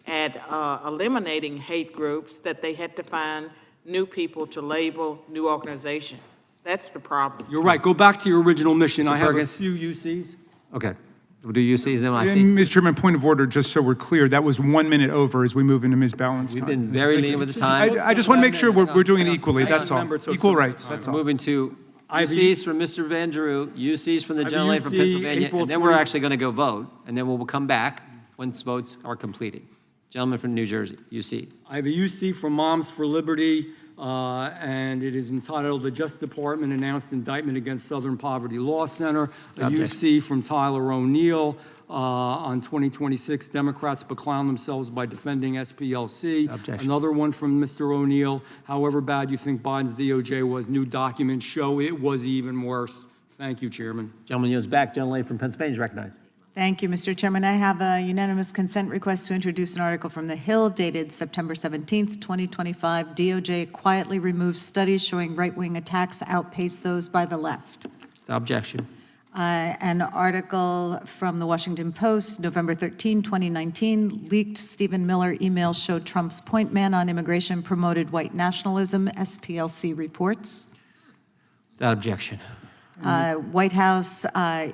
at eliminating hate groups that they had to find new people to label new organizations. That's the problem. You're right. Go back to your original mission. Mr. I have a Perkins? few UCs. Okay. We'll do UCs then. I And think Mr. Chairman, point of order, just so we're clear, that was 1 minute over as we move into Ms. Balance time. we've been very lenient with the time. I just want to make sure we're doing it equally, that's all. Equal rights, that's all. Moving to Ivy. UCs from Mr. Van Drew, UCs from the I have a gentleman from UC, Pennsylvania, April and then we're 20 actually going to go vote, and then we'll come back once votes are completed. Gentleman from New Jersey, UC. I have a UC from Moms for Liberty, and it is entitled "The Justice Department Announced Indictment Against Southern Poverty Law Center." A UC from Tyler O'Neill on 2026, Democrats beclown themselves by defending SPLC. Objection. Another one from Mr. O'Neill. However bad you think Biden's DOJ was, new documents show it was even worse. Thank you, Chairman. Gentleman yields back. Gentleman from Pennsylvania is recognized. Thank you, Mr. Chairman. I have a unanimous consent request to introduce an article from the Hill dated September 17th, 2025. DOJ quietly removes studies showing right-wing attacks outpace those by the left. Objection. An article from the Washington Post, November 13, 2019, leaked Stephen Miller emails showed Trump's point man on immigration promoted white nationalism, SPLC reports. Without objection. White House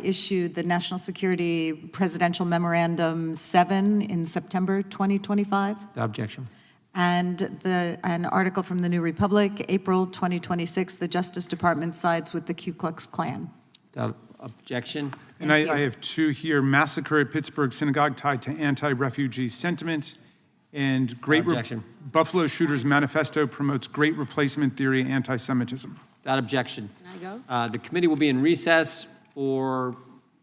issued the National Security Presidential Memorandum 7 in September 2025. Without objection. And an article from the New Republic, April 2026, the Justice Department sides with the Ku Klux Klan. Without objection. And I have two here. Massacre at Pittsburgh Synagogue tied to anti-refugee sentiment. And Objection. Buffalo Shooters Manifesto promotes great replacement theory anti-Semitism. Without objection. Can I go? The committee will be in recess for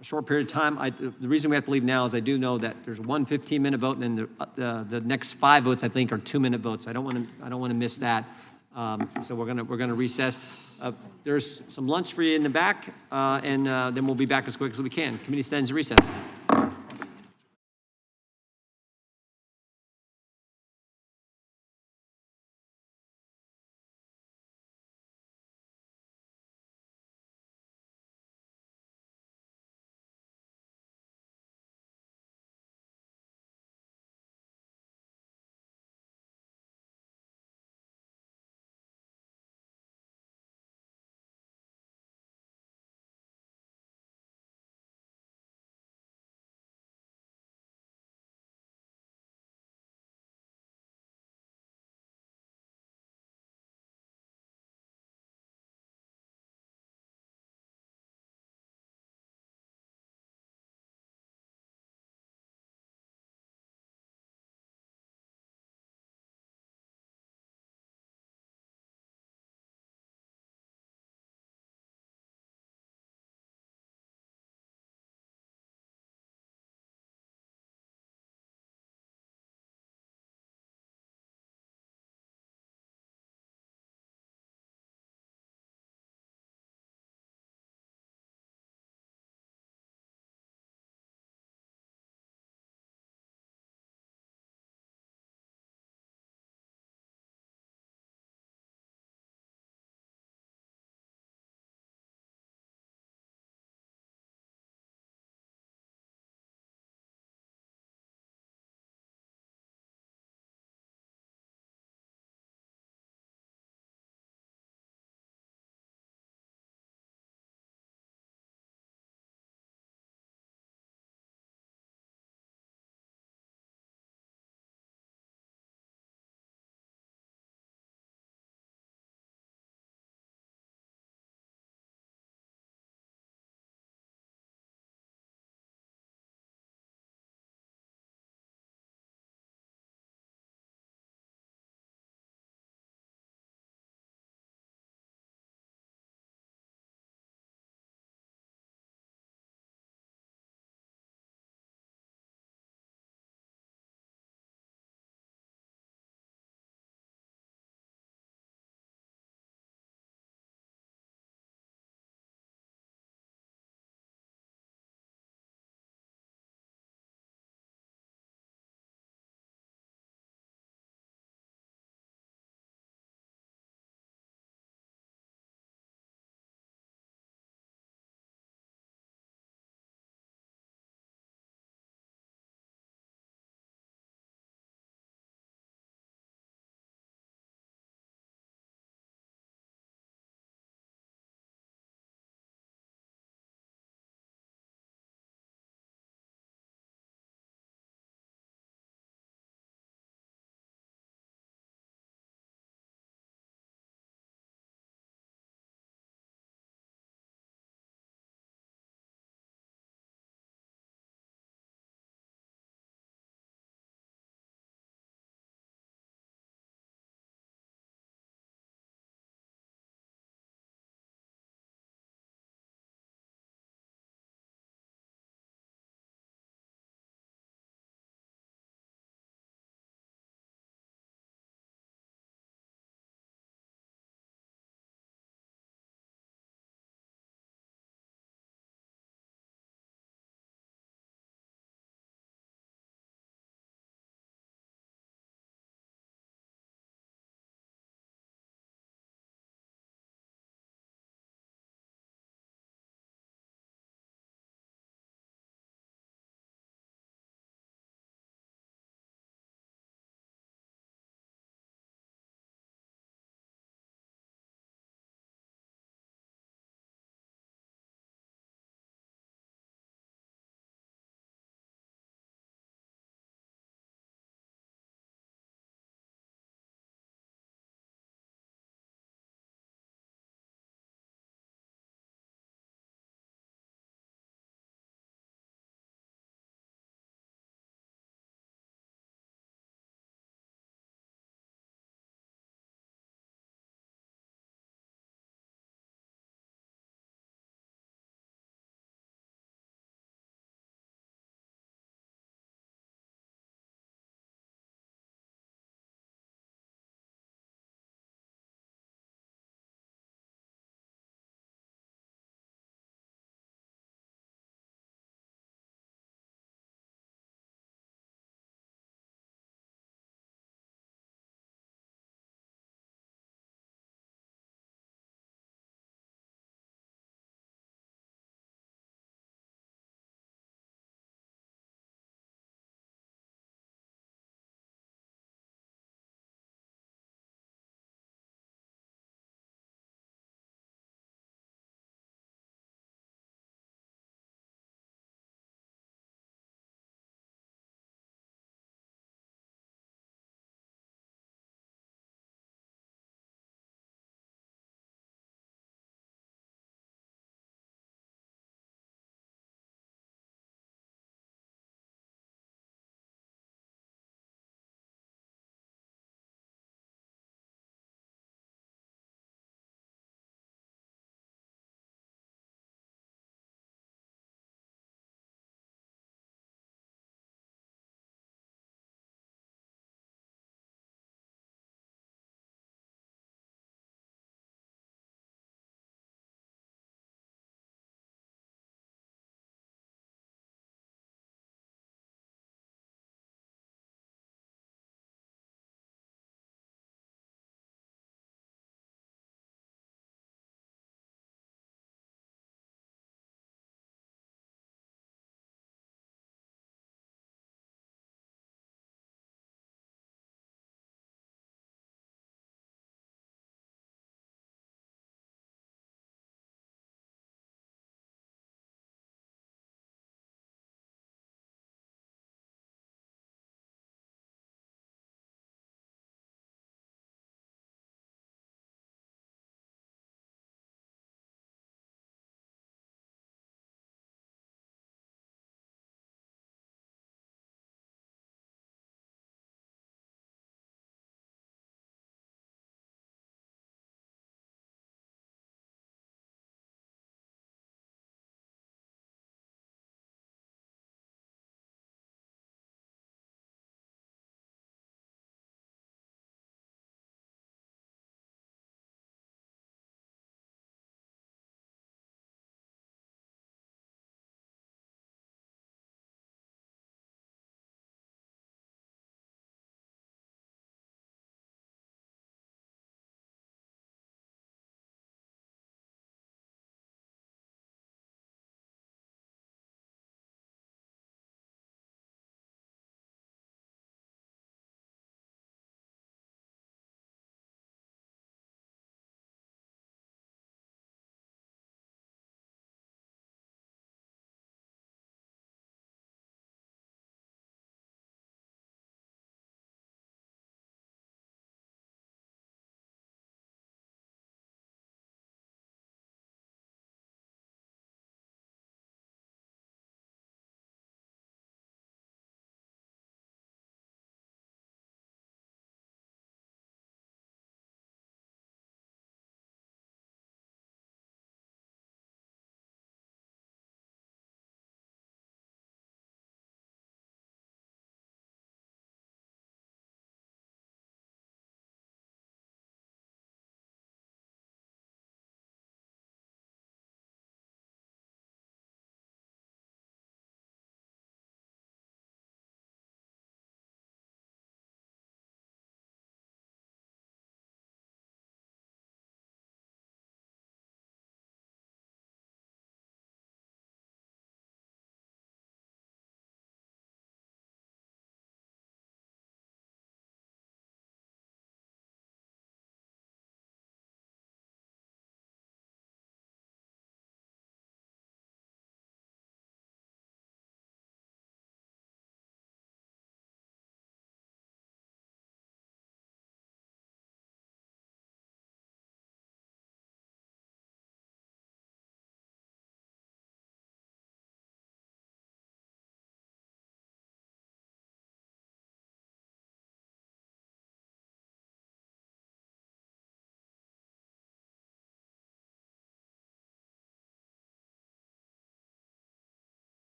a short period of time. The reason we have to leave now is I do know that there's one 15-minute vote, and then the next 5 votes I think are 2-minute votes. I don't want to miss that. So we're gonna recess. There's some lunch for you in the back, and then we'll be back as quick as we can. Committee stands in recess.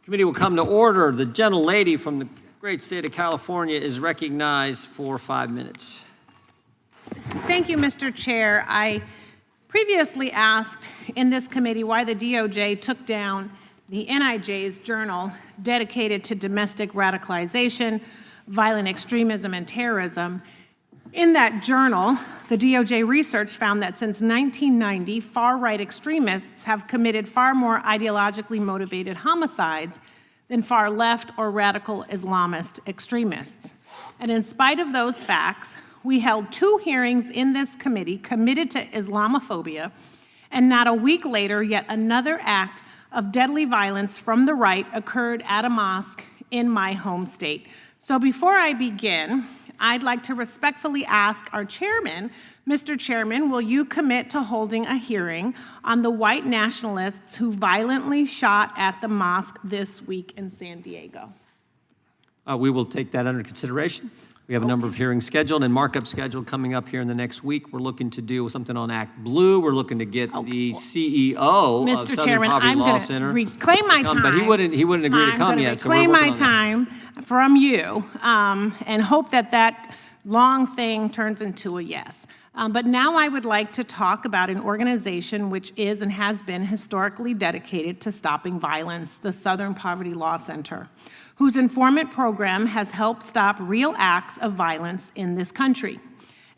Committee will come to order. The gentlelady from the great state of California is recognized for 5 minutes. Thank you, Mr. Chair. I previously asked in this committee why the DOJ took down the NIJ's journal dedicated to domestic radicalization, violent extremism, and terrorism. In that journal, the DOJ research found that since 1990, far-right extremists have committed far more ideologically motivated homicides than far-left or radical Islamist extremists. And in spite of those facts, we held 2 hearings in this committee committed to Islamophobia, and not a week later, yet another act of deadly violence from the right occurred at a mosque in my home state. So before I begin, I'd like to respectfully ask our chairman, Mr. Chairman, will you commit to holding a hearing on the white nationalists who violently shot at the mosque this week in San Diego? We will take that under consideration. We have a number of hearings scheduled and markup scheduled coming up here in the next week. We're looking to do something on Act Blue. We're looking to get the CEO of Mr. Southern Chairman, Poverty I'm Law going to Center. reclaim my time. But he wouldn't agree to come yet. So we're reclaim working my on that. time from you and hope that long thing turns into a yes. But now I would like to talk about an organization which is and has been historically dedicated to stopping violence, the Southern Poverty Law Center, whose informant program has helped stop real acts of violence in this country.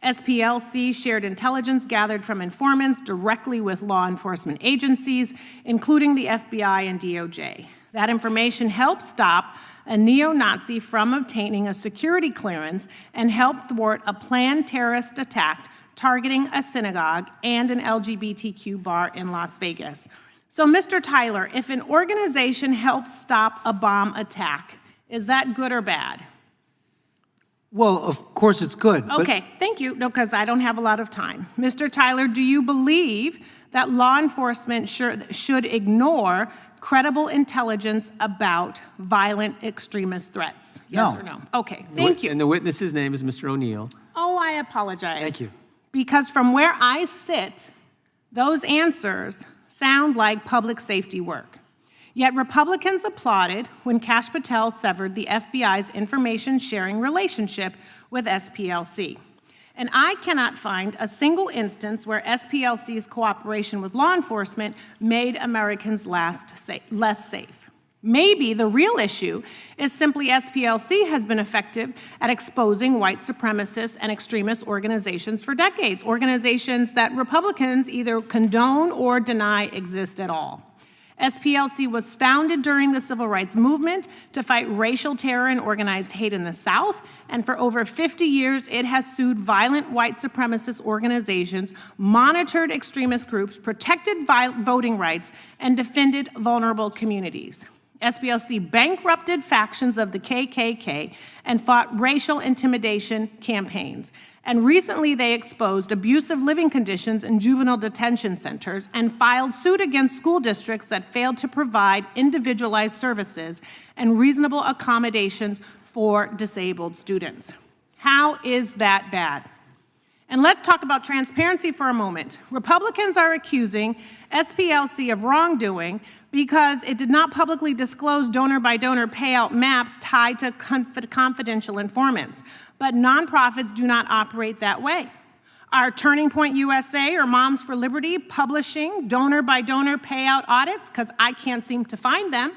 SPLC shared intelligence gathered from informants directly with law enforcement agencies, including the FBI and DOJ. That information helped stop a neo-Nazi from obtaining a security clearance and helped thwart a planned terrorist attack targeting a synagogue and an LGBTQ bar in Las Vegas. So, Mr. Tyler, if an organization helps stop a bomb attack, is that good or bad? Well, of course it's good. Okay, thank you. No, because I don't have a lot of time. Mr. Tyler, do you believe that law enforcement should ignore credible intelligence about violent extremist threats? Yes No. or no? Okay, thank you. And the witness's name is Mr. O'Neill. Oh, I apologize. Thank you. Because from where I sit, those answers sound like public safety work. Yet Republicans applauded when Kash Patel severed the FBI's information sharing relationship with SPLC. And I cannot find a single instance where SPLC's cooperation with law enforcement made Americans less safe. Maybe the real issue is simply SPLC has been effective at exposing white supremacist and extremist organizations for decades, organizations that Republicans either condone or deny exist at all. SPLC was founded during the Civil Rights Movement to fight racial terror and organized hate in the South, and for over 50 years it has sued violent white supremacist organizations, monitored extremist groups, protected voting rights, and defended vulnerable communities. SPLC bankrupted factions of the KKK and fought racial intimidation campaigns. And recently they exposed abusive living conditions in juvenile detention centers and filed suit against school districts that failed to provide individualized services and reasonable accommodations for disabled students. How is that bad? And let's talk about transparency for a moment. Republicans are accusing SPLC of wrongdoing because it did not publicly disclose donor-by-donor payout maps tied to confidential informants. But nonprofits do not operate that way. Are Turning Point USA or Moms for Liberty publishing donor-by-donor payout audits? Because I can't seem to find them.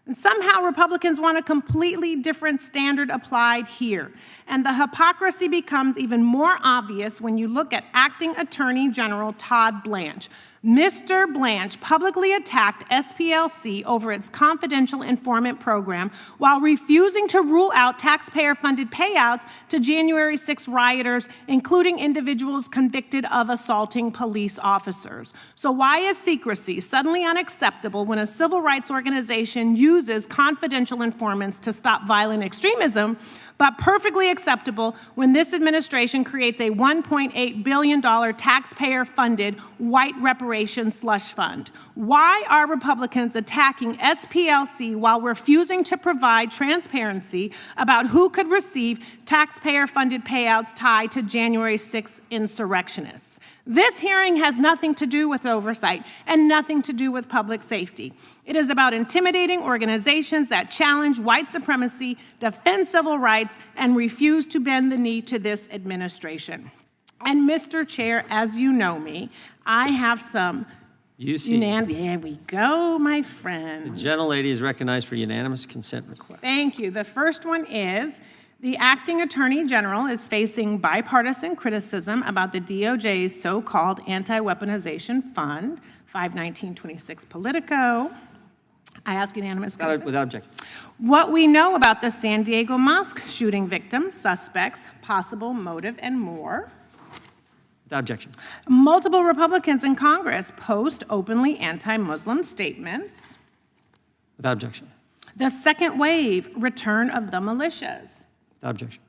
And somehow Republicans want a completely different standard applied here. And the hypocrisy becomes even more obvious when you look at Acting Attorney General Todd Blanche. Mr. Blanche publicly attacked SPLC over its confidential informant program while refusing to rule out taxpayer-funded payouts to January 6 rioters, including individuals convicted of assaulting police officers. So why is secrecy suddenly unacceptable when a civil rights organization uses confidential informants to stop violent extremism, but perfectly acceptable when this administration creates a $1.8 billion taxpayer-funded white reparations slush fund? Why are Republicans attacking SPLC while refusing to provide transparency about who could receive taxpayer-funded payouts tied to January 6 insurrectionists? This hearing has nothing to do with oversight and nothing to do with public safety. It is about intimidating organizations that challenge white supremacy, defend civil rights, and refuse to bend the knee to this administration. And Mr. Chair, as you know me, I have some there we go, my friend. The gentlelady is recognized for unanimous consent request. Thank you. The first one is the acting attorney general is facing bipartisan criticism about the DOJ's so-called anti-weaponization fund, 51926 Politico. I ask unanimous consent. Without objection. What we know about the San Diego mosque shooting victims, suspects, possible motive, and more. Without objection. Multiple Republicans in Congress post openly anti-Muslim statements. Without objection. The second wave, return of the militias. Without objection.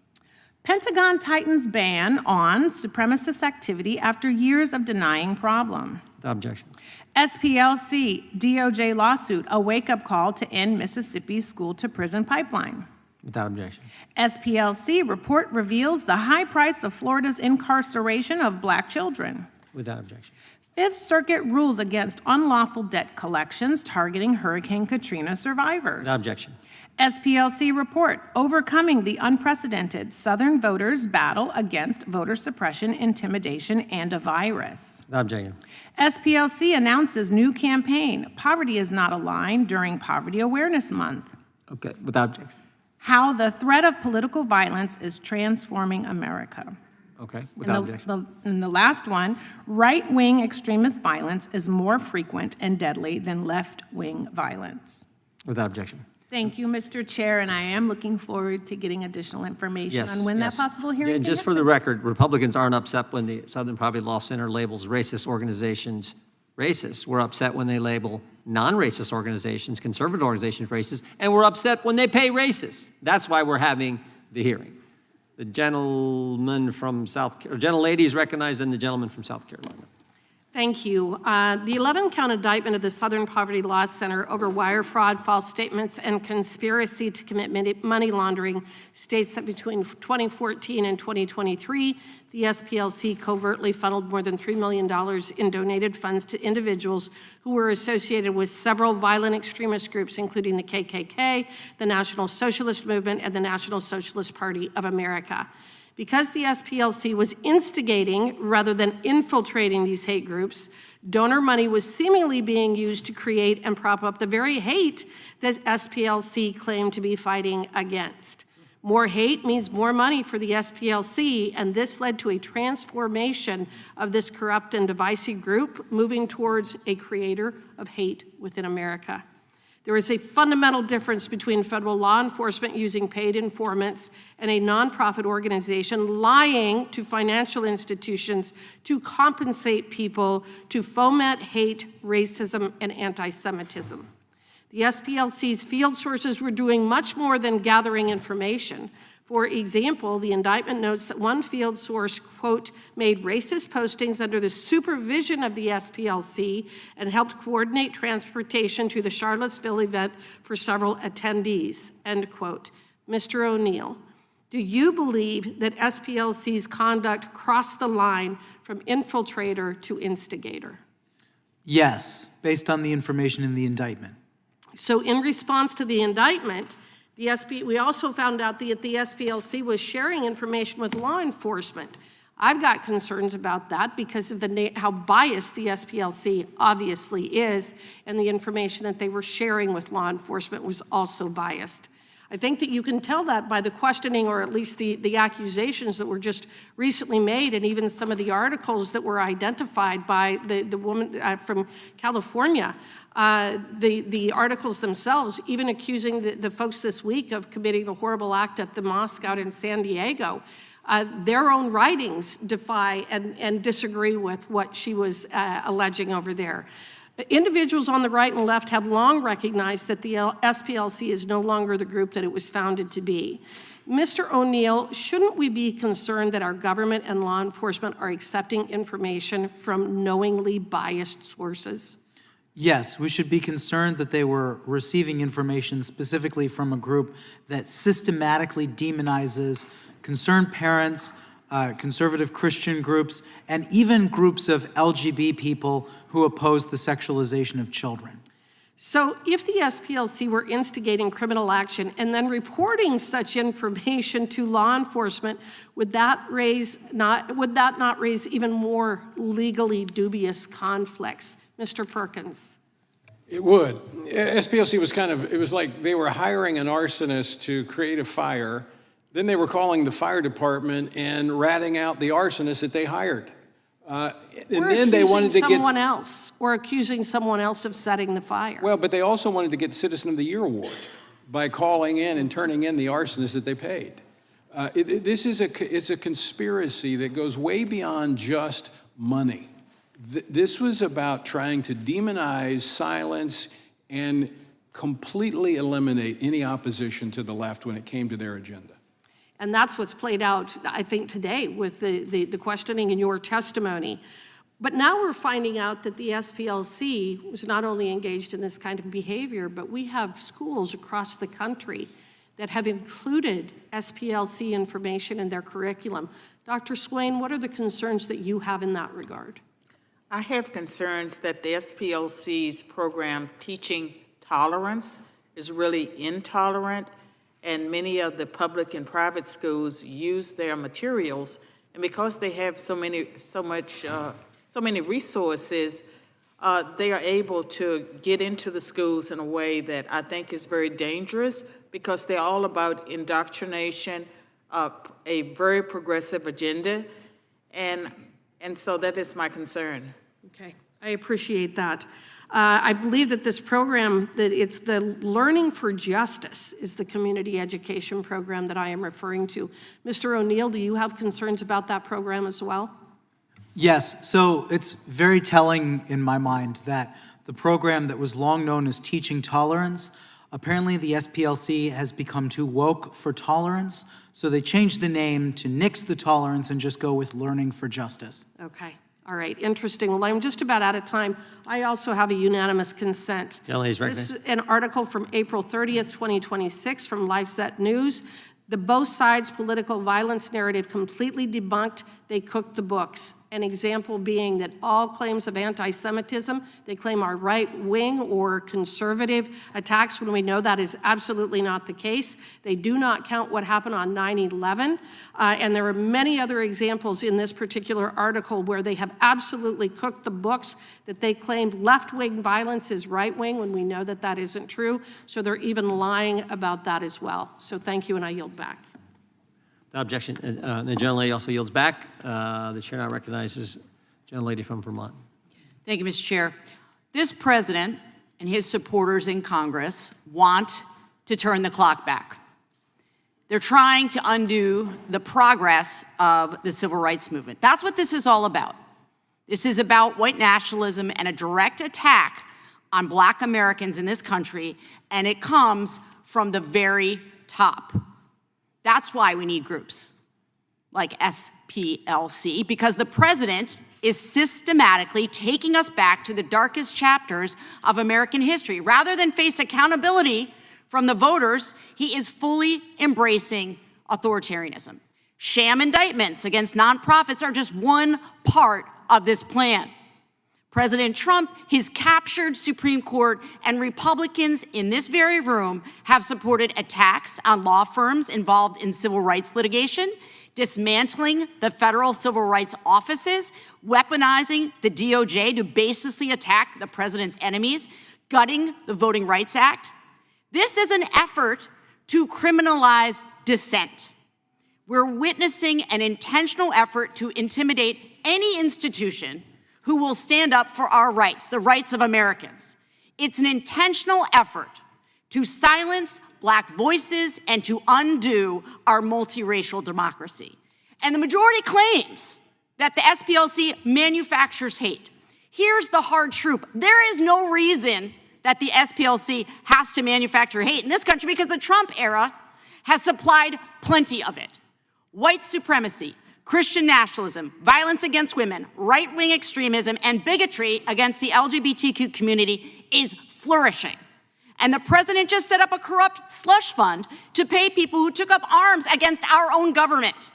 Pentagon tightens ban on supremacist activity after years of denying problem. Without objection. SPLC, DOJ lawsuit, a wake-up call to end Mississippi's school-to-prison pipeline. Without objection. SPLC report reveals the high price of Florida's incarceration of black children. Without objection. Fifth Circuit rules against unlawful debt collections targeting Hurricane Katrina survivors. Without objection. SPLC report, overcoming the unprecedented Southern voters' battle against voter suppression, intimidation, and a virus. Without objection. SPLC announces new campaign, Poverty is Not a Line, during Poverty Awareness Month. Okay, without objection. How the threat of political violence is transforming America. Okay, without objection. And the last one, right-wing extremist violence is more frequent and deadly than left-wing violence. Without objection. Thank you, Mr. Chair, and I am looking forward to getting additional information on when that possible hearing And can just for the record, Republicans aren't upset when the Southern Poverty Law Center labels racist organizations racist. We're upset when they label non-racist organizations, conservative organizations racist, and we're upset when they pay racists. That's why we're having the hearing. The gentleman from gentlelady is recognized, and the gentleman from South Carolina. Thank you. The 11-count indictment of the Southern Poverty Law Center over wire fraud, false statements, and conspiracy to commit money laundering states that between 2014 and 2023, the SPLC covertly funneled more than $3 million in donated funds to individuals who were associated with several violent extremist groups, including the KKK, the National Socialist Movement, and the National Socialist Party of America. Because the SPLC was instigating rather than infiltrating these hate groups, donor money was seemingly being used to create and prop up the very hate that SPLC claimed to be fighting against. More hate means more money for the SPLC, and this led to a transformation of this corrupt and divisive group, moving towards a creator of hate within America. There is a fundamental difference between federal law enforcement using paid informants and a nonprofit organization lying to financial institutions to compensate people to foment hate, racism, and anti-Semitism. The SPLC's field sources were doing much more than gathering information. For example, the indictment notes that one field source, quote, made racist postings under the supervision of the SPLC and helped coordinate transportation to the Charlottesville event for several attendees, end quote. Mr. O'Neill, do you believe that SPLC's conduct crossed the line from infiltrator to instigator? Yes, based on the information in the indictment. So in response to the indictment, we also found out that the SPLC was sharing information with law enforcement. I've got concerns about that because of how biased the SPLC obviously is, and the information that they were sharing with law enforcement was also biased. I think that you can tell that by the questioning, or at least the accusations that were just recently made, and even some of the articles that were identified by the woman from California. The articles themselves, even accusing the folks this week of committing the horrible act at the mosque out in San Diego. Their own writings defy and disagree with what she was alleging over there. Individuals on the right and left have long recognized that the SPLC is no longer the group that it was founded to be. Mr. O'Neill, shouldn't we be concerned that our government and law enforcement are accepting information from knowingly biased sources? Yes, we should be concerned that they were receiving information specifically from a group that systematically demonizes concerned parents, conservative Christian groups, and even groups of LGBT people who oppose the sexualization of children. So if the SPLC were instigating criminal action and then reporting such information to law enforcement, would that not raise even more legally dubious conflicts? Mr. Perkins. It would. SPLC was it was like they were hiring an arsonist to create a fire. Then they were calling the fire department and ratting out the arsonist that they hired. And then they wanted to someone else, or accusing someone else of setting the fire. Well, but they also wanted to get Citizen of the Year award by calling in and turning in the arsonist that they paid. It's a conspiracy that goes way beyond just money. This was about trying to demonize, silence, and completely eliminate any opposition to the left when it came to their agenda. And that's what's played out, I think, today with the questioning in your testimony. But now we're finding out that the SPLC was not only engaged in this kind of behavior, but we have schools across the country that have included SPLC information in their curriculum. Dr. Swain, what are the concerns that you have in that regard? I have concerns that the SPLC's program, Teaching Tolerance, is really intolerant, and many of the public and private schools use their materials, and because they have so many resources, they are able to get into the schools in a way that I think is very dangerous, because they're all about indoctrination, a very progressive agenda, and so that is my concern. Okay, I appreciate that. I believe that this program, that it's the Learning for Justice is the community education program that I am referring to. Mr. O'Neill, do you have concerns about that program as well? Yes, so it's very telling in my mind that the program that was long known as Teaching Tolerance, apparently the SPLC has become too woke for tolerance, so they changed the name to nix the tolerance and just go with Learning for Justice. Okay. All right, interesting. Well, I'm just about out of time. I also have a unanimous consent. This is an article from April 30th, 2026 from LifeSet News. The both sides political violence narrative completely debunked. They cooked the books. An example being that all claims of anti-Semitism, they claim are right-wing or conservative attacks, when we know that is absolutely not the case. They do not count what happened on 9/11. And there are many other examples in this particular article where they have absolutely cooked the books, that they claimed left-wing violence is right-wing, when we know that that isn't true. So they're even lying about that as well. So thank you, and I yield back. Without objection. The gentlelady also yields back. The chair now recognizes the gentlelady from Vermont. Thank you, Mr. Chair. This president and his supporters in Congress want to turn the clock back. They're trying to undo the progress of the civil rights movement. That's what this is all about. This is about white nationalism and a direct attack on Black Americans in this country, and it comes from the very top. That's why we need groups like SPLC, because the president is systematically taking us back to the darkest chapters of American history. Rather than face accountability from the voters, he is fully embracing authoritarianism. Sham indictments against nonprofits are just one part of this plan. President Trump, his captured Supreme Court, and Republicans in this very room have supported attacks on law firms involved in civil rights litigation, dismantling the federal civil rights offices, weaponizing the DOJ to baselessly attack the president's enemies, gutting the Voting Rights Act. This is an effort to criminalize dissent. We're witnessing an intentional effort to intimidate any institution who will stand up for our rights, the rights of Americans. It's an intentional effort to silence Black voices and to undo our multiracial democracy. And the majority claims that the SPLC manufactures hate. Here's the hard truth. There is no reason that the SPLC has to manufacture hate in this country, because the Trump era has supplied plenty of it. White supremacy, Christian nationalism, violence against women, right-wing extremism, and bigotry against the LGBTQ community is flourishing. And the president just set up a corrupt slush fund to pay people who took up arms against our own government.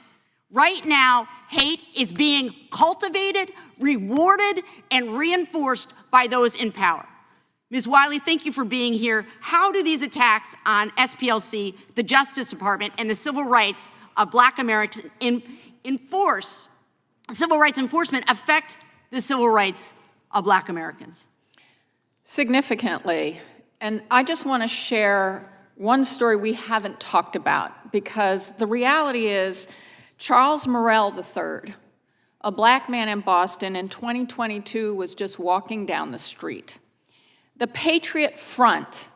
Right now, hate is being cultivated, rewarded, and reinforced by those in power. Ms. Wiley, thank you for being here. How do these attacks on SPLC, the Justice Department, and the civil rights of Black Americans civil rights enforcement affect the civil rights of Black Americans? Significantly. And I just want to share one story we haven't talked about, because the reality is Charles Morrell III, a Black man in Boston in 2022, was just walking down the street. The Patriot Front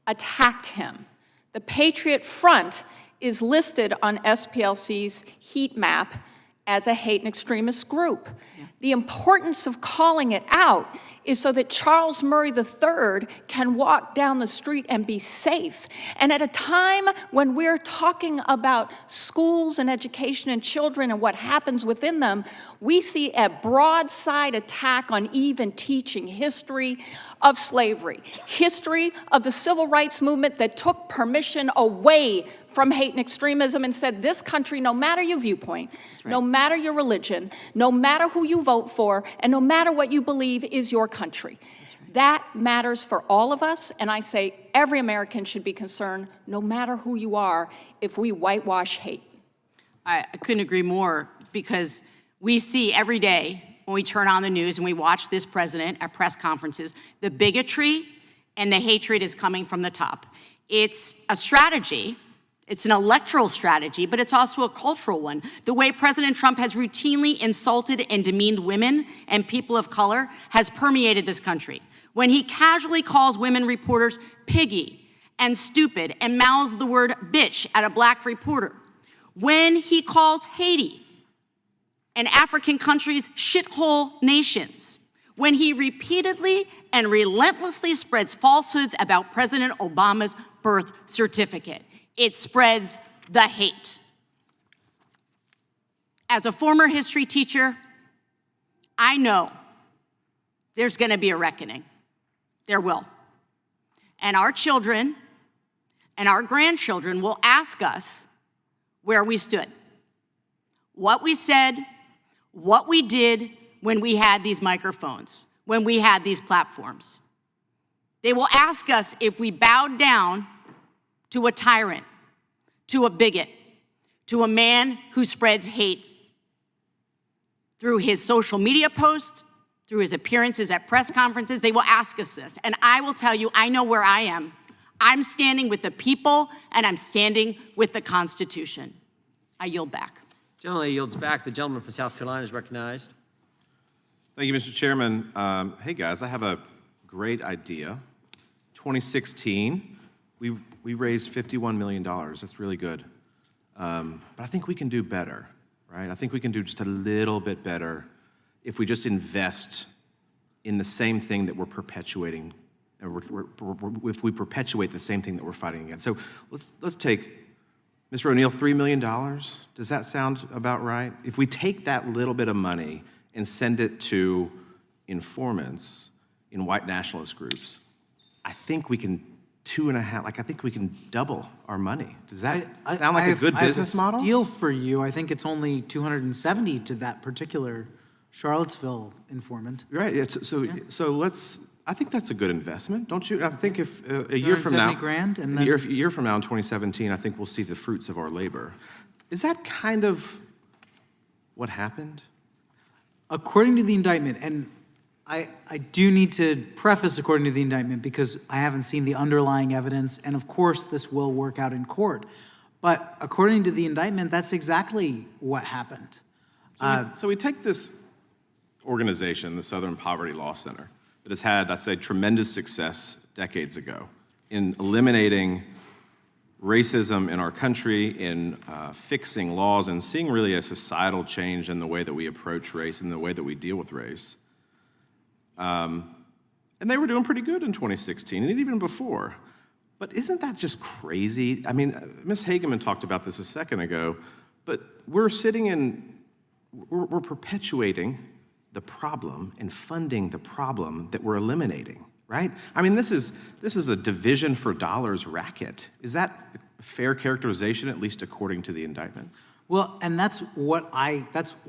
attacked him. The Patriot Front is listed on SPLC's heat map as a hate and extremist group. Yeah. The importance of calling it out is so that Charles Murray III can walk down the street and be safe. And at a time when we're talking about schools and education and children and what happens within them, we see a broadside attack on even teaching history of slavery, history of the civil rights movement that took permission away from hate and extremism and said, this country, no matter your viewpoint, right, no matter your religion, no matter who you vote for, and no matter what you believe, is your country. Right. That matters for all of us, and I say every American should be concerned, no matter who you are, if we whitewash hate. I couldn't agree more, because we see every day when we turn on the news and we watch this president at press conferences, the bigotry and the hatred is coming from the top. It's a strategy. It's an electoral strategy, but it's also a cultural one. The way President Trump has routinely insulted and demeaned women and people of color has permeated this country. When he casually calls women reporters piggy and stupid and mouths the word bitch at a Black reporter. When he calls Haiti and African countries shithole nations. When he repeatedly and relentlessly spreads falsehoods about President Obama's birth certificate. It spreads the hate. As a former history teacher, I know there's going to be a reckoning. There will. And our children and our grandchildren will ask us where we stood, what we said, what we did when we had these microphones, when we had these platforms. They will ask us if we bowed down to a tyrant, to a bigot, to a man who spreads hate through his social media posts, through his appearances at press conferences. They will ask us this. And I will tell you, I know where I am. I'm standing with the people, and I'm standing with the Constitution. I yield back. Gentleman yields back. The gentleman from South Carolina is recognized. Thank you, Mr. Chairman. Hey, guys, I have a great idea. 2016, we raised $51 million. That's really good. But I think we can do better, right? I think we can do just a little bit better if we just invest in the same thing that we're perpetuating, if we perpetuate the same thing that we're fighting against. So let's take, Mr. O'Neill, $3 million. Does that sound about right? If we take that little bit of money and send it to informants in white nationalist groups, I think we can I think we can double our money. Does that sound like a good business model? I have a deal for you. I think it's only 270 to that particular Charlottesville informant. Right. So let's. I think that's a good investment, don't you? I think if a year from now, $270,000, and then a year from now in 2017, I think we'll see the fruits of our labor. Is that kind of what happened? According to the indictment, and I do need to preface according to the indictment because I haven't seen the underlying evidence, and of course this will work out in court. But according to the indictment, that's exactly what happened. So we take this organization, the Southern Poverty Law Center, that has had, I'd say, tremendous success decades ago in eliminating racism in our country, in fixing laws, and seeing really a societal change in the way that we approach race and the way that we deal with race. And they were doing pretty good in 2016, and even before. But isn't that just crazy? I mean, Ms. Hageman talked about this a second ago, but we're perpetuating the problem and funding the problem that we're eliminating, right? I mean, this is a division for dollars racket. Is that a fair characterization, at least according to the indictment? Well, and that's why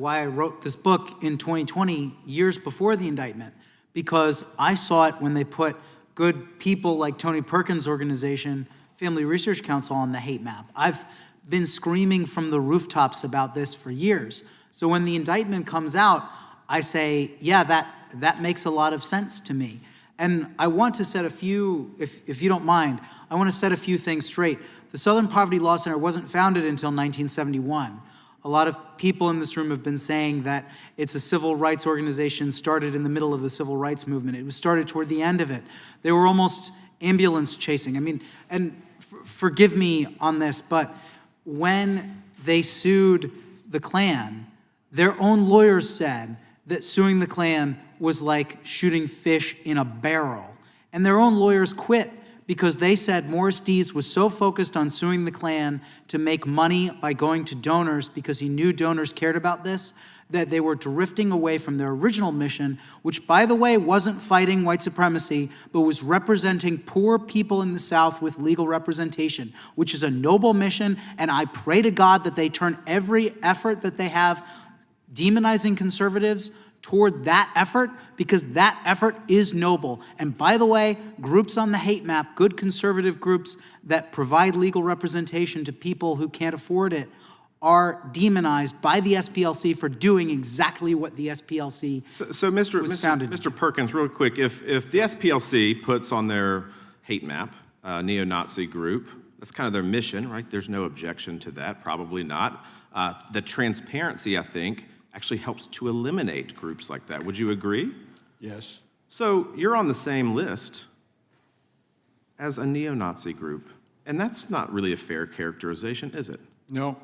I wrote this book in 2020, years before the indictment, because I saw it when they put good people like Tony Perkins' organization, Family Research Council, on the hate map. I've been screaming from the rooftops about this for years. So when the indictment comes out, I say, yeah, that makes a lot of sense to me. And I want to set a few, if you don't mind, I want to set a few things straight. The Southern Poverty Law Center wasn't founded until 1971. A lot of people in this room have been saying that it's a civil rights organization started in the middle of the civil rights movement. It was started toward the end of it. They were almost ambulance chasing. I mean, and forgive me on this, but when they sued the Klan, their own lawyers said that suing the Klan was like shooting fish in a barrel. And their own lawyers quit because they said Morris Dees was so focused on suing the Klan to make money by going to donors because he knew donors cared about this, that they were drifting away from their original mission, which, by the way, wasn't fighting white supremacy, but was representing poor people in the South with legal representation, which is a noble mission, and I pray to God that they turn every effort that they have demonizing conservatives toward that effort, because that effort is noble. And by the way, groups on the hate map, good conservative groups that provide legal representation to people who can't afford it, are demonized by the SPLC for doing exactly what the SPLC was founded. Mr. Perkins, real quick, if the SPLC puts on their hate map a neo-Nazi group, that's kind of their mission, right? There's no objection to that, probably not. The transparency, I think, actually helps to eliminate groups like that. Would you agree? Yes. So you're on the same list as a neo-Nazi group, and that's not really a fair characterization, is it? No.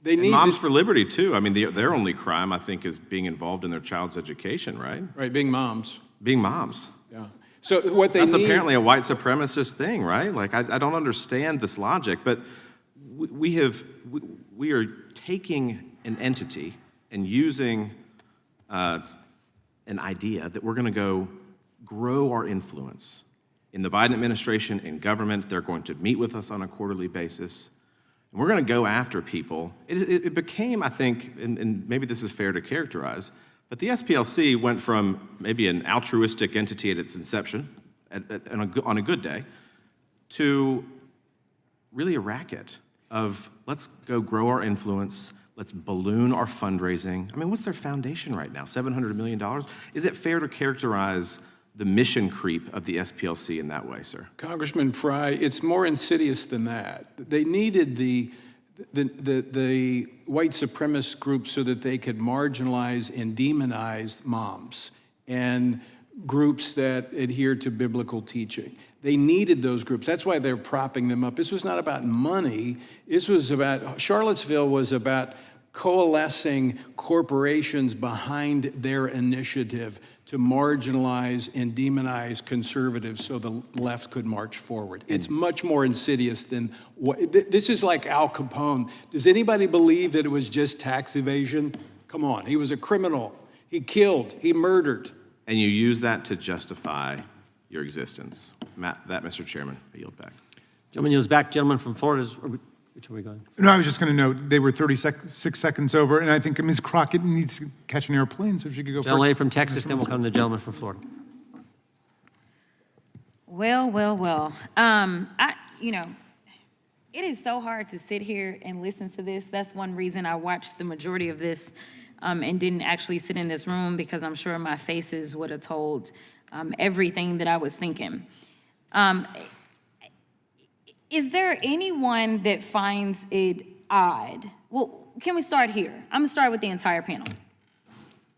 They need Moms for Liberty, too. I mean, their only crime, I think, is being involved in their child's education, right? Right, being moms. Being moms. Yeah. So what they That's need... apparently a white supremacist thing, right? Like, I don't understand this logic, but we are taking an entity and using an idea that we're going to go grow our influence. In the Biden administration, in government, they're going to meet with us on a quarterly basis. And we're going to go after people. It became, I think, and maybe this is fair to characterize, but the SPLC went from maybe an altruistic entity at its inception, on a good day, to really a racket of let's go grow our influence, let's balloon our fundraising. I mean, what's their foundation right now? $700 million? Is it fair to characterize the mission creep of the SPLC in that way, sir? Congressman Fry, it's more insidious than that. They needed the white supremacist group so that they could marginalize and demonize moms and groups that adhere to biblical teaching. They needed those groups. That's why they're propping them up. This was not about money. This was about, Charlottesville was about coalescing corporations behind their initiative to marginalize and demonize conservatives so the left could march forward. It's much more insidious than what, this is like Al Capone. Does anybody believe that it was just tax evasion? Come on, he was a criminal. He killed, he murdered. And you use that to justify your existence. That, Mr. Chairman, I yield back. Gentleman yields back. Gentleman from Florida, which are we going? No, I was just going to note, they were 36 seconds over, and I think Ms. Crockett needs to catch an airplane, so she could go first. Gentleman from Texas, then we'll come to the gentleman from Florida. Well. It is so hard to sit here and listen to this. That's one reason I watched the majority of this and didn't actually sit in this room, because I'm sure my faces would have told everything that I was thinking. Is there anyone that finds it odd? Well, can we start here? I'm gonna start with the entire panel.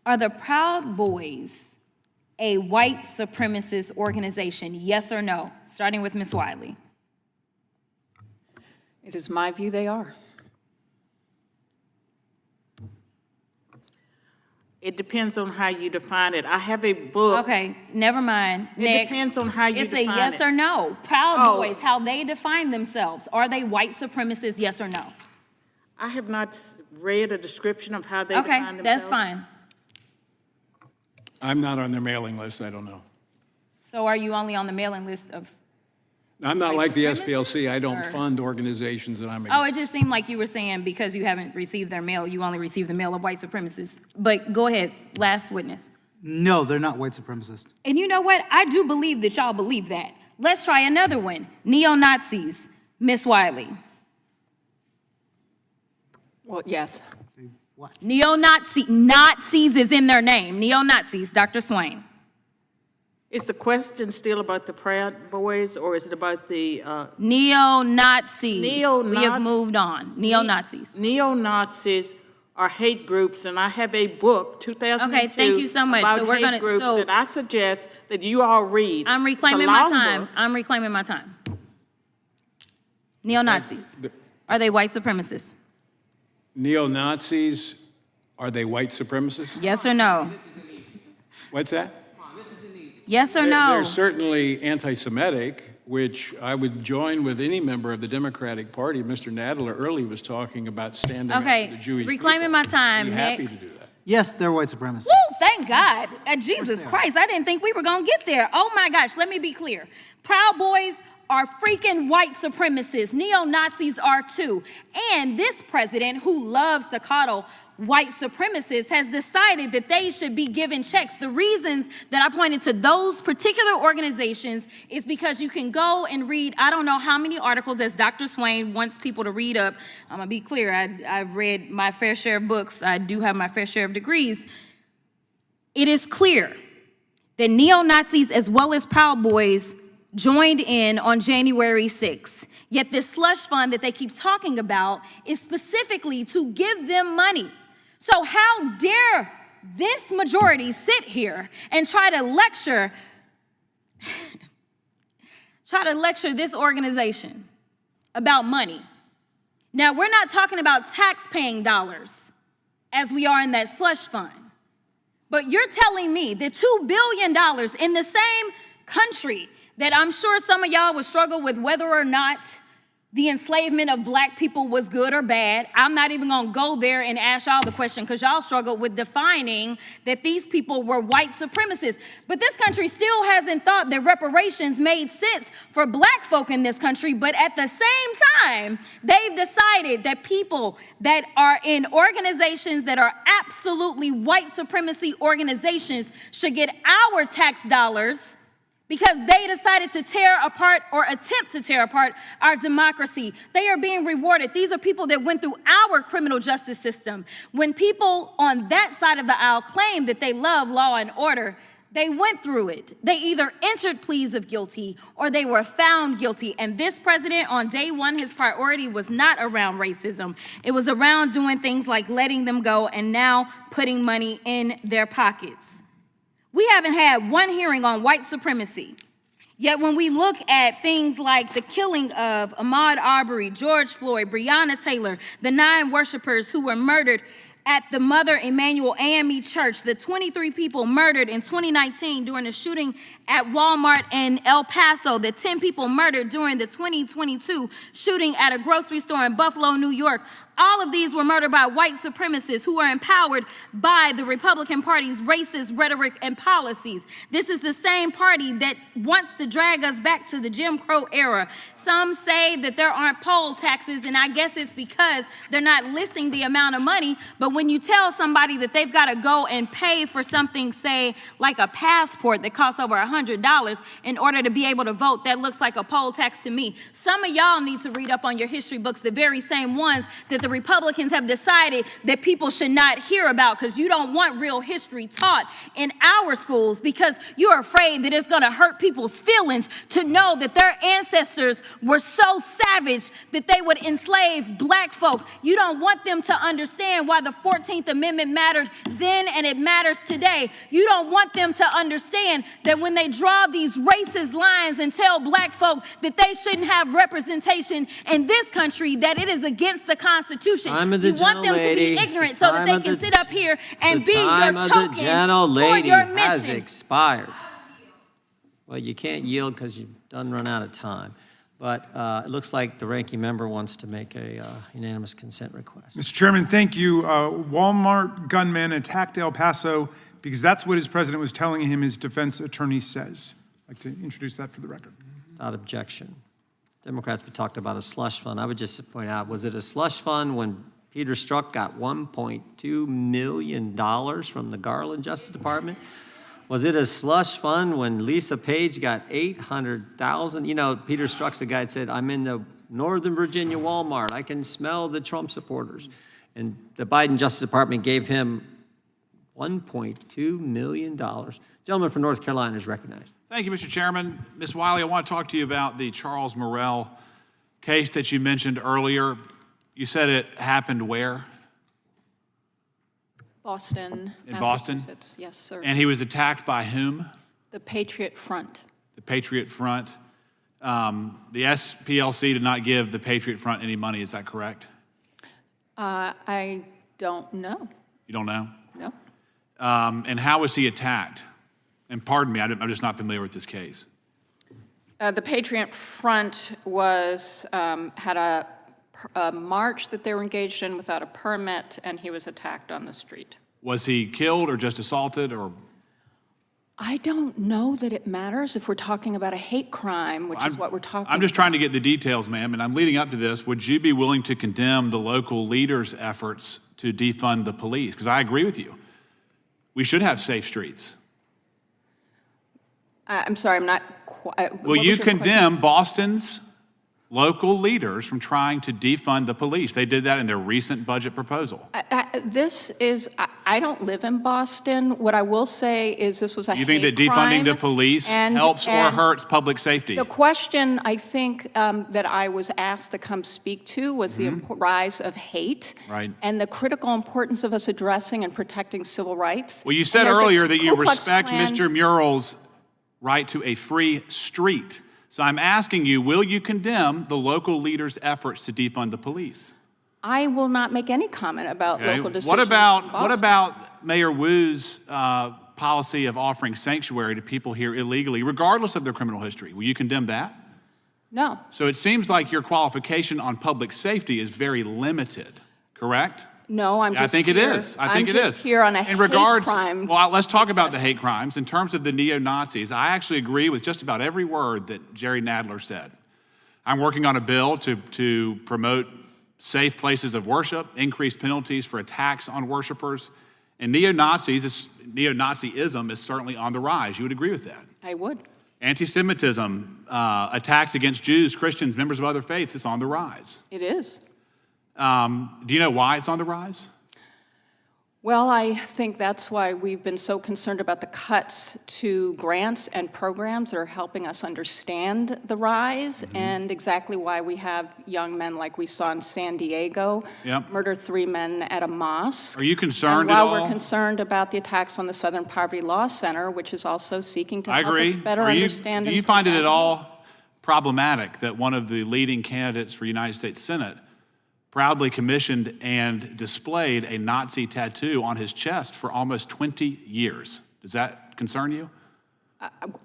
Are the Proud Boys a white supremacist organization, yes or no? Starting with Ms. Wiley. It is my view they are. It depends on how you define it. I have a book. Okay, never mind. It depends on how you define it. It's a yes or no. Proud Boys, how they define themselves. Are they white supremacists, yes or no? I have not read a description of how they define themselves. Okay, that's fine. I'm not on their mailing list, I don't know. So are you only on the mailing list of? I'm not like the SPLC, I or- don't fund organizations that I'm Oh, it just seemed like you were saying because you haven't received their mail, you only receive the mail of white supremacists. But go ahead, last witness. No, they're not white supremacists. And you know what? I do believe that y'all believe that. Let's try another one. Neo-Nazis, Miss Wiley. Well, yes. Nazis is in their name. Neo-Nazis, Dr. Swain. Is the question still about the Proud Boys, or is it about the Neo-Nazis. Neo-Nazi- We have moved on. Neo-Nazis. Neo-Nazis are hate groups, and I have a book, 2002. Okay, thank you so much. About So we're hate gonna- groups so- that I suggest that you all read. I'm reclaiming It's a my long time. book. I'm reclaiming my time. Neo-Nazis. Are they white supremacists? Neo-Nazis, are they white supremacists? Yes or no? What's that? Yes or They're no? certainly anti-Semitic, which I would join with any member of the Democratic Party. Mr. Nadler earlier was talking about standing up for Okay, the Jewish reclaiming people. my time. I'd be happy Next. to do that. Yes, they're white supremacists. Woo, thank God. Jesus Christ, I didn't think we were going to get there. Oh my gosh, let me be clear. Proud Boys are freaking white supremacists. Neo-Nazis are too. And this president, who loves to coddle white supremacists, has decided that they should be given checks. The reasons that I pointed to those particular organizations is because you can go and read, I don't know how many articles, as Dr. Swain wants people to read up. I'm going to be clear. I've read my fair share of books. I do have my fair share of degrees. It is clear that neo-Nazis as well as Proud Boys joined in on January 6th. Yet this slush fund that they keep talking about is specifically to give them money. So how dare this majority sit here and try to lecture this organization about money? Now, we're not talking about tax-paying dollars as we are in that slush fund. But you're telling me that $2 billion in the same country that I'm sure some of y'all would struggle with whether or not the enslavement of black people was good or bad. I'm not even gonna go there and ask y'all the question because y'all struggled with defining that these people were white supremacists. But this country still hasn't thought that reparations made sense for black folk in this country. But at the same time, they've decided that people that are in organizations that are absolutely white supremacy organizations should get our tax dollars because they decided to tear apart or attempt to tear apart our democracy. They are being rewarded. These are people that went through our criminal justice system. When people on that side of the aisle claim that they love law and order, they went through it. They either entered pleas of guilty or they were found guilty. And this president, on day one, his priority was not around racism. It was around doing things like letting them go and now putting money in their pockets. We haven't had one hearing on white supremacy. Yet when we look at things like the killing of Ahmaud Arbery, George Floyd, Breonna Taylor, the 9 worshipers who were murdered at the Mother Emanuel AME Church, the 23 people murdered in 2019 during the shooting at Walmart in El Paso, the 10 people murdered during the 2022 shooting at a grocery store in Buffalo, New York. All of these were murdered by white supremacists who are empowered by the Republican Party's racist rhetoric and policies. This is the same party that wants to drag us back to the Jim Crow era. Some say that there aren't poll taxes, and I guess it's because they're not listing the amount of money. But when you tell somebody that they've got to go and pay for something, say, like a passport that costs over $100 in order to be able to vote, that looks like a poll tax to me. Some of y'all need to read up on your history books, the very same ones that the Republicans have decided that people should not hear about because you don't want real history taught in our schools because you're afraid that it's going to hurt people's feelings to know that their ancestors were so savage that they would enslave black folk. You don't want them to understand why the 14th Amendment mattered then and it matters today. You don't want them to understand that when they draw these racist lines and tell black folk that they shouldn't have representation in this country, that it is against the Constitution. You want them to be ignorant so that they can sit up here and be your token for your has mission. expired. Well, you can't yield because you've done run out of time. But it looks like the ranking member wants to make a unanimous consent request. Mr. Chairman, thank you. Walmart gunman attacked El Paso because that's what his president was telling him his defense attorney says. I'd like to introduce that for the record. Without objection. Democrats talked about a slush fund. I would just point out, was it a slush fund when Peter Strzok got $1.2 million from the Garland Justice Department? Was it a slush fund when Lisa Page got 800,000? You know, Peter Strzok's the guy that said, I'm in the Northern Virginia Walmart. I can smell the Trump supporters. And the Biden Justice Department gave him $1.2 million. Gentleman from North Carolina is recognized. Thank you, Mr. Chairman. Ms. Wiley, I want to talk to you about the Charles Morrell case that you mentioned earlier. You said it happened where? Boston, In Boston? Massachusetts. Yes, sir. And he was attacked by whom? The Patriot Front. The Patriot Front. The SPLC did not give the Patriot Front any money, is that correct? I don't know. You don't know? No. And how was he attacked? And pardon me, I'm just not familiar with this case. The Patriot Front was, had a march that they were engaged in without a permit, and he was attacked on the street. Was he killed or just assaulted or? I don't know that it matters if we're talking about a hate crime, which is what we're talking about. I'm just trying to get the details, ma'am, and I'm leading up to this. Would you be willing to condemn the local leaders' efforts to defund the police? Because I agree with you. We should have safe streets. I'm sorry, I'm not quite. Will you condemn Boston's local leaders from trying to defund the police? They did that in their recent budget proposal. I don't live in Boston. What I will say is this was a hate crime. You think that defunding the police helps or hurts public safety? The question I think that I was asked to come speak to was the rise of hate and the critical importance of us addressing and protecting civil rights. Well, you said earlier that you respect Mr. Murrell's right to a free street. So I'm asking you, will you condemn the local leaders' efforts to defund the police? I will not make any comment about local decisions. What about Mayor Wu's policy of offering sanctuary to people here illegally, regardless of their criminal history? Will you condemn that? No. So it seems like your qualification on public safety is very limited, correct? No, I'm just I think it is. I think it is. I'm just here on a hate crime. Well, let's talk about the hate crimes. In terms of the neo-Nazis, I actually agree with just about every word that Jerry Nadler said. I'm working on a bill to promote safe places of worship, increase penalties for attacks on worshipers, and neo-Nazism is certainly on the rise. You would agree with that? I would. Anti-Semitism, attacks against Jews, Christians, members of other faiths, it's on the rise. It is. Do you know why it's on the rise? Well, I think that's why we've been so concerned about the cuts to grants and programs that are helping us understand the rise and exactly why we have young men like we saw in San Diego murder 3 men at a mosque. Are you concerned at all? While we're concerned about the attacks on the Southern Poverty Law Center, which is also seeking to help us better understand. Do you find it at all problematic that one of the leading candidates for United States Senate proudly commissioned and displayed a Nazi tattoo on his chest for almost 20 years? Does that concern you?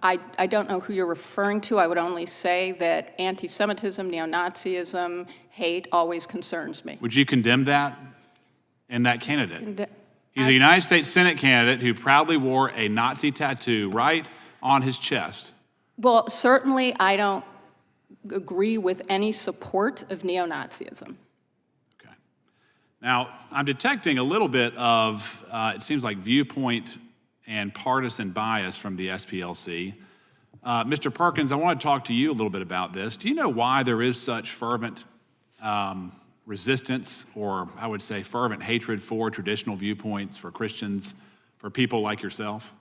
I don't know who you're referring to. I would only say that anti-Semitism, neo-Nazism, hate always concerns me. Would you condemn that and that candidate? He's a United States Senate candidate who proudly wore a Nazi tattoo right on his chest. Well, certainly I don't agree with any support of neo-Nazism. Now, I'm detecting a little bit of, it seems like, viewpoint and partisan bias from the SPLC. Mr. Perkins, I want to talk to you a little bit about this. Do you know why there is such fervent resistance, or I would say fervent hatred for traditional viewpoints, for Christians, for people like yourself?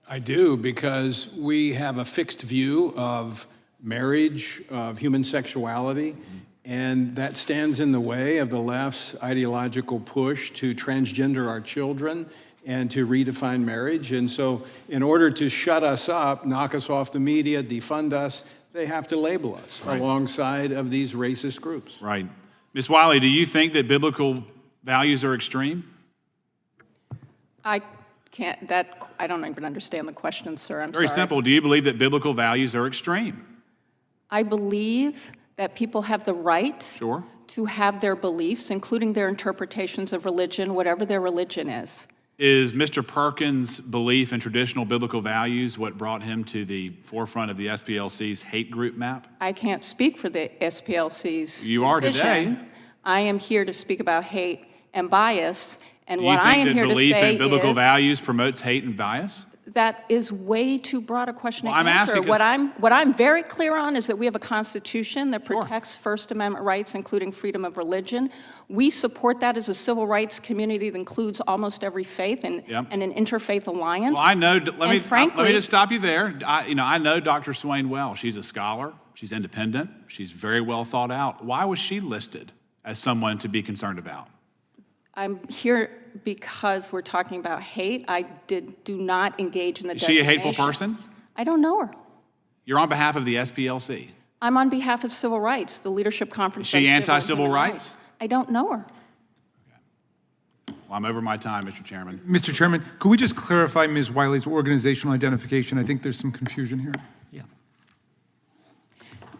I do, because we have a fixed view of marriage, of human sexuality, and that stands in the way of the left's ideological push to transgender our children and to redefine marriage. And so in order to shut us up, knock us off the media, defund us, they have to label us alongside of these racist groups. Right. Ms. Wiley, do you think that biblical values are extreme? I don't even understand the question, sir. I'm Very sorry. simple. Do you believe that biblical values are extreme? I believe that people have the right to have their beliefs, including their interpretations of religion, whatever their religion is. Is Mr. Perkins' belief in traditional biblical values what brought him to the forefront of the SPLC's hate group map? I can't speak for the SPLC's You are decision. today. I am here to speak about hate and bias, and Do what you I think am that here to belief say in biblical is values promotes hate and bias? That is way too broad a question Well, to I'm answer. asking What I'm very clear on is that we have a constitution that protects First Amendment rights, including freedom of religion. We support that as a civil rights community that includes almost every faith and, Yep. and an interfaith alliance. Well, I know, let me frankly, just stop you there. I know Dr. Swain well. She's a scholar, she's independent, she's very well thought out. Why was she listed as someone to be concerned about? I'm here because we're talking about hate. I do not engage in the Is she a hateful designations. person? I don't know her. You're on behalf of the SPLC. I'm on behalf of civil rights, the Leadership Conference. Is she on Civil and anti-civil Human rights? I don't know her. Well, I'm over my time, Mr. Chairman. Mr. Chairman, could we just clarify Ms. Wiley's organizational identification? I think there's some confusion here.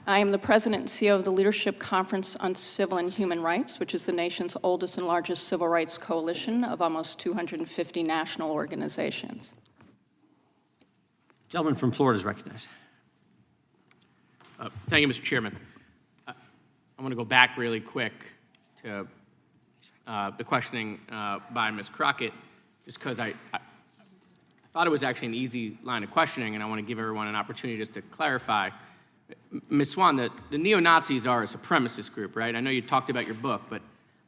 I am the president and CEO of the Leadership Conference on Civil and Human Rights, which is the nation's oldest and largest civil rights coalition of almost 250 national organizations. Gentleman from Florida is recognized. Thank you, Mr. Chairman. I want to go back really quick to the questioning by Ms. Crockett, just because I thought it was actually an easy line of questioning, and I want to give everyone an opportunity just to clarify. Ms. Swan, the neo-Nazis are a supremacist group, right? I know you talked about your book, but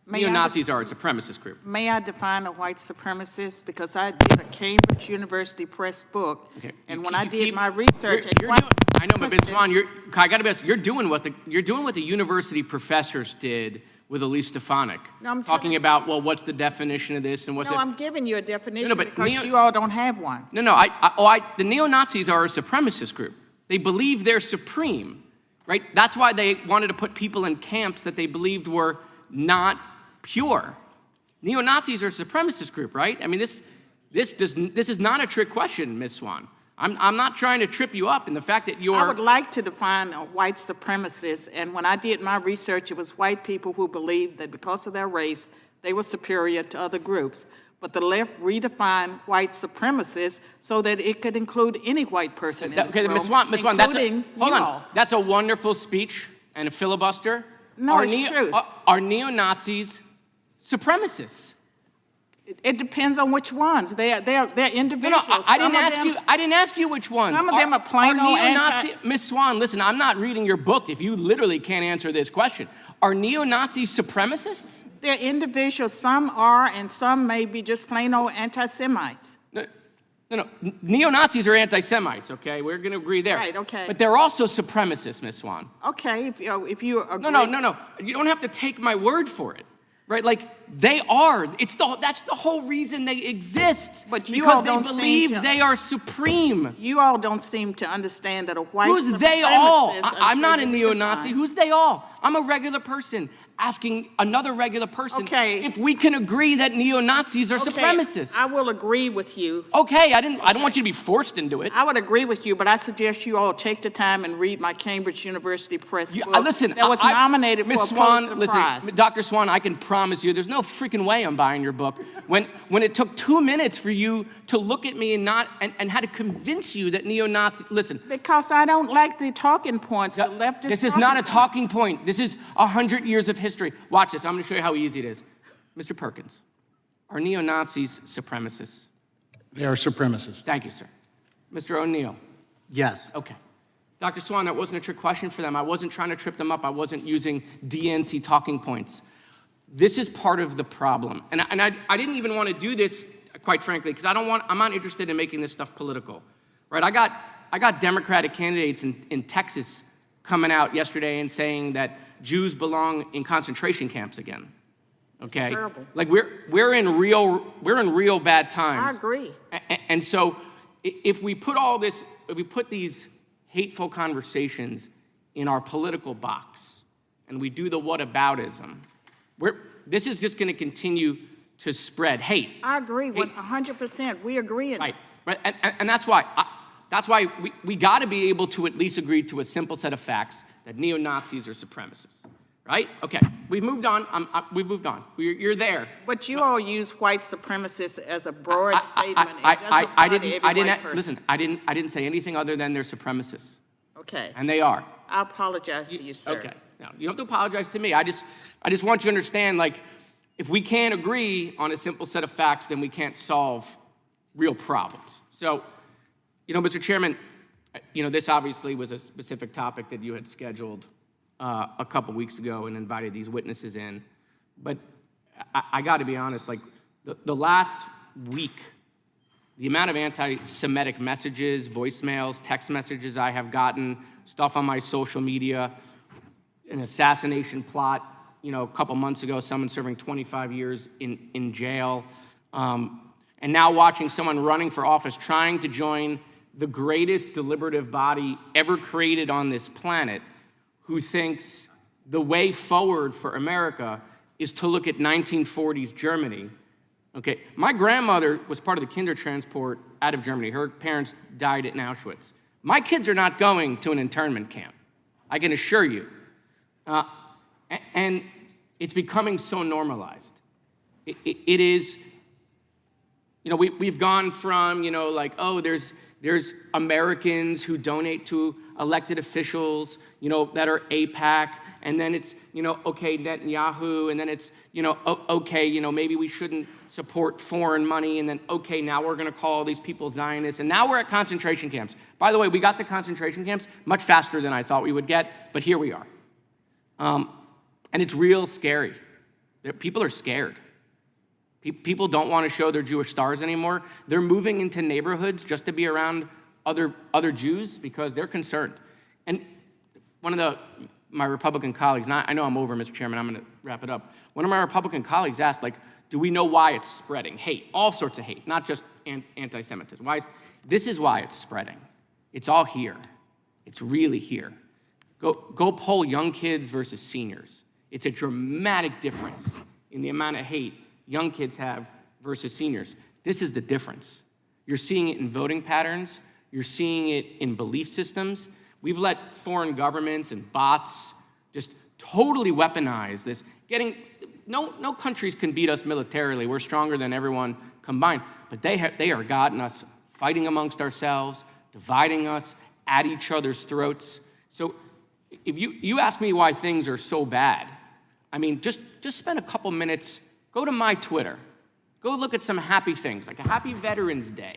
neo-Nazis are a supremacist group. May I define a white supremacist? Because I did a Cambridge University Press book, Okay. and when I did my research, I know, but Ms. Swan, I got to be honest, you're doing what the university professors did with Elise Stefanik, No, I'm talking about, well, what's the definition of this and what's No, it? I'm giving you a definition No, but because you all don't have one. No, the neo-Nazis are a supremacist group. They believe they're supreme, right? That's why they wanted to put people in camps that they believed were not pure. Neo-Nazis are a supremacist group, right? I mean, this is not a trick question, Ms. Swan. I'm not trying to trip you up in the fact that you're... I would like to define a white supremacist, and when I did my research, it was white people who believed that because of their race, they were superior to other groups. But the left redefined white supremacists so that it could include any white person in this room, Ms. Swan, including you all. That's a wonderful speech and a filibuster. No, it's truth. Are neo-Nazis supremacists? It depends on which ones. They're individuals. No, I didn't ask you which ones. Some of them are plain old neo-Nazi. Ms. Swan, listen, I'm not reading your book if you literally can't answer this question. Are neo-Nazis supremacists? They're individuals. Some are, and some may be just plain old anti-Semites. No. Neo-Nazis are anti-Semites, okay? We're going to agree there. Right, okay. But they're also supremacists, Ms. Swan. Okay, if you agree. No. You don't have to take my word for it, right? Like, they are. That's the whole reason they exist. But you all because don't they seem believe to- they are supreme. You all don't seem to understand that a white Who's they all? supremacist I'm not a until you neo-Nazi. define- Who's they all? I'm a regular person asking another regular person if we can agree that neo-Nazis are supremacists. I will agree with you. Okay, I don't want you to be forced into it. I would agree with you, but I suggest you all take the time and read my Cambridge University Press book Listen, that was nominated Ms. for a Swan, Pulitzer Prize. listen, Dr. Swan, I can promise you there's no freaking way I'm buying your book. When it took 2 minutes for you to look at me and had to convince you that neo-Nazi, listen. Because I don't like the talking points. The leftist This is not a talking point. This is 100 years of history. Watch this. I'm going to show you how easy it is. Mr. Perkins, are neo-Nazis supremacists? They are supremacists. Thank you, sir. Mr. O'Neill? Yes. Okay. Dr. Swan, that wasn't a trick question for them. I wasn't trying to trip them up. I wasn't using DNC talking points. This is part of the problem. And I didn't even want to do this, quite frankly, because I'm not interested in making this stuff political. Right? I got Democratic candidates in Texas coming out yesterday and saying that Jews belong in concentration camps again. Okay? It's terrible. Like we're in real bad times. I agree. And so if we put these hateful conversations in our political box and we do the whataboutism, this is just going to continue to spread hate. I agree with 100%. We agree. Right. And that's why we got to be able to at least agree to a simple set of facts that neo-Nazis are supremacists. Right? Okay. We've moved on. We've moved on. You're there. But you all use white supremacists as a broad statement. It doesn't apply to every white person. Listen, I didn't say anything other than they're supremacists. Okay. And they are. I apologize to you, sir. Okay. No, you don't have to apologize to me. I just want you to understand, like, if we can't agree on a simple set of facts, then we can't solve real problems. So Mr. Chairman, this obviously was a specific topic that you had scheduled a couple weeks ago and invited these witnesses in. But I got to be honest, like the last week, the amount of anti-Semitic messages, voicemails, text messages I have gotten, stuff on my social media, an assassination plot, a couple months ago, someone serving 25 years in jail, and now watching someone running for office trying to join the greatest deliberative body ever created on this planet, who thinks the way forward for America is to look at 1940s Germany. Okay, my grandmother was part of the Kindertransport out of Germany. Her parents died at Auschwitz. My kids are not going to an internment camp, I can assure you. And it's becoming so normalized. It is, we've gone from, there's Americans who donate to elected officials, that are AIPAC, and then it's, okay, Netanyahu, and then it's, okay, maybe we shouldn't support foreign money, and then, okay, now we're gonna call all these people Zionists, and now we're at concentration camps. By the way, we got the concentration camps much faster than I thought we would get, but here we are. And it's real scary. People are scared. People don't want to show their Jewish stars anymore. They're moving into neighborhoods just to be around other Jews because they're concerned. And one of my Republican colleagues, and I know I'm over, Mr. Chairman, I'm going to wrap it up. One of my Republican colleagues asked, do we know why it's spreading? Hate, all sorts of hate, not just anti-Semitism. This is why it's spreading. It's all here. It's really here. Go poll young kids versus seniors. It's a dramatic difference in the amount of hate young kids have versus seniors. This is the difference. You're seeing it in voting patterns. You're seeing it in belief systems. We've let foreign governments and bots just totally weaponize this. No countries can beat us militarily. We're stronger than everyone combined. But they are gotten us fighting amongst ourselves, dividing us at each other's throats. So if you ask me why things are so bad, just spend a couple minutes, go to my Twitter, go look at some happy things, like a happy Veterans Day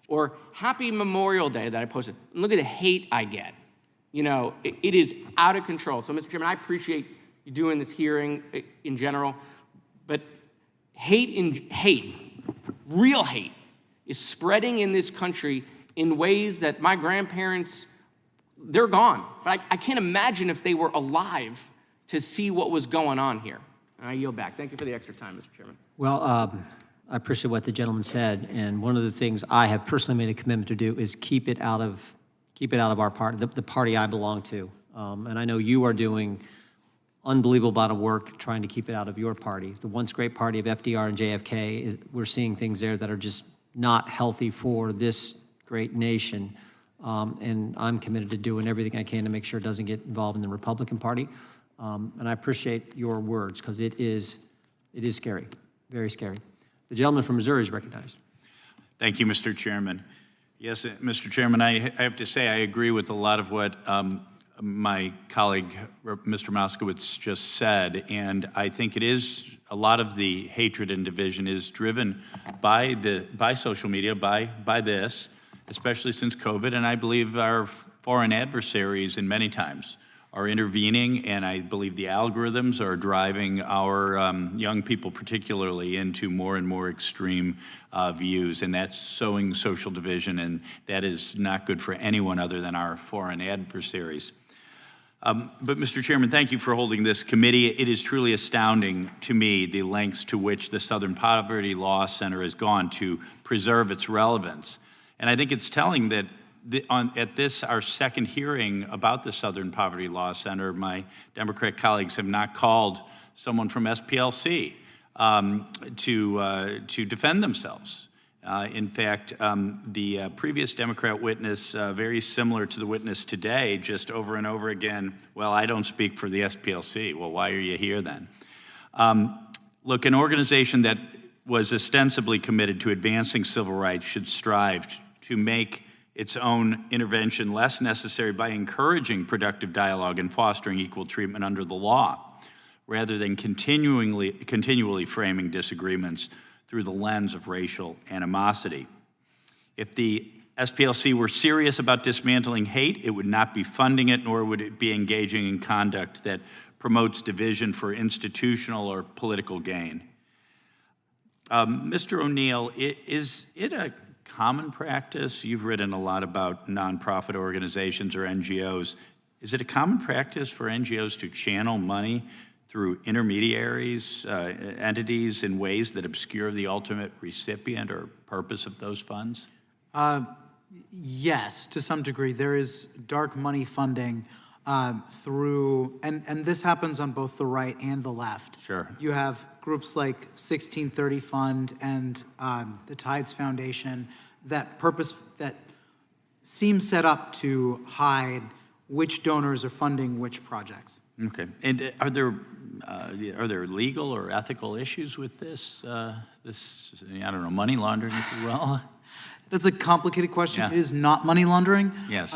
or happy Memorial Day that I posted. Look at the hate I get. It is out of control. So, Mr. Chairman, I appreciate you doing this hearing in general, but real hate, is spreading in this country in ways that my grandparents, they're gone. But I can't imagine if they were alive to see what was going on here. I yield back. Thank you for the extra time, Mr. Chairman. Well, I appreciate what the gentleman said, and one of the things I have personally made a commitment to do is keep it out of our party, the party I belong to. And I know you are doing unbelievable amount of work trying to keep it out of your party. The once great party of FDR and JFK, we're seeing things there that are just not healthy for this great nation. And I'm committed to doing everything I can to make sure it doesn't get involved in the Republican Party. And I appreciate your words because it is scary, very scary. The gentleman from Missouri is recognized. Thank you, Mr. Chairman. Yes, Mr. Chairman, I have to say I agree with a lot of what my colleague, Mr. Moskowitz, just said, and I think it is a lot of the hatred and division is driven by social media, by this, especially since COVID, and I believe our foreign adversaries in many times are intervening, and I believe the algorithms are driving our young people particularly into more and more extreme views, and that's sowing social division, and that is not good for anyone other than our foreign adversaries. But Mr. Chairman, thank you for holding this committee. It is truly astounding to me the lengths to which the Southern Poverty Law Center has gone to preserve its relevance. And I think it's telling that at this, our second hearing about the Southern Poverty Law Center, my Democrat colleagues have not called someone from SPLC to defend themselves. In fact, the previous Democrat witness, very similar to the witness today, just over and over again, well, I don't speak for the SPLC. Well, why are you here then? Look, an organization that was ostensibly committed to advancing civil rights should strive to make its own intervention less necessary by encouraging productive dialogue and fostering equal treatment under the law, rather than continually framing disagreements through the lens of racial animosity. If the SPLC were serious about dismantling hate, it would not be funding it, nor would it be engaging in conduct that promotes division for institutional or political gain. Mr. O'Neill, is it a common practice? You've written a lot about nonprofit organizations or NGOs. Is it a common practice for NGOs to channel money through intermediaries, entities in ways that obscure the ultimate recipient or purpose of those funds? Yes, to some degree. There is dark money funding through, and this happens on both the right and the left. Sure. You have groups like 1630 Fund and the Tides Foundation that seem set up to hide which donors are funding which projects. Okay. And are there legal or ethical issues with this? This, I don't know, money laundering, if you will? That's a complicated question. Yeah. It is not money laundering. Yes.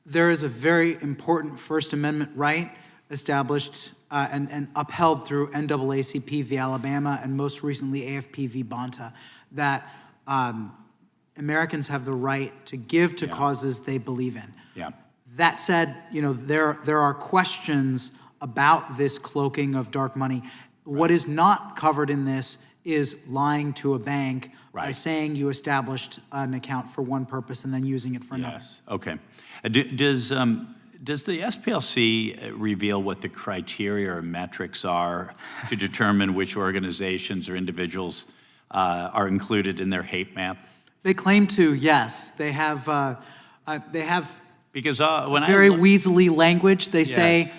There is a very important First Amendment right established and upheld through NAACP v. Alabama and most recently AFP v. Bonta that Americans have the right to give to causes they believe in. Yeah. That said, there are questions about this cloaking of dark money. What is not covered in this is lying to a bank by saying you established an account for one purpose and then using it for another. Yes. Okay. Does the SPLC reveal what the criteria or metrics are to determine which organizations or individuals are included in their hate map? They claim to, yes. They have because when very weaselly language. They say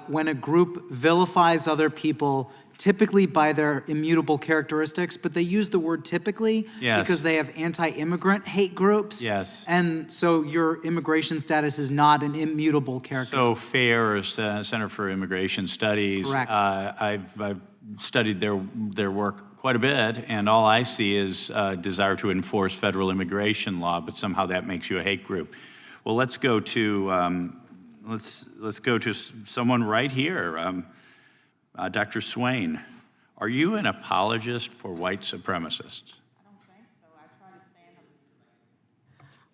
when a group vilifies other people, typically by their immutable characteristics, but they use the word typically because they have anti-immigrant hate groups. Yes. And so your immigration status is not an immutable characteristic. So FAIR, Center for Immigration Studies. Correct. I've studied their work quite a bit, and all I see is a desire to enforce federal immigration law, but somehow that makes you a hate group. Well, let's go to let's go to someone right here. Dr. Swain, are you an apologist for white supremacists?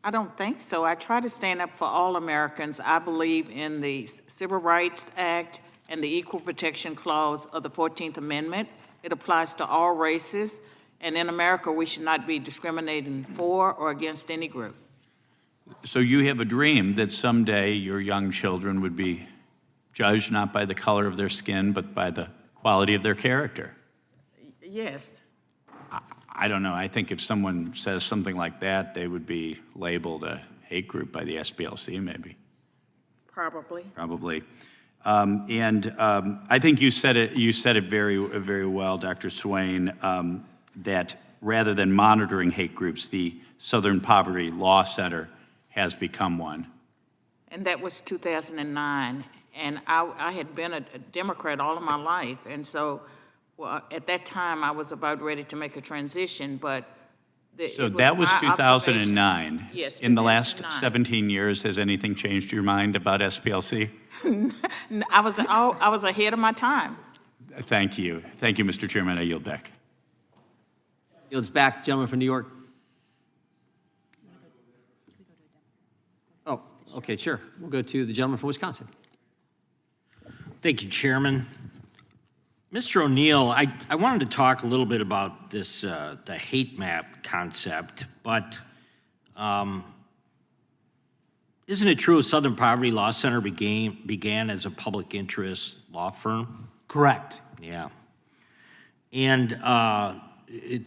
I don't think so. I try to stand up for all Americans. I believe in the Civil Rights Act and the Equal Protection Clause of the 14th Amendment. It applies to all races, and in America, we should not be discriminating for or against any group. So you have a dream that someday your young children would be judged not by the color of their skin, but by the quality of their character. Yes. I don't know. I think if someone says something like that, they would be labeled a hate group by the SPLC, maybe. Probably. Probably. I think you said it very, very well, Dr. Swain, that rather than monitoring hate groups, the Southern Poverty Law Center has become one. And that was 2009. And I had been a Democrat all of my life. And so at that time, I was about ready to make a transition, but So that was 2009. Yes, In the last 17 years, has anything changed your mind about SPLC? I was ahead of my time. Thank you. Thank you, Mr. Chairman. I yield back. Yields back, gentleman from New York. Oh, okay, sure. We'll go to the gentleman from Wisconsin. Thank you, Chairman. Mr. O'Neill, I wanted to talk a little bit about this, the hate map concept, but isn't it true Southern Poverty Law Center began as a public interest law firm? Correct. Yeah. And it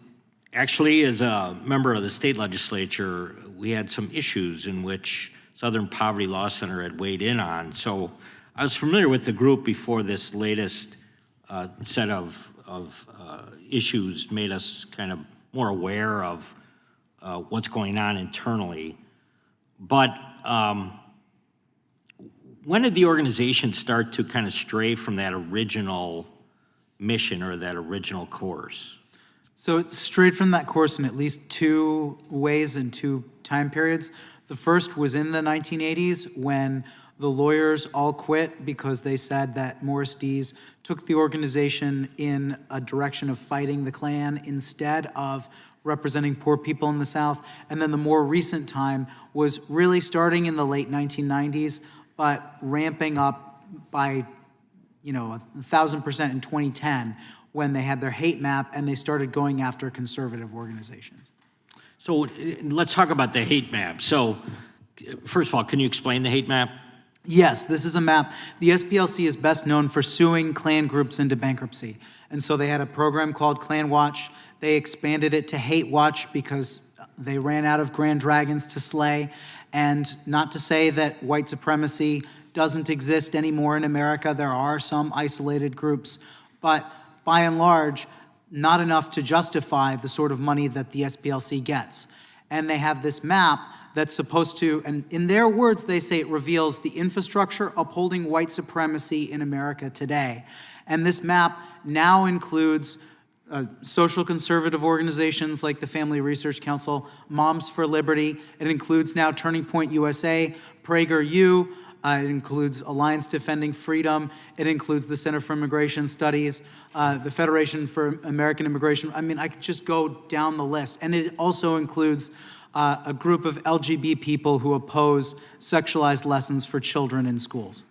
actually, as a member of the state legislature, we had some issues in which Southern Poverty Law Center had weighed in on. So I was familiar with the group before this latest set of issues made us kind of more aware of what's going on internally. But when did the organization start to kind of stray from that original mission or that original course? So it strayed from that course in at least two ways and two time periods. The first was in the 1980s when the lawyers all quit because they said that Morris Dees took the organization in a direction of fighting the Klan instead of representing poor people in the South. And then the more recent time was really starting in the late 1990s, but ramping up by 1,000% in 2010 when they had their hate map and they started going after conservative organizations. So let's talk about the hate map. So first of all, can you explain the hate map? Yes, this is a map. The SPLC is best known for suing Klan groups into bankruptcy. And so they had a program called Klan Watch. They expanded it to Hate Watch because they ran out of grand dragons to slay. And not to say that white supremacy doesn't exist anymore in America. There are some isolated groups, but by and large, not enough to justify the sort of money that the SPLC gets. And they have this map that's supposed to, and in their words, they say it reveals the infrastructure upholding white supremacy in America today. And this map now includes social conservative organizations like the Family Research Council, Moms for Liberty. It includes now Turning Point USA, PragerU. It includes Alliance Defending Freedom. It includes the Center for Immigration Studies, the Federation for American Immigration. I mean, I could just go down the list. And it also includes a group of LGBT people who oppose sexualized lessons for children in schools.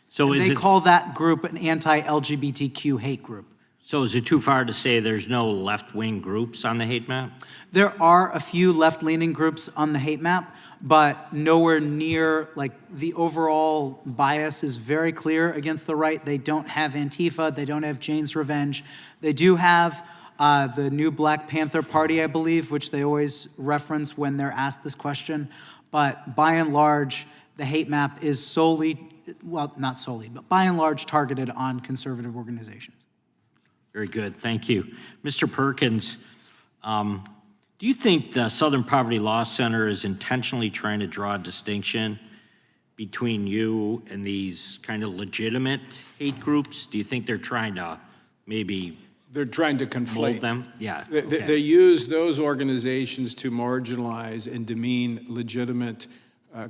So they call that group an anti-LGBTQ hate group. So is it too far to say there's no left-wing groups on the hate map? There are a few left-leaning groups on the hate map, but nowhere near, like, the overall bias is very clear against the right. They don't have Antifa. They don't have Jane's Revenge. They do have the new Black Panther Party, I believe, which they always reference when they're asked this question. But by and large, the hate map is solely, well, not solely, but by and large targeted on conservative organizations. Very good, thank you. Mr. Perkins, do you think the Southern Poverty Law Center is intentionally trying to draw a distinction between you and these kind of legitimate hate groups? Do you think they're trying to maybe They're trying to conflate them? Yeah. They use those organizations to marginalize and demean legitimate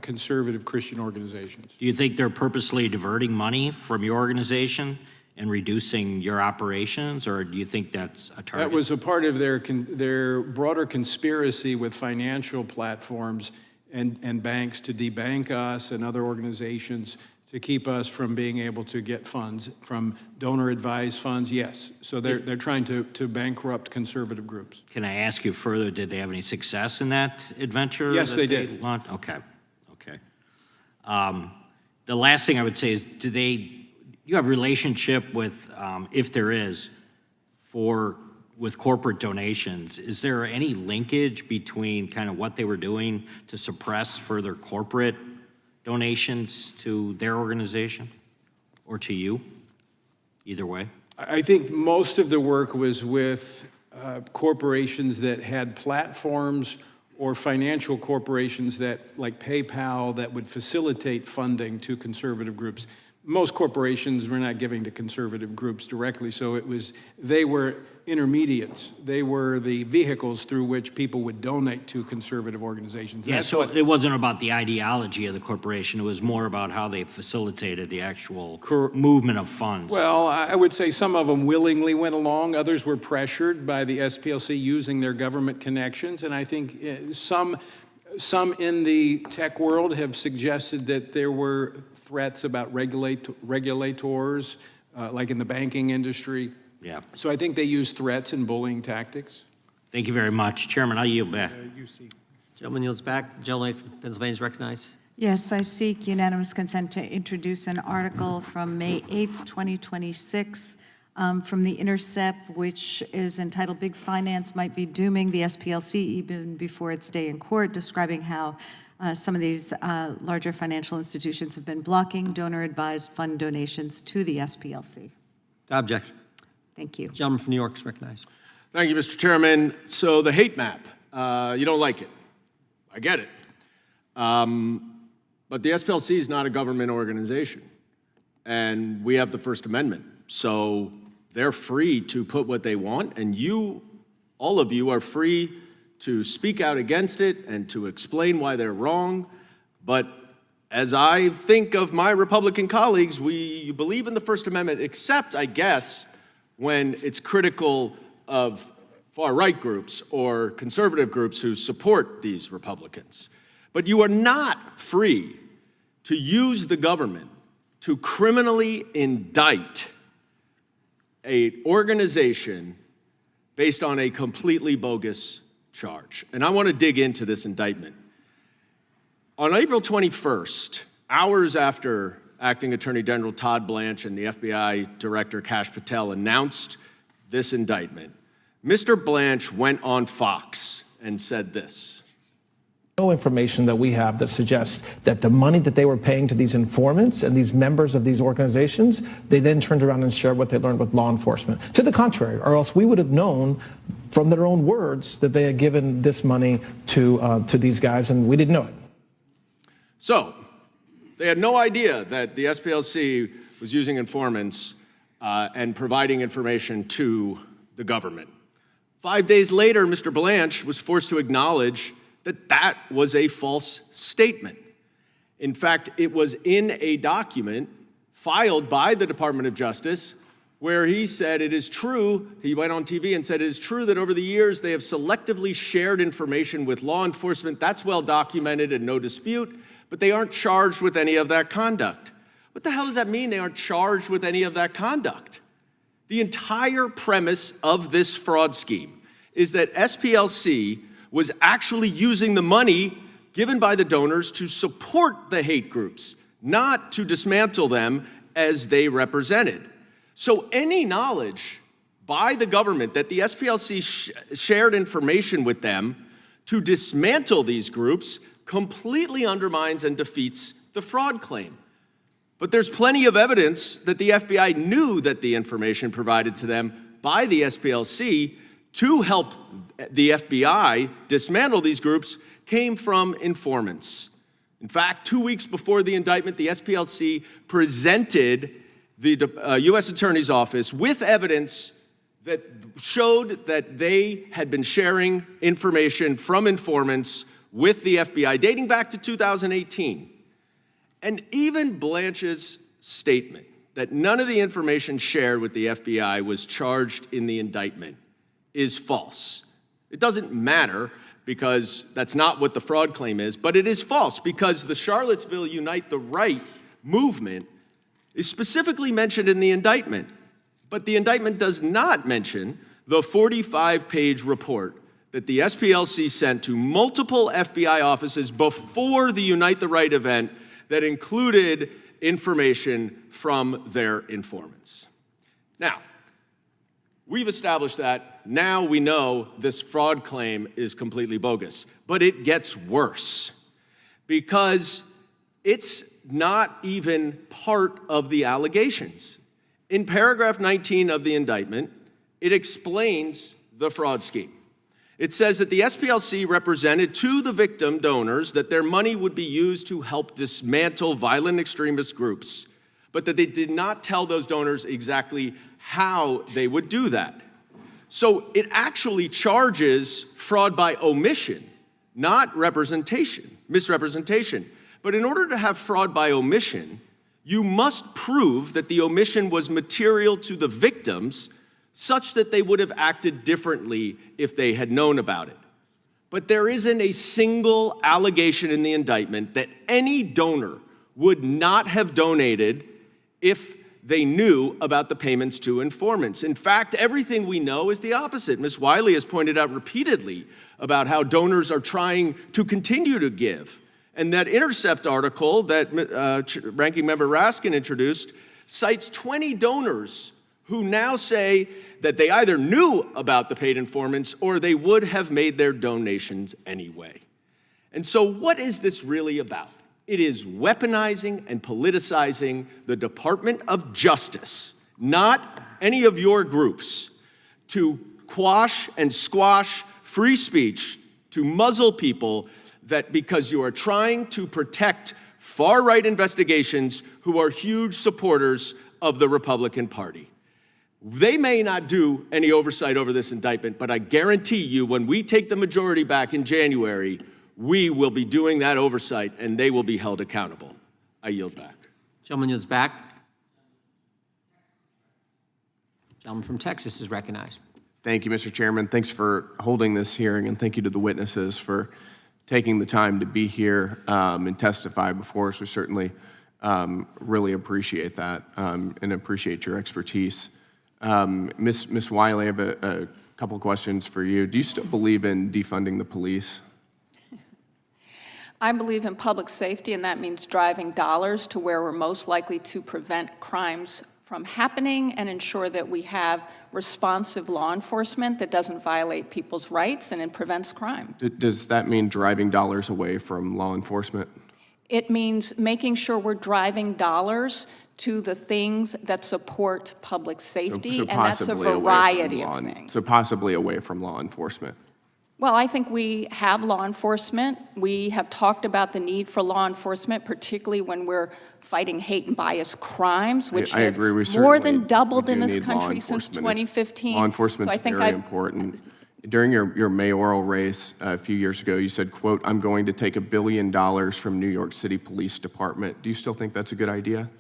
conservative Christian organizations. Do you think they're purposely diverting money from your organization and reducing your operations, or do you think that's a target? That was a part of their broader conspiracy with financial platforms and banks to debank us and other organizations to keep us from being able to get funds from donor-advised funds, yes. So they're trying to bankrupt conservative groups. Can I ask you further, did they have any success in that adventure? Yes, they did. Okay, okay. The last thing I would say is, you have relationship with, if there is, with corporate donations. Is there any linkage between kind of what they were doing to suppress further corporate donations to their organization or to you? Either way. I think most of the work was with corporations that had platforms or financial corporations that, like PayPal, that would facilitate funding to conservative groups. Most corporations were not giving to conservative groups directly, so they were intermediates. They were the vehicles through which people would donate to conservative organizations. Yeah, so it wasn't about the ideology of the corporation, it was more about how they facilitated the actual movement of funds. Well, I would say some of them willingly went along, others were pressured by the SPLC using their government connections, and I think some in the tech world have suggested that there were threats about regulators, like in the banking industry. Yeah. So I think they use threats and bullying tactics. Thank you very much. Chairman, I'll yield back. Gentleman yields back. The gentleman from Pennsylvania is recognized. Yes, I seek unanimous consent to introduce an article from May 8th, 2026, from The Intercept, which is entitled "Big Finance Might Be Dooming the SPLC Even Before Its Day in Court," describing how some of these larger financial institutions have been blocking donor-advised fund donations to the SPLC. Objection. Thank you. Gentleman from New York is recognized. Thank you, Mr. Chairman. So the hate map, you don't like it. I get it. But the SPLC is not a government organization, and we have the First Amendment. So they're free to put what they want, and all of you are free to speak out against it and to explain why they're wrong. But as I think of my Republican colleagues, we believe in the First Amendment, except, I guess, when it's critical of far-right groups or conservative groups who support these Republicans. But you are not free to use the government to criminally indict an organization based on a completely bogus charge. And I want to dig into this indictment. On April 21st, hours after Acting Attorney General Todd Blanche and the FBI Director Kash Patel announced this indictment, Mr. Blanche went on Fox and said this. No information that we have that suggests that the money that they were paying to these informants and these members of these organizations, they then turned around and shared what they learned with law enforcement. To the contrary, or else we would have known from their own words that they had given this money to these guys, and we didn't know it. So, they had no idea that the SPLC was using informants and providing information to the government. 5 days later, Mr. Blanche was forced to acknowledge that that was a false statement. In fact, it was in a document filed by the Department of Justice where he said it is true, he went on TV and said it is true that over the years they have selectively shared information with law enforcement. That's well documented and no dispute, but they aren't charged with any of that conduct. What the hell does that mean, they aren't charged with any of that conduct? The entire premise of this fraud scheme is that SPLC was actually using the money given by the donors to support the hate groups, not to dismantle them as they represented. So any knowledge by the government that the SPLC shared information with them to dismantle these groups completely undermines and defeats the fraud claim. But there's plenty of evidence that the FBI knew that the information provided to them by the SPLC to help the FBI dismantle these groups came from informants. In fact, 2 weeks before the indictment, the SPLC presented the U.S. Attorney's Office with evidence that showed that they had been sharing information from informants with the FBI dating back to 2018. And even Blanche's statement that none of the information shared with the FBI was charged in the indictment is false. It doesn't matter because that's not what the fraud claim is, but it is false because the Charlottesville Unite the Right movement is specifically mentioned in the indictment. But the indictment does not mention the 45-page report that the SPLC sent to multiple FBI offices before the Unite the Right event that included information from their informants. Now, we've established that. Now we know this fraud claim is completely bogus. But it gets worse because it's not even part of the allegations. In paragraph 19 of the indictment, it explains the fraud scheme. It says that the SPLC represented to the victim donors that their money would be used to help dismantle violent extremist groups, but that they did not tell those donors exactly how they would do that. So it actually charges fraud by omission, not misrepresentation. But in order to have fraud by omission, you must prove that the omission was material to the victims such that they would have acted differently if they had known about it. But there isn't a single allegation in the indictment that any donor would not have donated if they knew about the payments to informants. In fact, everything we know is the opposite. Ms. Wiley has pointed out repeatedly about how donors are trying to continue to give. And that Intercept article that Ranking Member Raskin introduced cites 20 donors who now say that they either knew about the paid informants or they would have made their donations anyway. And so what is this really about? It is weaponizing and politicizing the Department of Justice, not any of your groups, to quash and squash free speech, to muzzle people that because you are trying to protect far-right investigations who are huge supporters of the Republican Party. They may not do any oversight over this indictment, but I guarantee you when we take the majority back in January, we will be doing that oversight and they will be held accountable. I yield back. Gentleman yields back. Gentleman from Texas is recognized. Thank you, Mr. Chairman. Thanks for holding this hearing, and thank you to the witnesses for taking the time to be here and testify before us. We certainly really appreciate that and appreciate your expertise. Ms. Wiley, I have a couple questions for you. Do you still believe in defunding the police? I believe in public safety, and that means driving dollars to where we're most likely to prevent crimes from happening and ensure that we have responsive law enforcement that doesn't violate people's rights and it prevents crime. Does that mean driving dollars away from law enforcement? It means making sure we're driving dollars to the things that support public safety, and that's a variety of things. So possibly away from law enforcement. Well, I think we have law enforcement. We have talked about the need for law enforcement, particularly when we're fighting hate and bias crimes, which I have agree, we more certainly than doubled do in this need law country since enforcement. 2015. Law enforcement's So I think very important. During your mayoral race a few years ago, you said, quote, "I'm going to take $1 billion from New York City Police Department." Do you still think that's a good idea?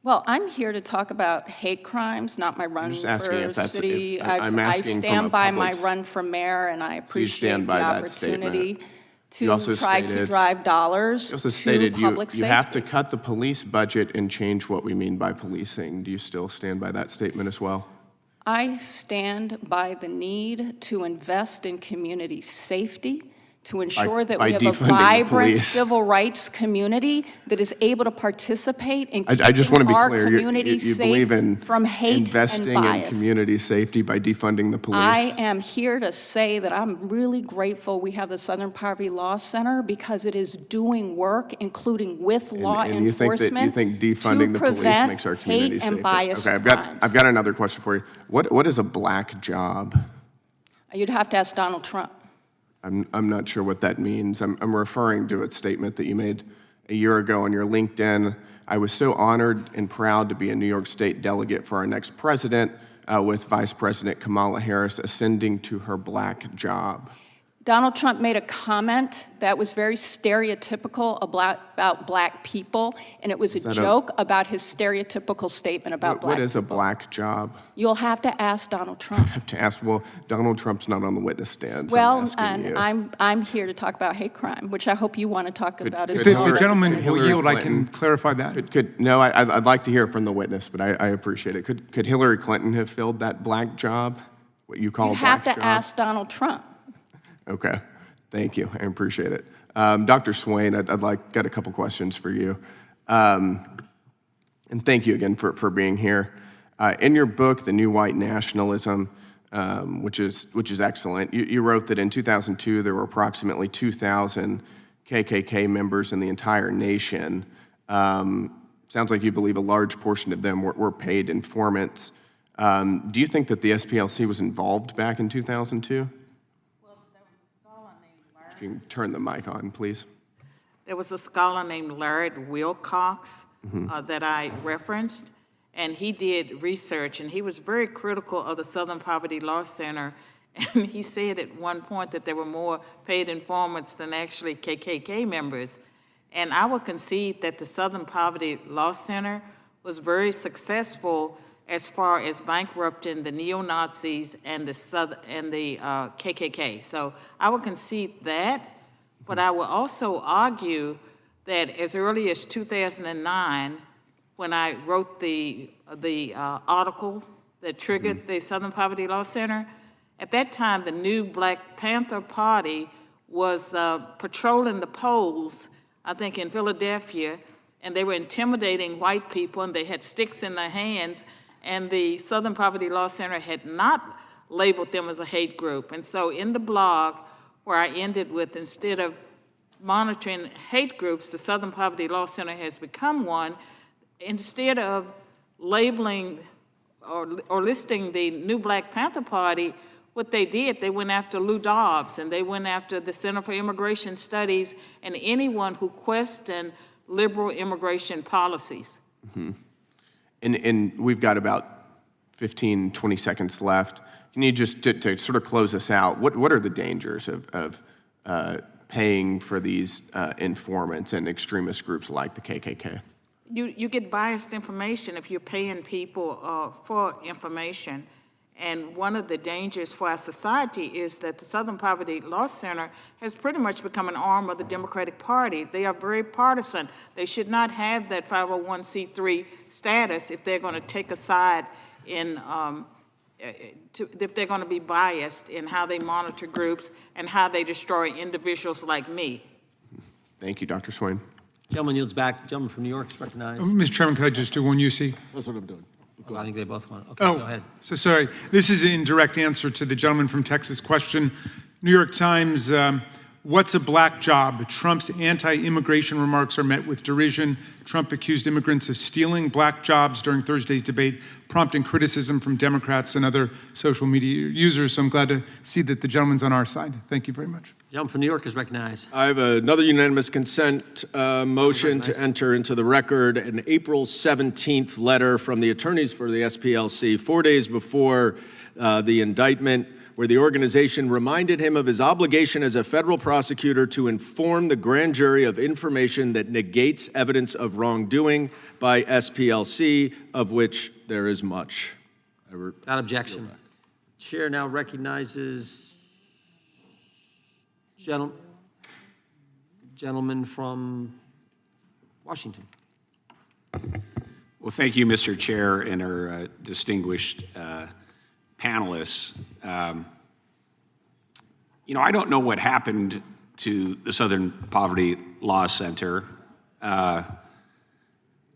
Well, I'm here to talk about hate crimes, not my run just asking for if that's- city. if- I'm I asking from stand a by my public's- run for mayor, and I you appreciate stand the by that opportunity statement. You also to try to stated- drive dollars You also to stated public you safety. have to cut the police budget and change what we mean by policing. Do you still stand by that statement as well? I stand by the need to invest in community safety, to ensure that by we have a defunding the vibrant police. civil rights community that is able to participate in I just keeping want to be our clear. community You believe safe in from hate investing and in bias. community safety by defunding the police? I am here to say that I'm really grateful we have the Southern Poverty Law Center because it is doing work, including with law and you enforcement, think defunding to the police prevent makes our community hate safer? and bias Okay, crimes. I've got another question for you. What is a black job? You'd have to ask Donald Trump. I'm not sure what that means. I'm referring to a statement that you made a year ago on your LinkedIn. "I was so honored and proud to be a New York State delegate for our next president, with Vice President Kamala Harris ascending to her black job." Donald Trump made a comment that was very stereotypical about black people, and it was a joke about his stereotypical statement about black What is people. a black job? You'll have to ask Donald Trump. I have to ask, well, Donald Trump's not on the witness stand, so Well, I'm asking you. and I'm here to talk about hate crime, which I hope you want to talk about as If well. the gentleman will Hillary yield, I Clinton- can clarify that. No, I'd like to hear from the witness, but I appreciate it. Could Hillary Clinton have filled that black job, what you call You'd a black have to job? ask Donald Trump. Okay, thank you, I appreciate it. Dr. Swain, got a couple questions for you. And thank you again for being here. In your book, The New White Nationalism, which is excellent, you wrote that in 2002 there were approximately 2,000 KKK members in the entire nation. Sounds like you believe a large portion of them were paid informants. Do you think that the SPLC was involved back in 2002? If you can turn the mic on, please. There was a scholar named Larry Wilcox that I referenced, and he did research, and he was very critical of the Southern Poverty Law Center, and he said at one point that there were more paid informants than actually KKK members. And I would concede that the Southern Poverty Law Center was very successful as far as bankrupting the neo-Nazis and the KKK. So I would concede that, but I will also argue that as early as 2009, when I wrote the article that triggered the Southern Poverty Law Center, at that time the new Black Panther Party was patrolling the polls, I think in Philadelphia, and they were intimidating white people, and they had sticks in their hands, and the Southern Poverty Law Center had not labeled them as a hate group. And so in the blog, where I ended with, instead of monitoring hate groups, the Southern Poverty Law Center has become one, instead of labeling or listing the new Black Panther Party, what they did, they went after Lou Dobbs, and they went after the Center for Immigration Studies and anyone who questioned liberal immigration policies. Mm-hmm. And we've got about 15, 20 seconds left. Can you just, to sort of close us out, what are the dangers of paying for these informants and extremist groups like the KKK? You get biased information if you're paying people for information. And one of the dangers for our society is that the Southern Poverty Law Center has pretty much become an arm of the Democratic Party. They are very partisan. They should not have that 501c3 status if they're going to take a side in, if they're going to be biased in how they monitor groups and how they destroy individuals like me. Thank you, Dr. Swain. Gentleman yields back. Gentleman from New York is recognized. Mr. Chairman, could I just do one UC? That's what I'm doing. I think they both want. Okay, go ahead. So sorry. This is in direct answer to the gentleman from Texas question. New York Times, what's a black job? Trump's anti-immigration remarks are met with derision. Trump accused immigrants of stealing black jobs during Thursday's debate, prompting criticism from Democrats and other social media users. So I'm glad to see that the gentleman's on our side. Thank you very much. Gentleman from New York is recognized. I have another unanimous consent motion to enter into the record an April 17th letter from the attorneys for the SPLC 4 days before the indictment, where the organization reminded him of his obligation as a federal prosecutor to inform the grand jury of information that negates evidence of wrongdoing by SPLC, of which there is much. Without objection. Chair now recognizes gentleman from Washington. Well, thank you, Mr. Chair, and our distinguished panelists. I don't know what happened to the Southern Poverty Law Center. I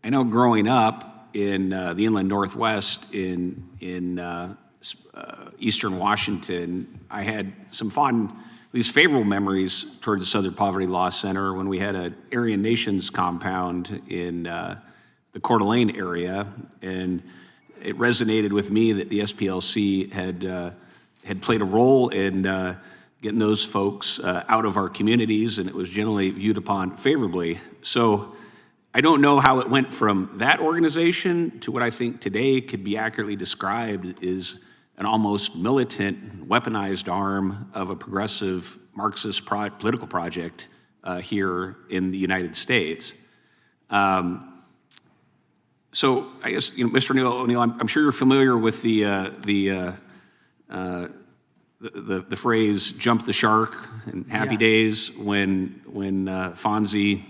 know growing up in the inland Northwest in Eastern Washington, I had some fond, at least favorable memories toward the Southern Poverty Law Center when we had an Aryan Nations compound in the Coeur d'Alene area, and it resonated with me that the SPLC had played a role in getting those folks out of our communities, and it was generally viewed upon favorably. So I don't know how it went from that organization to what I think today could be accurately described is an almost militant, weaponized arm of a progressive Marxist political project here in the United States. So I guess, Mr. O'Neill, I'm sure you're familiar with the phrase "jump the shark" in Happy Days when Fonzie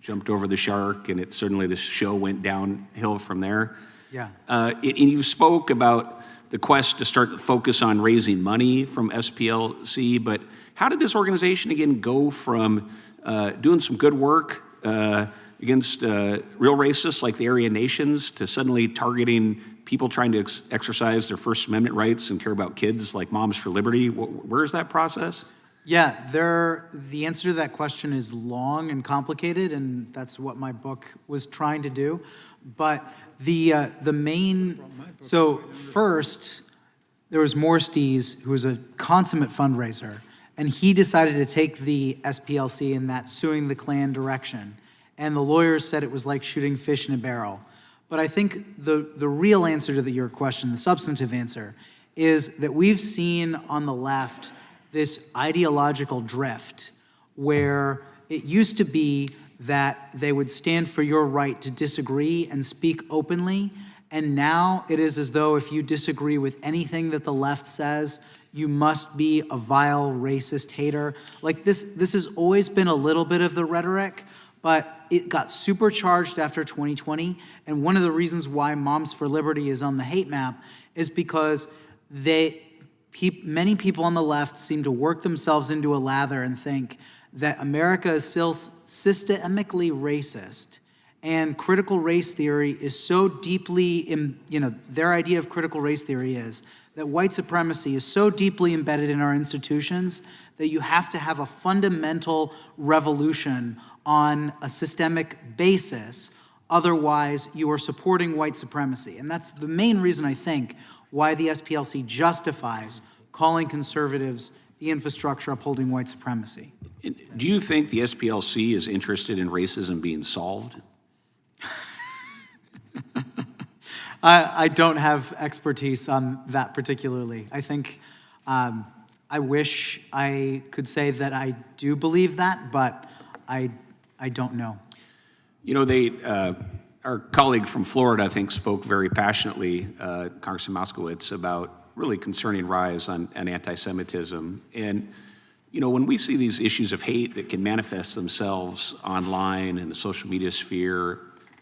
jumped over the shark, and certainly the show went downhill from there. Yeah. And you spoke about the quest to start to focus on raising money from SPLC, but how did this organization again go from doing some good work against real racists like the Aryan Nations to suddenly targeting people trying to exercise their First Amendment rights and care about kids like Moms for Liberty? Where's that process? Yeah, the answer to that question is long and complicated, and that's what my book was trying to do. But so first, there was Morsties, who was a consummate fundraiser, and he decided to take the SPLC in that suing the Klan direction. And the lawyers said it was like shooting fish in a barrel. But I think the real answer to your question, the substantive answer, is that we've seen on the left this ideological drift where it used to be that they would stand for your right to disagree and speak openly, and now it is as though if you disagree with anything that the left says, you must be a vile racist hater. Like this has always been a little bit of the rhetoric, but it got supercharged after 2020, and one of the reasons why Moms for Liberty is on the hate map is because many people on the left seem to work themselves into a lather and think that America is still systemically racist, and critical race theory is so deeply, their idea of critical race theory is that white supremacy is so deeply embedded in our institutions that you have to have a fundamental revolution on a systemic basis, otherwise you are supporting white supremacy. And that's the main reason, I think, why the SPLC justifies calling conservatives the infrastructure upholding white supremacy. Do you think the SPLC is interested in racism being solved? I don't have expertise on that particularly. I think I wish I could say that I do believe that, but I don't know. Our colleague from Florida, I think, spoke very passionately, Congressman Moskowitz, about really concerning rise on anti-Semitism. And, you know, when we see these issues of hate that can manifest themselves online in the social media sphere,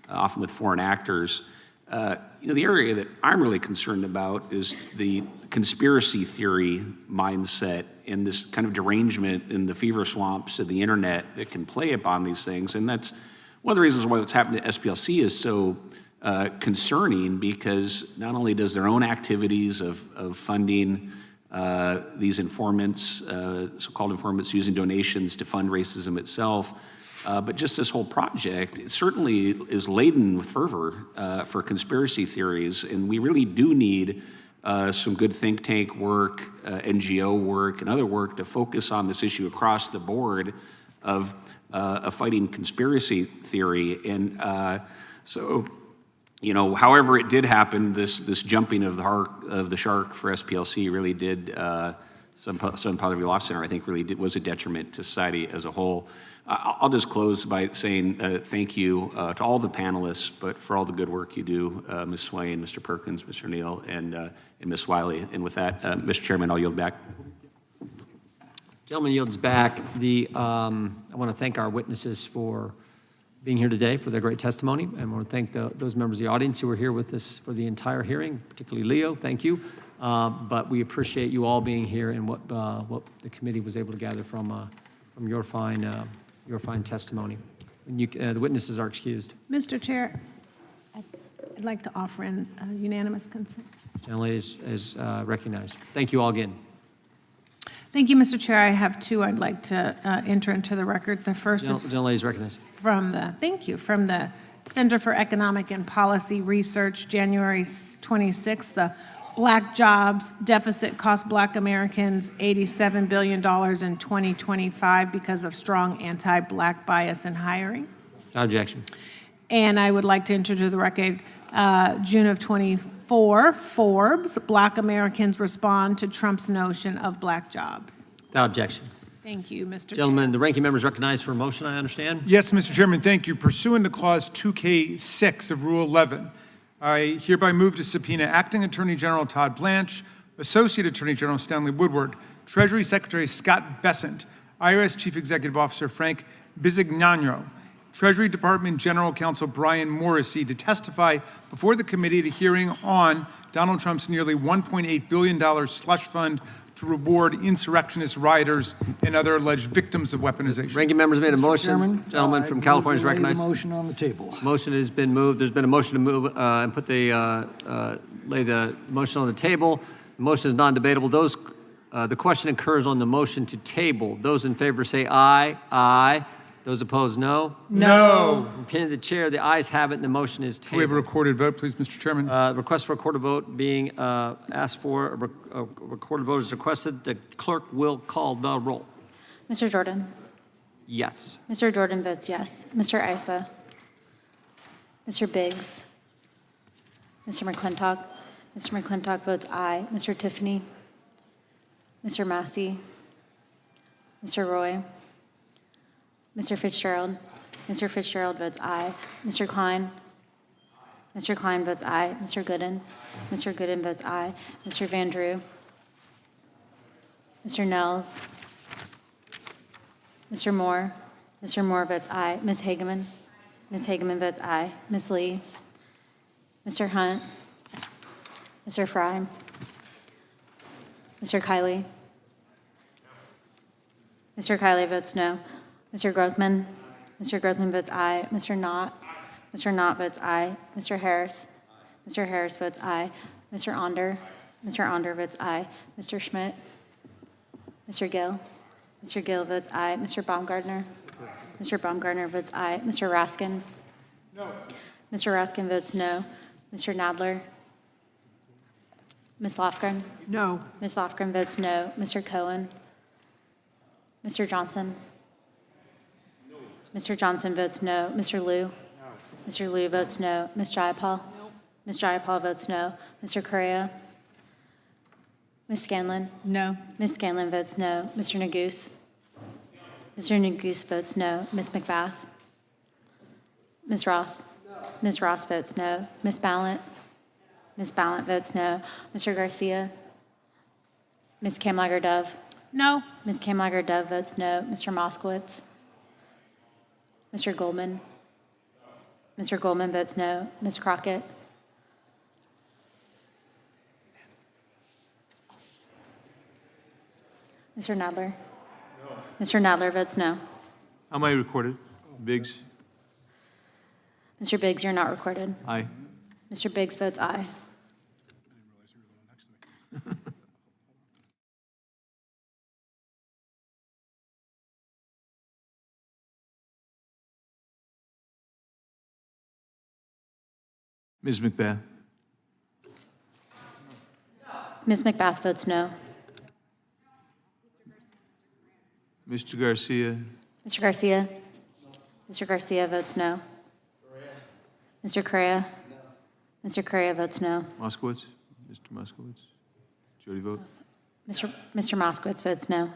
often with foreign actors, you know, the area that I'm really concerned about is the conspiracy theory mindset and this kind of derangement in the fever swamps of the internet that can play upon these things. And that's one of the reasons why what's happened at SPLC is so concerning, because not only does their own activities of funding these informants, so-called informants using donations to fund racism itself, but just this whole project, it certainly is laden with fervor for conspiracy theories, and we really do need some good think tank work, NGO work, and other work to focus on this issue across the board of fighting conspiracy theory. And so, you know, however it did happen, this jumping of the shark for SPLC really did, Southern Poverty Law Center, I think, really was a detriment to society as a whole. I'll just close by saying thank you to all the panelists, but for all the good work you do, Ms. Swain, Mr. Perkins, Mr. Neal, and Ms. Wiley. And with that, Mr. Chairman, I'll yield back. Gentleman yields back. I want to thank our witnesses for being here today, for their great testimony, and I want to thank those members of the audience who were here with us for the entire hearing, particularly Leo. Thank you. But we appreciate you all being here and what the committee was able to gather from your fine testimony. And the witnesses are excused. Mr. Chair, I'd like to offer in unanimous consent. Gentlelady is recognized. Thank you all again. Thank you, Mr. Chair. I have two I'd like to enter into the record. The first is Gentlelady is recognized. from the Center for Economic and Policy Research, January 26th, the Black jobs deficit cost Black Americans $87 billion in 2025 because of strong anti-Black bias in hiring. Objection. And I would like to enter to the record June of 24, Forbes, Black Americans respond to Trump's notion of Black jobs. Without objection. Thank you, Mr. Chair. Gentlemen, the ranking member is recognized for a motion, I understand. Yes, Mr. Chairman, thank you. Pursuant to Clause 2K6 of Rule 11, I hereby move to subpoena Acting Attorney General Todd Blanche, Associate Attorney General Stanley Woodward, Treasury Secretary Scott Bessent, IRS Chief Executive Officer Frank Bisignano, Treasury Department General Counsel Brian Morrissey to testify before the committee at a hearing on Donald Trump's nearly $1.8 billion slush fund to reward insurrectionist rioters and other alleged victims of weaponization. Ranking member's made a motion. Chairman, Gentleman from California is recognized. Motion on the table. Motion has been moved. There's been a motion to move and put lay the motion on the table. The motion is non-debatable. The question occurs on the motion to table. Those in favor say aye. Aye. Those opposed, no. No. Opinion of the chair, the ayes have it, and the motion is tabled. We have a recorded vote, please, Mr. Chairman. Request for a recorded vote being asked for. A recorded vote is requested. The clerk will call the roll. Mr. Jordan? Yes. Mr. Jordan votes yes. Mr. Issa? Mr. Biggs? Mr. McClintock? Mr. McClintock votes aye. Mr. Tiffany? Mr. Massey? Mr. Roy? Mr. Fitzgerald? Mr. Fitzgerald votes aye. Mr. Klein? Mr. Klein votes aye. Mr. Gooden? Mr. Gooden votes aye. Mr. Van Drew? Mr. Nels? Mr. Moore? Mr. Moore votes aye. Ms. Hageman? Ms. Hageman votes aye. Ms. Lee? Mr. Hunt? Mr. Fry? Mr. Kiley? Mr. Kiley votes no. Mr. Grothman? Mr. Grothman votes aye. Mr. Knott? Mr. Knott votes aye. Mr. Harris? Mr. Harris votes aye. Mr. Onder? Mr. Onder votes aye. Mr. Schmidt? Mr. Gill? Mr. Gill votes aye. Mr. Baumgartner? Mr. Baumgartner votes aye. Mr. Raskin? No. Mr. Raskin votes no. Mr. Nadler? Ms. Lofgren? No. Ms. Lofgren votes no. Mr. Cohen? Mr. Johnson? No. Mr. Johnson votes no. Mr. Liu? No. Mr. Liu votes no. Ms. Jayapal? No. Ms. Jayapal votes no. Mr. Correa? Ms. Scanlon? No. Ms. Scanlon votes no. Mr. Neguse? Mr. Neguse votes no. Ms. McBath? Ms. Ross? No. Ms. Ross votes no. Ms. Ballant? Ms. Ballant votes no. Mr. Garcia? Ms. Kamlager-Dove? No. Ms. Kamlager-Dove votes no. Mr. Moskowitz? Mr. Goldman? Mr. Goldman votes no. Ms. Crockett? Mr. Nadler? No. Mr. Nadler votes no. How am I recorded? Biggs? Mr. Biggs, you're not recorded. Aye. Mr. Biggs votes aye. Ms. McBath? Ms. McBath votes no. Mr. Garcia? Mr. Garcia? Mr. Garcia votes no. Mr. Correa? Mr. Correa votes no. Moskowitz? Mr. Moskowitz? Jody vote? Mr. Moskowitz votes no.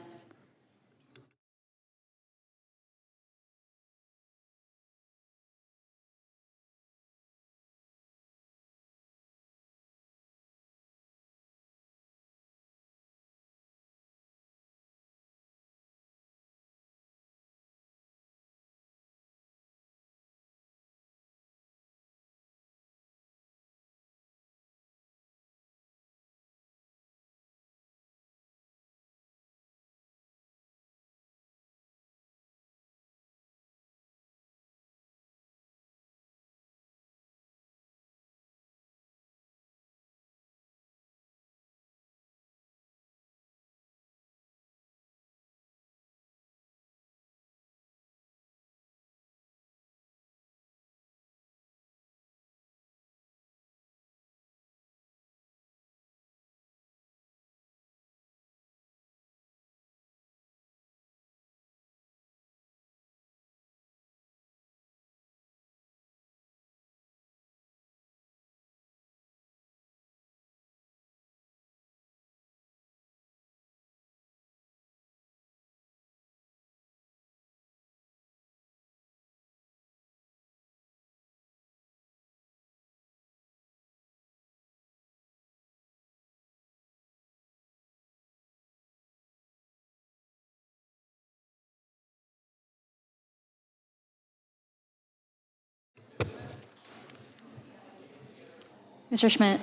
Mr. Schmidt,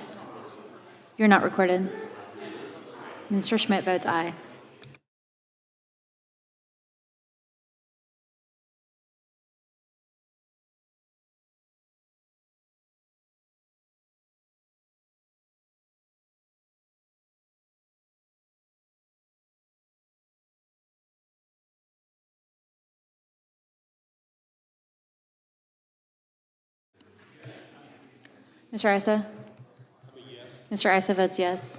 you're not recorded. Mr. Schmidt votes aye. Mr. Issa? Mr. Issa votes yes.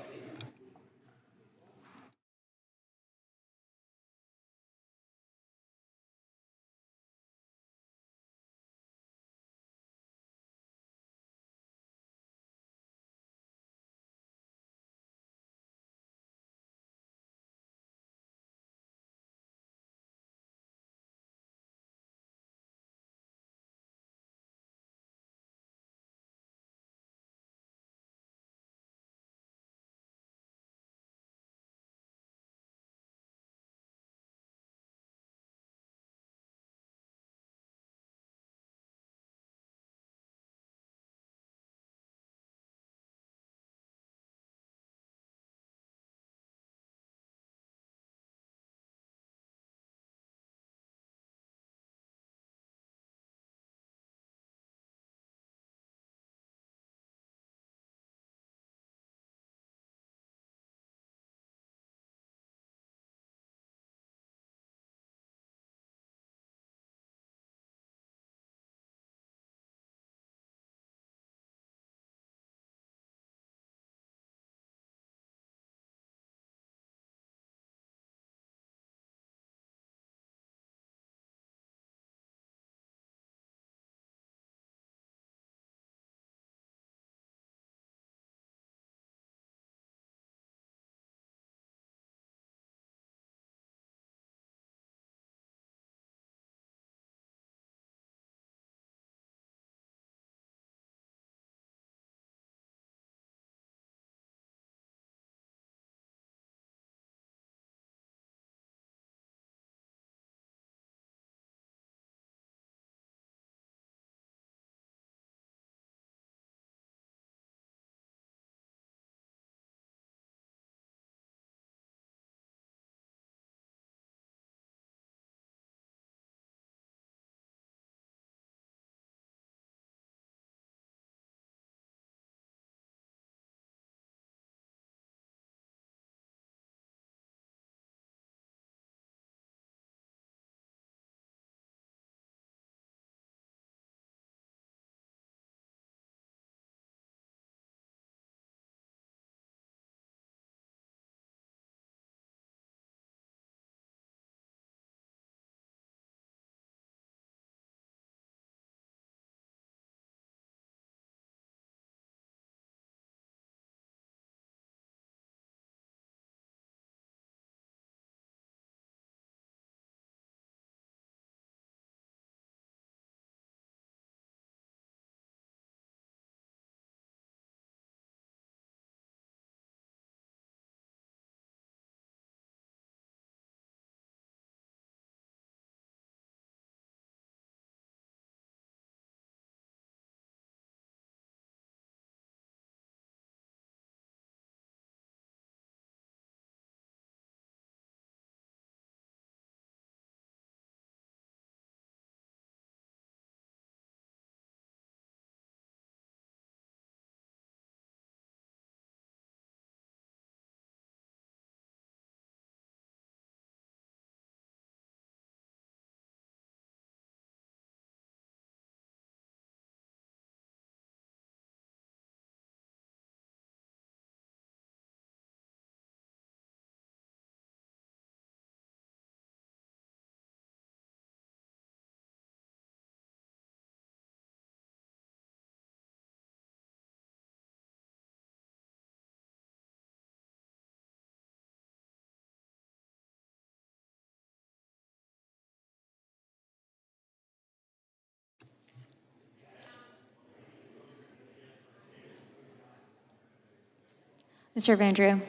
Mr. Vandrew?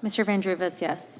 Mr. Vandrew votes yes.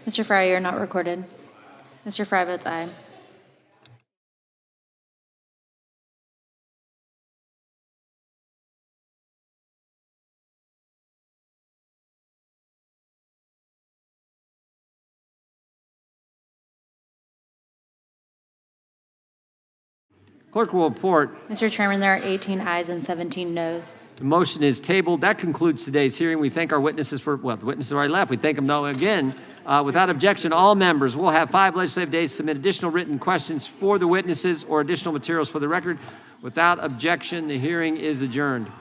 Mr. Fry, you're not recorded. Mr. Fry votes aye. Clerk will report. Mr. Chairman, there are 18 ayes and 17 noes. The motion is tabled. That concludes today's hearing. We thank our witnesses for, well, the witnesses already left. We thank them, though, again. Without objection, all members will have 5 legislative days to submit additional written questions for the witnesses or additional materials for the record. Without objection, the hearing is adjourned.